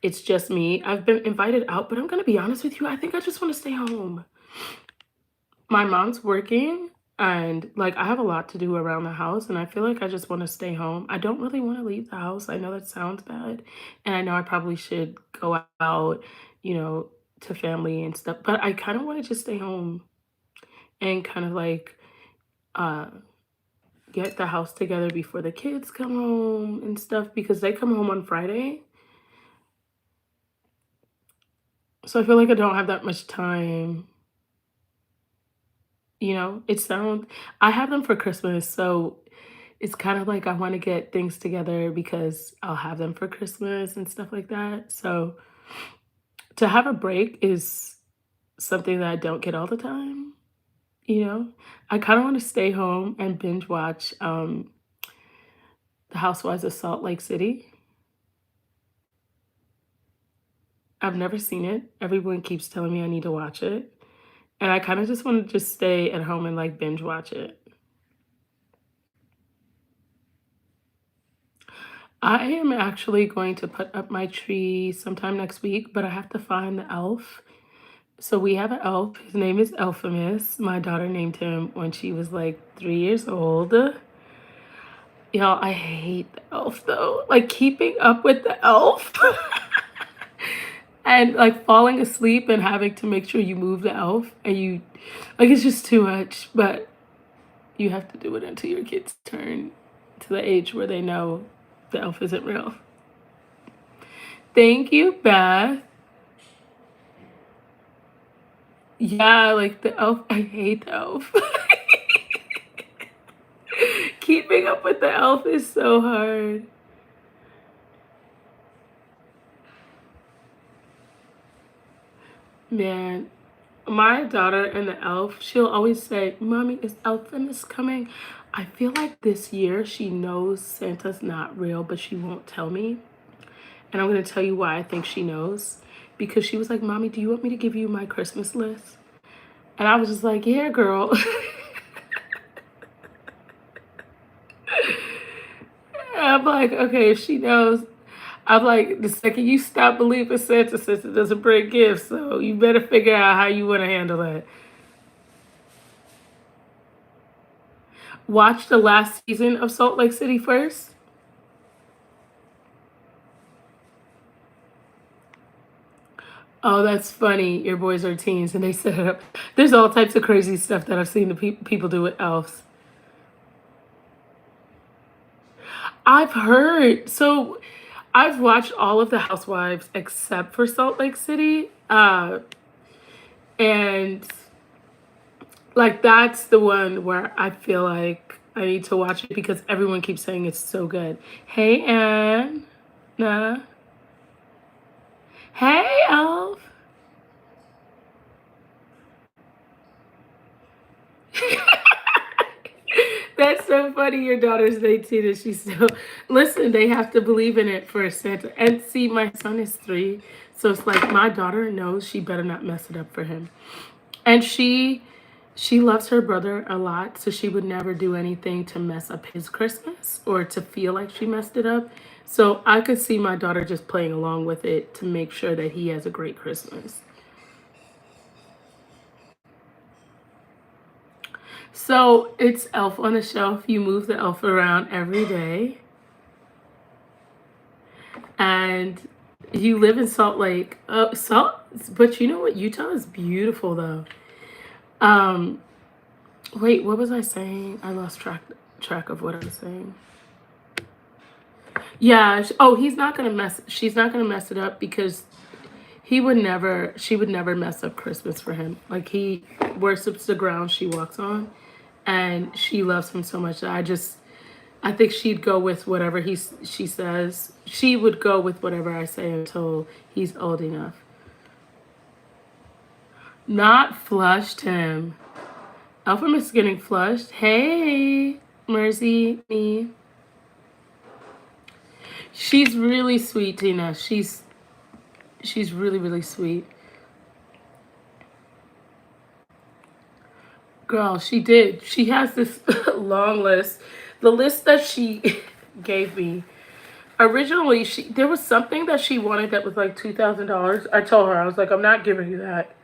it's just me. I've been invited out, but I'm going to be honest with you. I think I just want to stay home. My mom's working and like I have a lot to do around the house, and I feel like I just want to stay home. I don't really want to leave the house. I know that sounds bad, and I know I probably should go out, you know, to family and stuff, but I kind of want to just stay home and kind of like uh get the house together before the kids come home and stuff because they come home on Friday. So I feel like I don't have that much time. I have them for Christmas, so it's kind of like I want to get things together because I'll have them for Christmas and stuff like that. So to have a break is something that I don't get all the time, you know? I kind of want to stay home and binge watch The Housewives of Salt Lake City. I've never seen it. Everyone keeps telling me I need to watch it. And I kind of just want to just stay at home and like binge watch it. I am actually going to put up my tree sometime next week, but I have to find the elf. So we have an elf. His name is Elphamus. My daughter named him when she was like 3 years old. Y'all, I hate the elf though. Like keeping up with the elf. And like falling asleep and having to make sure you move the elf and you like it's just too much, but you have to do it until your kids turn to the age where they know the elf isn't real. Thank you, Beth. Yeah, like the elf, I hate the elf. Keeping up with the elf is so hard. Man, my daughter and the elf, she'll always say, Mommy, is Elphamus coming? I feel like this year she knows Santa's not real, but she won't tell me. And I'm going to tell you why I think she knows. Because she was like, Mommy, do you want me to give you my Christmas list? And I was just like, yeah, girl. I'm like, okay, if she knows. I'm like, the second you stop believing Santa says it doesn't bring gifts, so you better figure out how you want to handle it. Watch the last season of Salt Lake City first. Oh, that's funny. Your boys are teens and they set it up. There's all types of crazy stuff that I've seen the people do with elves. I've heard. So I've watched all of the Housewives except for Salt Lake City. And like that's the one where I feel like I need to watch it because everyone keeps saying it's so good. Hey, Ann. Nah. Hey, Elf. That's so funny. Your daughter's 18 and she's still listen, they have to believe in it for Santa. And see, my son is 3. So it's like my daughter knows she better not mess it up for him. And she loves her brother a lot, so she would never do anything to mess up his Christmas or to feel like she messed it up. So I could see my daughter just playing along with it to make sure that he has a great Christmas. So it's Elf on the Shelf. You move the elf around every day. And you live in Salt Lake. But you know what? Utah is beautiful though. Wait, what was I saying? I lost track of what I was saying. Yeah. She's not gonna mess it up because she would never mess up Christmas for him. Like he worships the ground she walks on, and she loves him so much that I think she'd go with whatever she says. She would go with whatever I say until he's old enough. Not flushed him. Elpham is getting flushed. Hey, Mercy, me. She's really sweet, Tina. She's really, really sweet. Girl, she did. She has this long list. The list that she gave me. Originally, there was something that she wanted that was like $2,000. I told her, I was like, I'm not giving you that.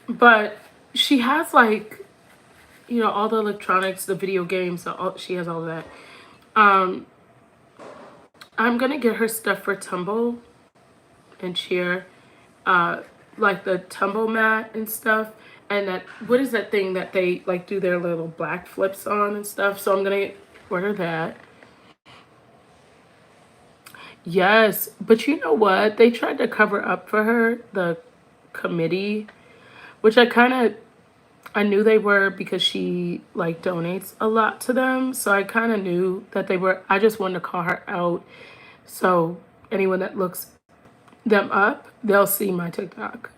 But she has like, all the electronics, the video games, she has all of that. I'm gonna get her stuff for tumble and cheer, like the tumble mat and stuff. And that, what is that thing that they like do their little black flips on and stuff? So I'm gonna order that. Yes, but you know what? They tried to cover up for her, the committee, which I knew they were because she like donates a lot to them. So I kind of knew that they were. I just wanted to call her out. So anyone that looks them up, they'll see my TikTok.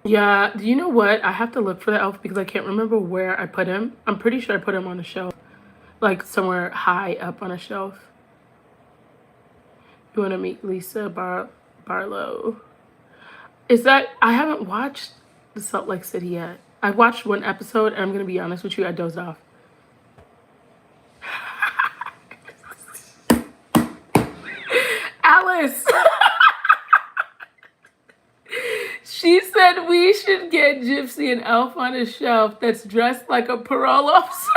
Yeah, do you know what? I have to look for the elf because I can't remember where I put him. I'm pretty sure I put him on a shelf, like somewhere high up on a shelf. You want to meet Lisa Barlow? Is that I haven't watched the Salt Lake City yet. I watched one episode, and I'm gonna be honest with you, I dozed off. Alice, she said we should get Gypsy an elf on a shelf that's dressed like a parole officer.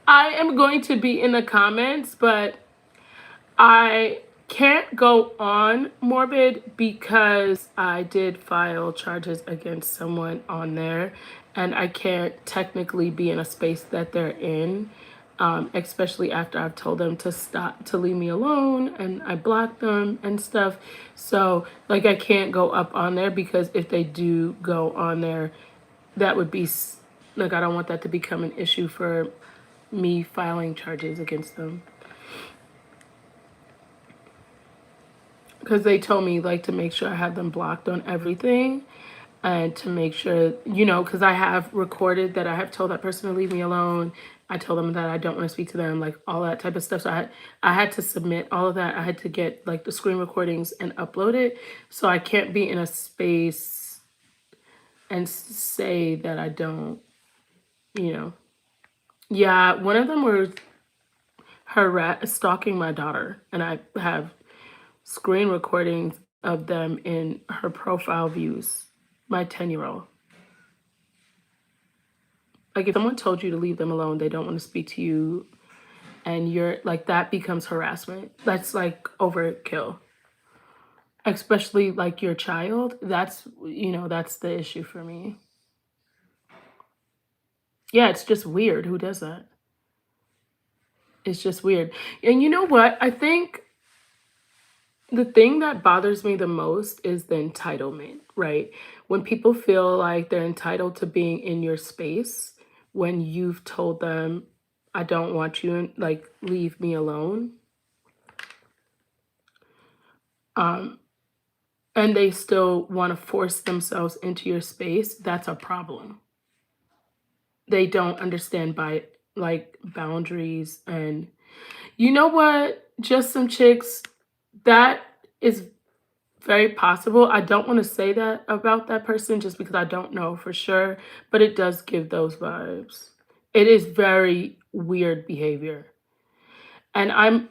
I am going to be in the comments, but I can't go on Morbid because I did file charges against someone on there, and I can't technically be in a space that they're in, especially after I've told them to stop, to leave me alone, and I blocked them and stuff. So, like, I can't go up on there because if they do go on there, that would be, like, I don't want that to become an issue for me filing charges against them. Because they told me, like, to make sure I have them blocked on everything, and to make sure, you know, because I have recorded that I have told that person to leave me alone. I told them that I don't want to speak to them, like all that type of stuff. So I had to submit all of that. I had to get like the screen recordings and upload it. So I can't be in a space and say that I don't, you know. Yeah, one of them was stalking my daughter, and I have screen recordings of them in her profile views. My 10-year-old. Like, if someone told you to leave them alone, they don't want to speak to you, and you're like, that becomes harassment. That's like overkill. Especially like your child. That's, you know, that's the issue for me. Yeah, it's just weird. Who does that? It's just weird. And you know what? I think the thing that bothers me the most is the entitlement, right? When people feel like they're entitled to being in your space when you've told them, I don't want you, like, leave me alone. And they still want to force themselves into your space, that's a problem. They don't understand by like boundaries. And you know what? Just some chicks, that is very possible. I don't want to say that about that person just because I don't know for sure, but it does give those vibes. It is very weird behavior. And I'm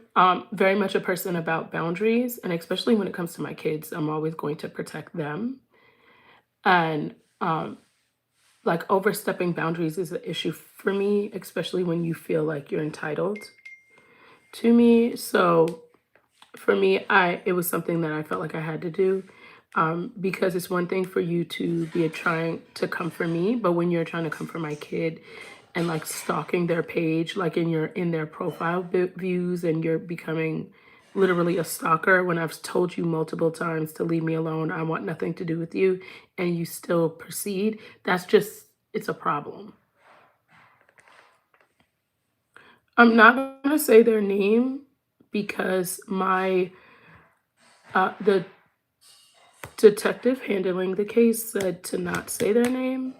very much a person about boundaries, and especially when it comes to my kids, I'm always going to protect them. And like, overstepping boundaries is an issue for me, especially when you feel like you're entitled to me. So for me, it was something that I felt like I had to do, because it's one thing for you to be trying to come for me, but when you're trying to come for my kid and like stalking their page, like in their profile views, and you're becoming literally a stalker when I've told you multiple times to leave me alone, I want nothing to do with you, and you still proceed, that's just, it's a problem. I'm not going to say their name because the detective handling the case said to not say their name.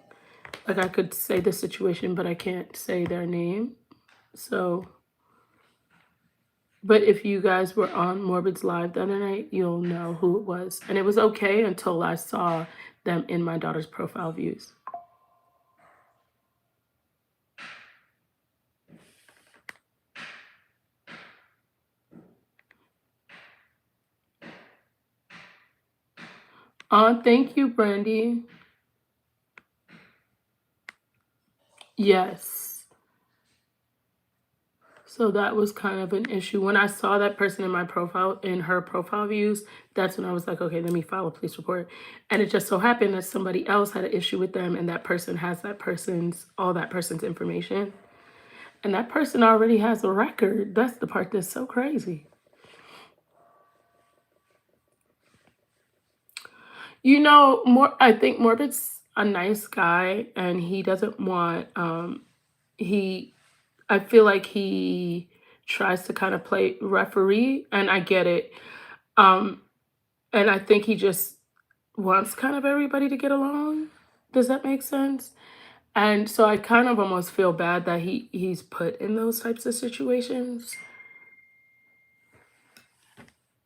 Like, I could say the situation, but I can't say their name. So, but if you guys were on Morbid's Live the other night, you'll know who it was. And it was okay until I saw them in my daughter's profile views. Thank you, Brandy. Yes. So that was kind of an issue. When I saw that person in my profile, in her profile views, that's when I was like, okay, let me file a police report. And it just so happened that somebody else had an issue with them, and that person has all that person's information. And that person already has a record. That's the part that's so crazy. You know, I think Morbid's a nice guy, and he doesn't want, I feel like he tries to kind of play referee, and I get it. And I think he just wants kind of everybody to get along. Does that make sense? And so I kind of almost feel bad that he's put in those types of situations.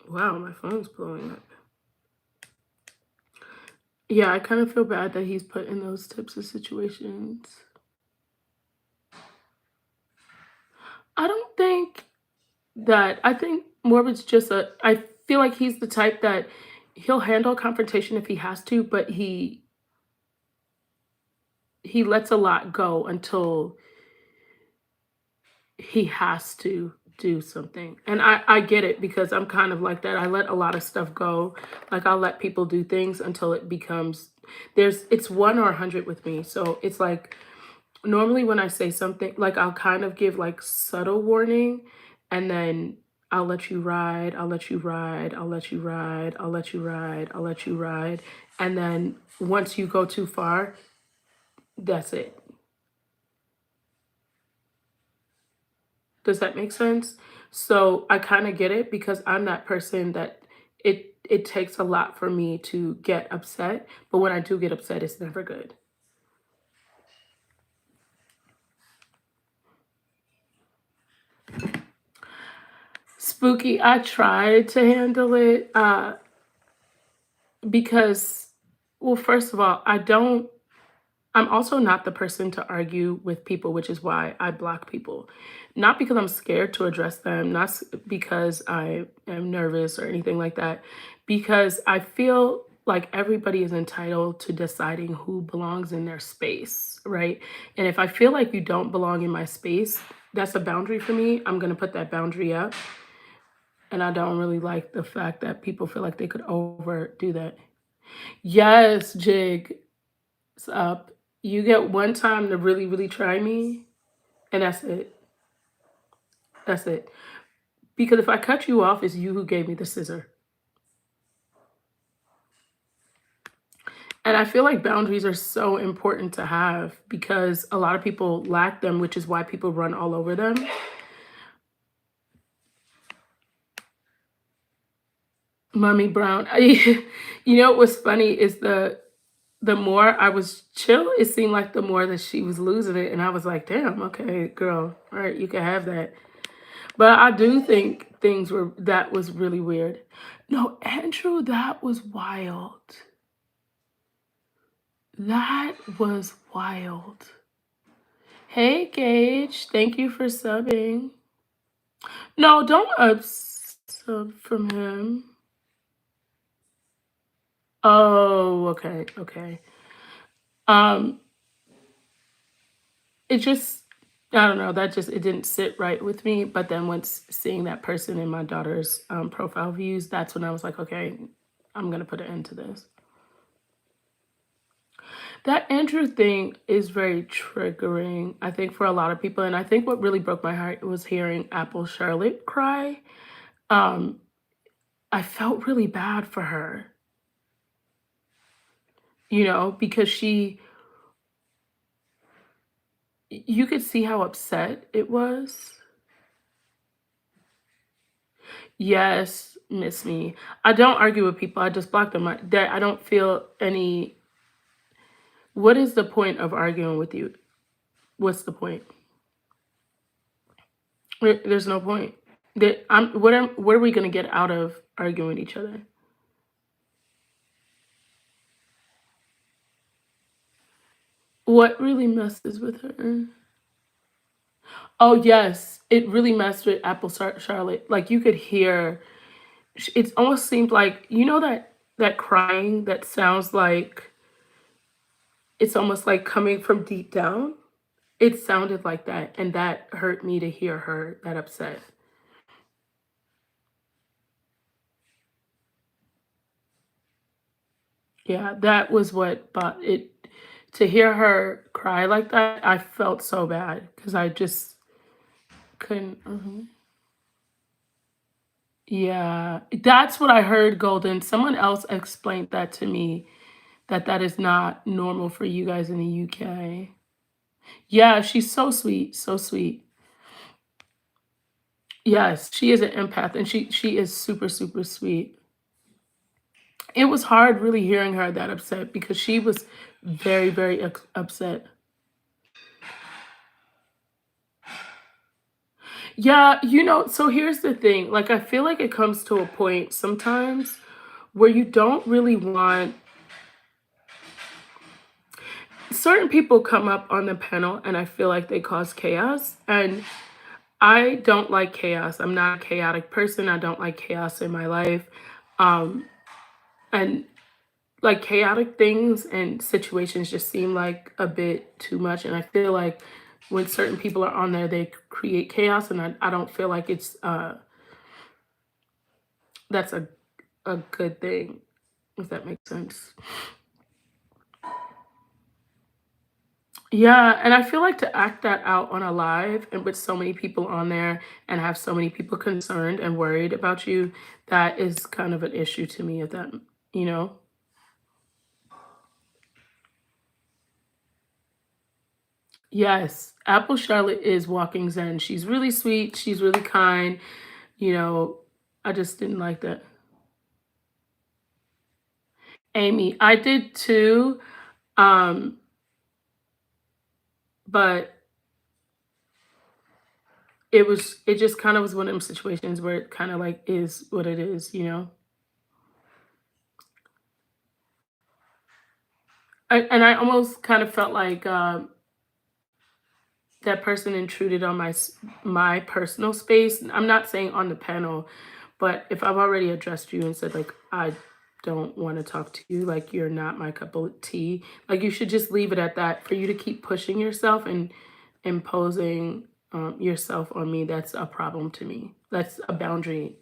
Wow, my phone's blowing up. Yeah, I kind of feel bad that he's put in those types of situations. I don't think that, I think more of it's just I feel like he's the type that he'll handle confrontation if he has to, but he lets a lot go until he has to do something. And I get it because I'm kind of like that. I let a lot of stuff go. Like I'll let people do things until it becomes it's 1 or 100 with me. So it's like normally when I say something, like I'll kind of give like subtle warning and then I'll let you ride, I'll let you ride, I'll let you ride, I'll let you ride, I'll let you ride. And then once you go too far, that's it. Does that make sense? So I kind of get it because I'm that person that it takes a lot for me to get upset, but when I do get upset, it's never good. Spooky, I tried to handle it because, well, first of all, I'm also not the person to argue with people, which is why I block people. Not because I'm scared to address them, not because I am nervous or anything like that, because I feel like everybody is entitled to deciding who belongs in their space, right? And if I feel like you don't belong in my space, that's a boundary for me. I'm going to put that boundary up. And I don't really like the fact that people feel like they could overdo that. Yes, Jig, it's up. You get one time to really, really try me, and that's it. That's it. Because if I cut you off, it's you who gave me the scissor. And I feel like boundaries are so important to have because a lot of people lack them, which is why people run all over them. Mommy Brown. You know what's funny is the more I was chill, it seemed like the more that she was losing it. And I was like, damn, okay, girl, all right, you can have that. But I do think that was really weird. No, Andrew, that was wild. That was wild. Hey, Gage, thank you for subbing. No, don't sub from him. Oh, okay, okay. Um, it just, I don't know, it didn't sit right with me. But then once seeing that person in my daughter's profile views, that's when I was like, okay, I'm going to put an end to this. That Andrew thing is very triggering, I think, for a lot of people. And I think what really broke my heart was hearing Apple Charlotte cry. I felt really bad for her, because you could see how upset it was. Yes, miss me. I don't argue with people. I just block them. I don't feel any. What is the point of arguing with you? What's the point? There's no point. What are we going to get out of arguing with each other? What really messes with her? Oh, yes. It really messed with Apple Charlotte. Like, you could hear, it almost seemed like, that crying that sounds like, it's almost like coming from deep down. It sounded like that. And that hurt me to hear her that upset. Yeah, that was what, but to hear her cry like that, I felt so bad because I just couldn't. Yeah, that's what I heard, Golden. Someone else explained that to me, that is not normal for you guys in the UK. Yeah, she's so sweet, so sweet. Yes, she is an empath, and she is super, super sweet. it was hard really hearing her that upset because she was very, very upset. Yeah, so here's the thing. Like, I feel like it comes to a point sometimes where you don't really want certain people come up on the panel and I feel like they cause chaos. And I don't like chaos. I'm not a chaotic person. I don't like chaos in my life. Um, and like chaotic things and situations just seem like a bit too much. And I feel like when certain people are on there, they create chaos. And I don't feel like that's a good thing, if that makes sense. Yeah, and I feel like to act that out on a live and with so many people on there and have so many people concerned and worried about you, that is kind of an issue to me if that, you know? Yes, Apple Charlotte is walking zen. She's really sweet, she's really kind, you know, I just didn't like that. Amy, I did too, um, but it just kind of was one of them situations where it kind of like is what it is, you know? And I almost kind of felt like that person intruded on my personal space. I'm not saying on the panel, but if I've already addressed you and said like I don't want to talk to you, like you're not my cup of tea, like you should just leave it at that. For you to keep pushing yourself and imposing yourself on me, that's a problem to me. That's a boundary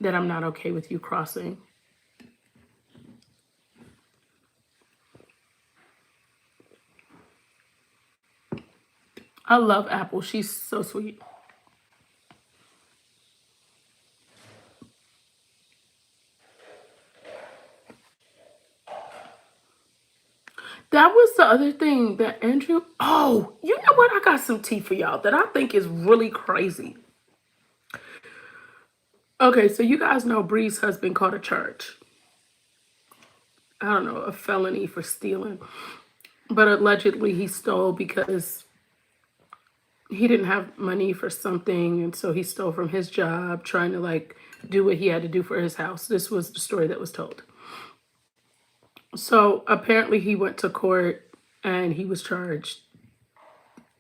that I'm not okay with you crossing. I love Apple. She's so sweet. That was the other thing that Andrew. Oh, you know what? I got some tea for y'all that I think is really crazy. Okay, so you guys know Bree's husband caught a charge. I don't know, a felony for stealing. But allegedly he stole because he didn't have money for something. And so he stole from his job, trying to like do what he had to do for his house. This was the story that was told. So apparently he went to court and he was charged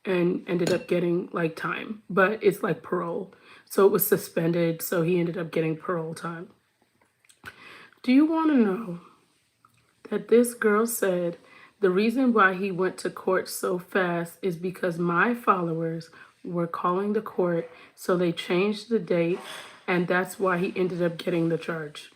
and ended up getting like time, but it's like parole. So it was suspended. So he ended up getting parole time. Do you want to know that this girl said the reason why he went to court so fast is because my followers were calling the court, so they changed the date, and that's why he ended up getting the charge.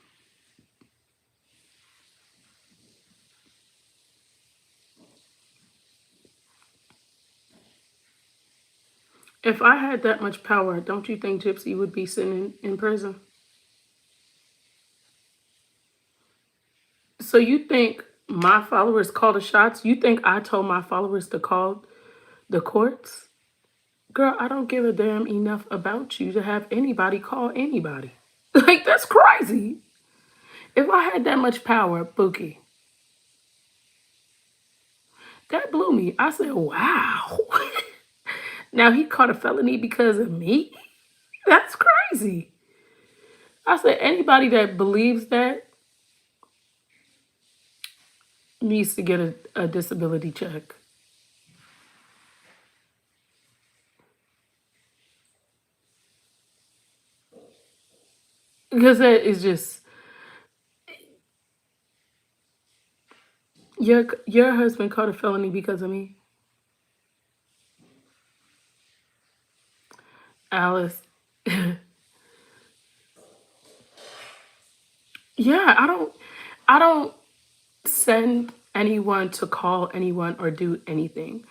If I had that much power, don't you think Gypsy would be sitting in prison? So you think my followers call the shots? You think I told my followers to call the courts? Girl, I don't give a damn enough about you to have anybody call anybody. Like, that's crazy. If I had that much power, Bookie, that blew me. I said, wow. Now he caught a felony because of me? That's crazy. I said, anybody that believes that needs to get a disability check. Because that is just, your husband caught a felony because of me. Alice. Yeah, I don't send anyone to call anyone or do anything.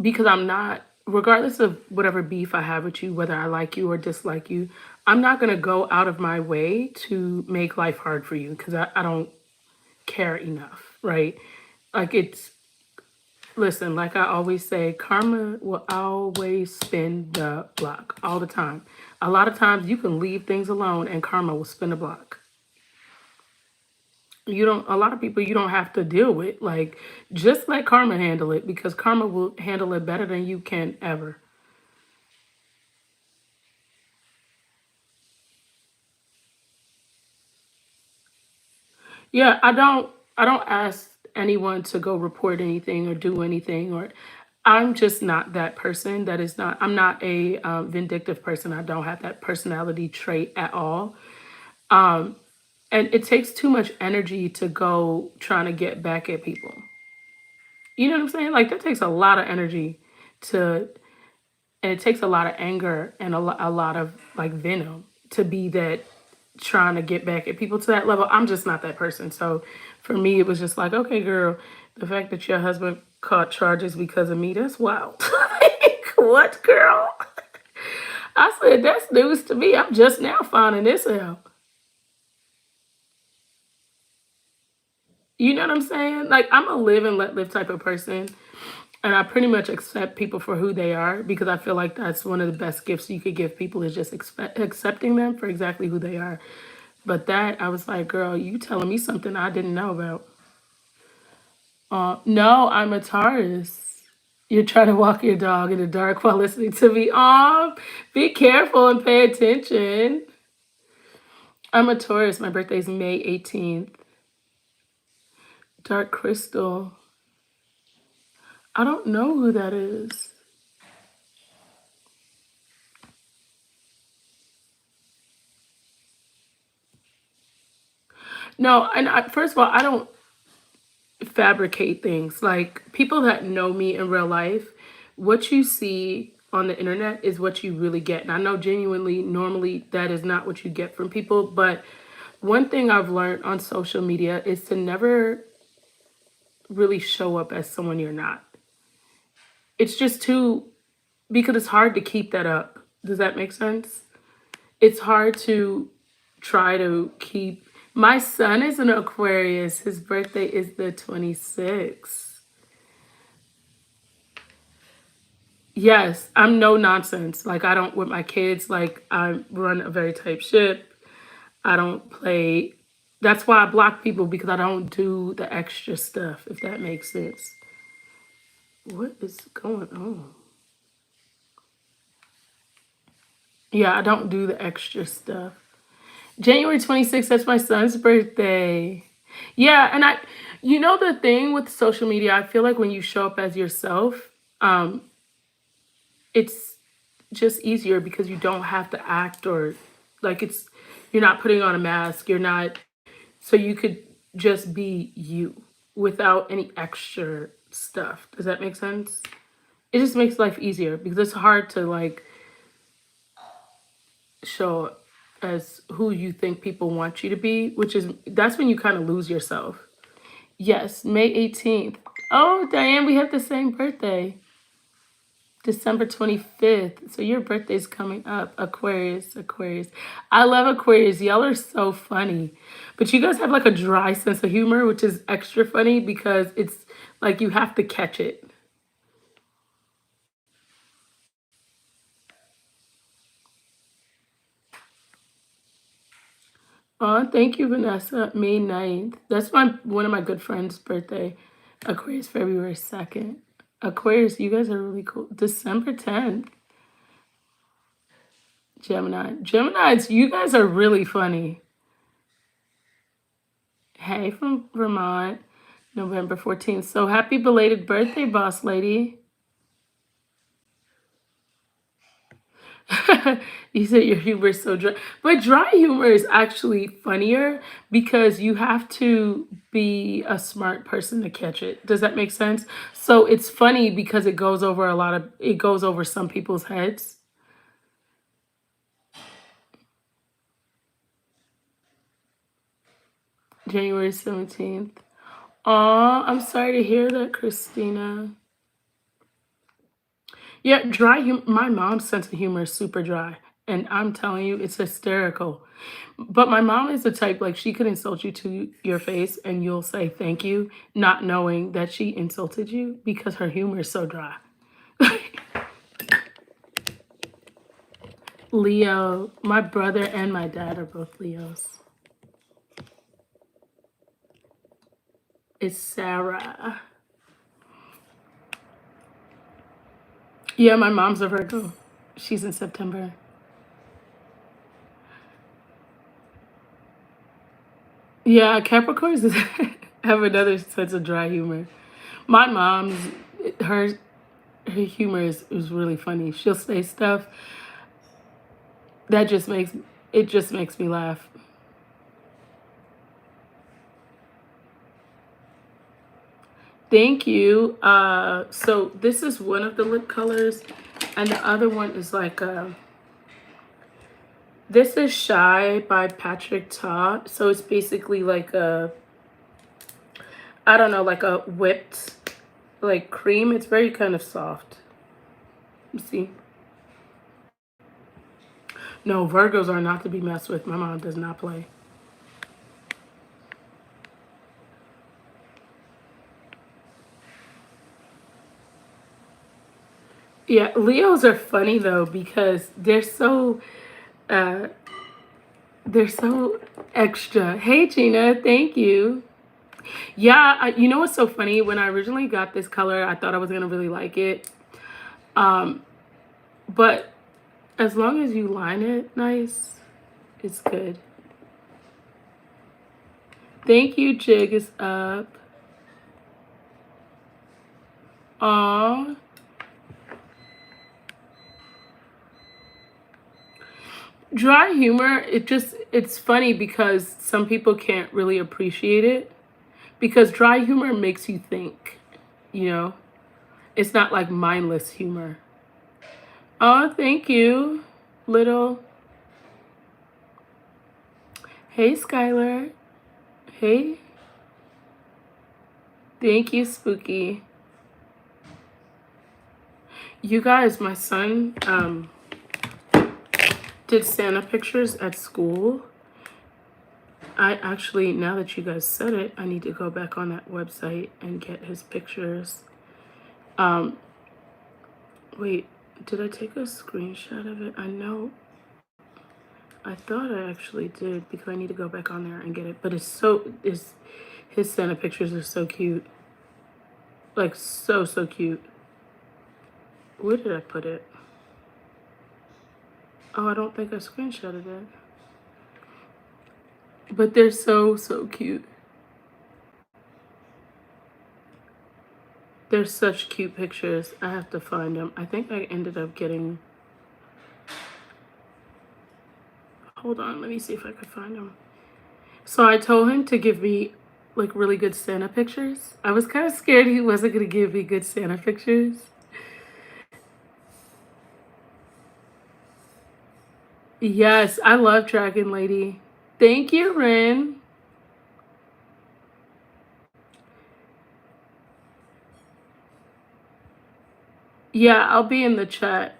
Because I'm not, regardless of whatever beef I have with you, whether I like you or dislike you, I'm not going to go out of my way to make life hard for you because I don't care enough, right? Like listen, like I always say, karma will always spin the block all the time. A lot of times you can leave things alone and karma will spin the block. A lot of people you don't have to deal with. Like, just let karma handle it, because karma will handle it better than you can ever. Yeah, I don't ask anyone to go report anything or do anything, or I'm just not that person. That is not, I'm not a vindictive person. I don't have that personality trait at all. Um, and it takes too much energy to go trying to get back at people. You know what I'm saying? Like, that takes a lot of energy to, and it takes a lot of anger and a lot of like venom to be that, trying to get back at people to that level. I'm just not that person. So for me, it was just like, okay, girl, the fact that your husband caught charges because of me, that's wild. Like, what, girl? I said, that's news to me. I'm just now finding this out. You know what I'm saying? Like, I'm a live and let live type of person. And I pretty much accept people for who they are, because I feel like that's one of the best gifts you could give people, is just accepting them for exactly who they are. But that, I was like, girl, you telling me something I didn't know about. No, I'm a Taurus. You're trying to walk your dog in the dark while listening to me. Be careful and pay attention. I'm a Taurus. My birthday's May 18th. Dark crystal. I don't know who that is. No, and first of all, I don't fabricate things. Like, people that know me in real life, what you see on the internet is what you really get. And I know genuinely, normally, that is not what you get from people. But one thing I've learned on social media is to never really show up as someone you're not. It's just too, because it's hard to keep that up. Does that make sense? It's hard to try to keep. My son is an Aquarius. His birthday is the 26th. Yes, I'm no nonsense. Like, I don't, with my kids, like, I run a very tight ship. I don't play. That's why I block people, because I don't do the extra stuff, if that makes sense. What is going on? Yeah, I don't do the extra stuff. January 26th, that's my son's birthday. Yeah, and you know, the thing with social media, I feel like when you show up as yourself, um, it's just easier, because you don't have to act, or like, you're not putting on a mask. You're not, so you could just be you without any extra stuff. Does that make sense? It just makes life easier, because it's hard to like show up as who you think people want you to be, that's when you kind of lose yourself. Yes, May 18th. Oh, Diane, we have the same birthday. December 25th. So your birthday's coming up. Aquarius, Aquarius. I love Aquarius. Y'all are so funny. But you guys have like a dry sense of humor, which is extra funny, because it's like you have to catch it. Oh, thank you, Vanessa. May 9th. That's one of my good friends' birthday. Aquarius, February 2nd. Aquarius, you guys are really cool. December 10th. Gemini. Geminis, you guys are really funny. Hey, from Vermont. November 14th. So happy belated birthday, boss lady. You said your humor is so dry. But dry humor is actually funnier, because you have to be a smart person to catch it. Does that make sense? So it's funny because it goes over some people's heads. January 17th. Aw, I'm sorry to hear that, Christina. Yeah, dry humor. My mom's sense of humor is super dry. And I'm telling you, it's hysterical. But my mom is the type, like, she could insult you to your face and you'll say thank you, not knowing that she insulted you, because her humor is so dry. Leo, my brother and my dad are both Leos. It's Sarah. Yeah, my mom's a Virgo. She's in September. Yeah, Capricorns have another sense of dry humor. My mom's her her humor is really funny. She'll say stuff that just makes me laugh. Thank you. So this is one of the lip colors, and the other one is like this is Shy by Patrick Ta. So it's basically like a, I don't know, like a whipped like cream. It's very kind of soft. You see? No, Virgos are not to be messed with. My mom does not play. Yeah, Leos are funny though because uh they're so extra. Hey Gina, thank you. Yeah, you know what's so funny? When I originally got this color, I thought I was gonna really like it. Um, but as long as you line it nice, it's good. Thank you, Jig is up. Aw. Dry humor, it's funny because some people can't really appreciate it. Because dry humor makes you think, you know? It's not like mindless humor. Oh, thank you, little. Hey, Skylar. Hey. Thank you, Spooky. You guys, my son did Santa pictures at school. I actually, now that you guys said it, I need to go back on that website and get his pictures. Wait, did I take a screenshot of it? I thought I actually did because I need to go back on there and get it. But his Santa pictures are so cute. Like so cute. Where did I put it? Oh, I don't think I screenshotted it. But they're so cute. They're such cute pictures. I have to find them. I think I ended up getting... Hold on, let me see if I could find them. So I told him to give me like really good Santa pictures. I was kind of scared he wasn't going to give me good Santa pictures. Yes, I love Dragon Lady. Thank you, Rin. Yeah, I'll be in the chat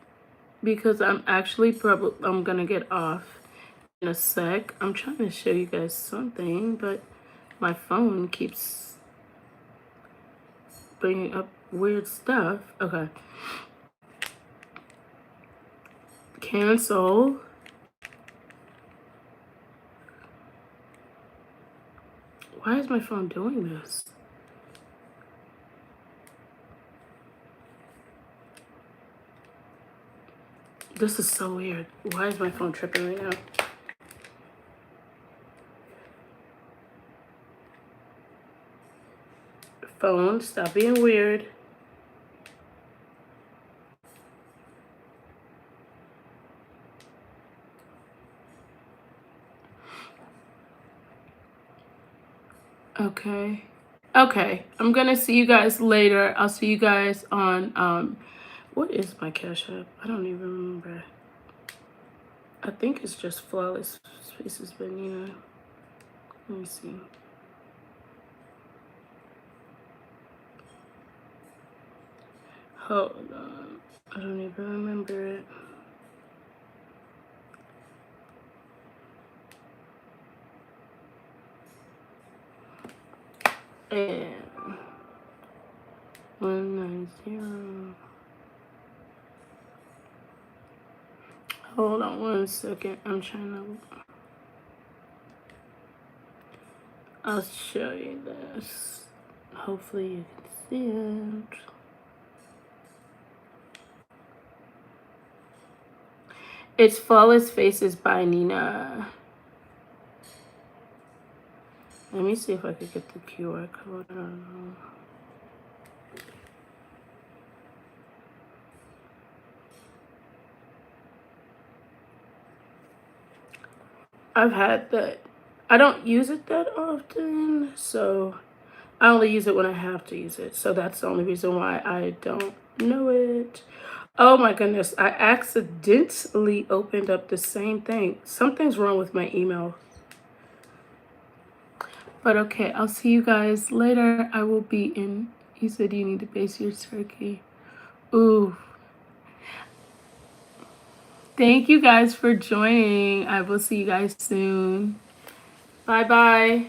because I'm actually I'm gonna get off in a sec. I'm trying to show you guys something, but my phone keeps bringing up weird stuff. Okay. Cancel. Why is my phone doing this? This is so weird. Why is my phone tripping right now? Phone, stop being weird. Okay. Okay. I'm gonna see you guys later. I'll see you guys on what is my Cash App? I don't even remember. I think it's just Flawless Spaces, but you know. Let me see. Hold on. I don't even remember it. And 190. Hold on 1 second. I'm trying to. I'll show you this. Hopefully you can see it. It's Flawless Faces by Nina. Let me see if I could get the QR code. I don't know. I've had that. I don't use it that often, so I only use it when I have to use it. So that's the only reason why I don't know it. Oh my goodness, I accidentally opened up the same thing. Something's wrong with my email. But okay, I'll see you guys later. I will be in, you said you need to base your turkey. Ooh. Thank you guys for joining. I will see you guys soon. Bye-bye.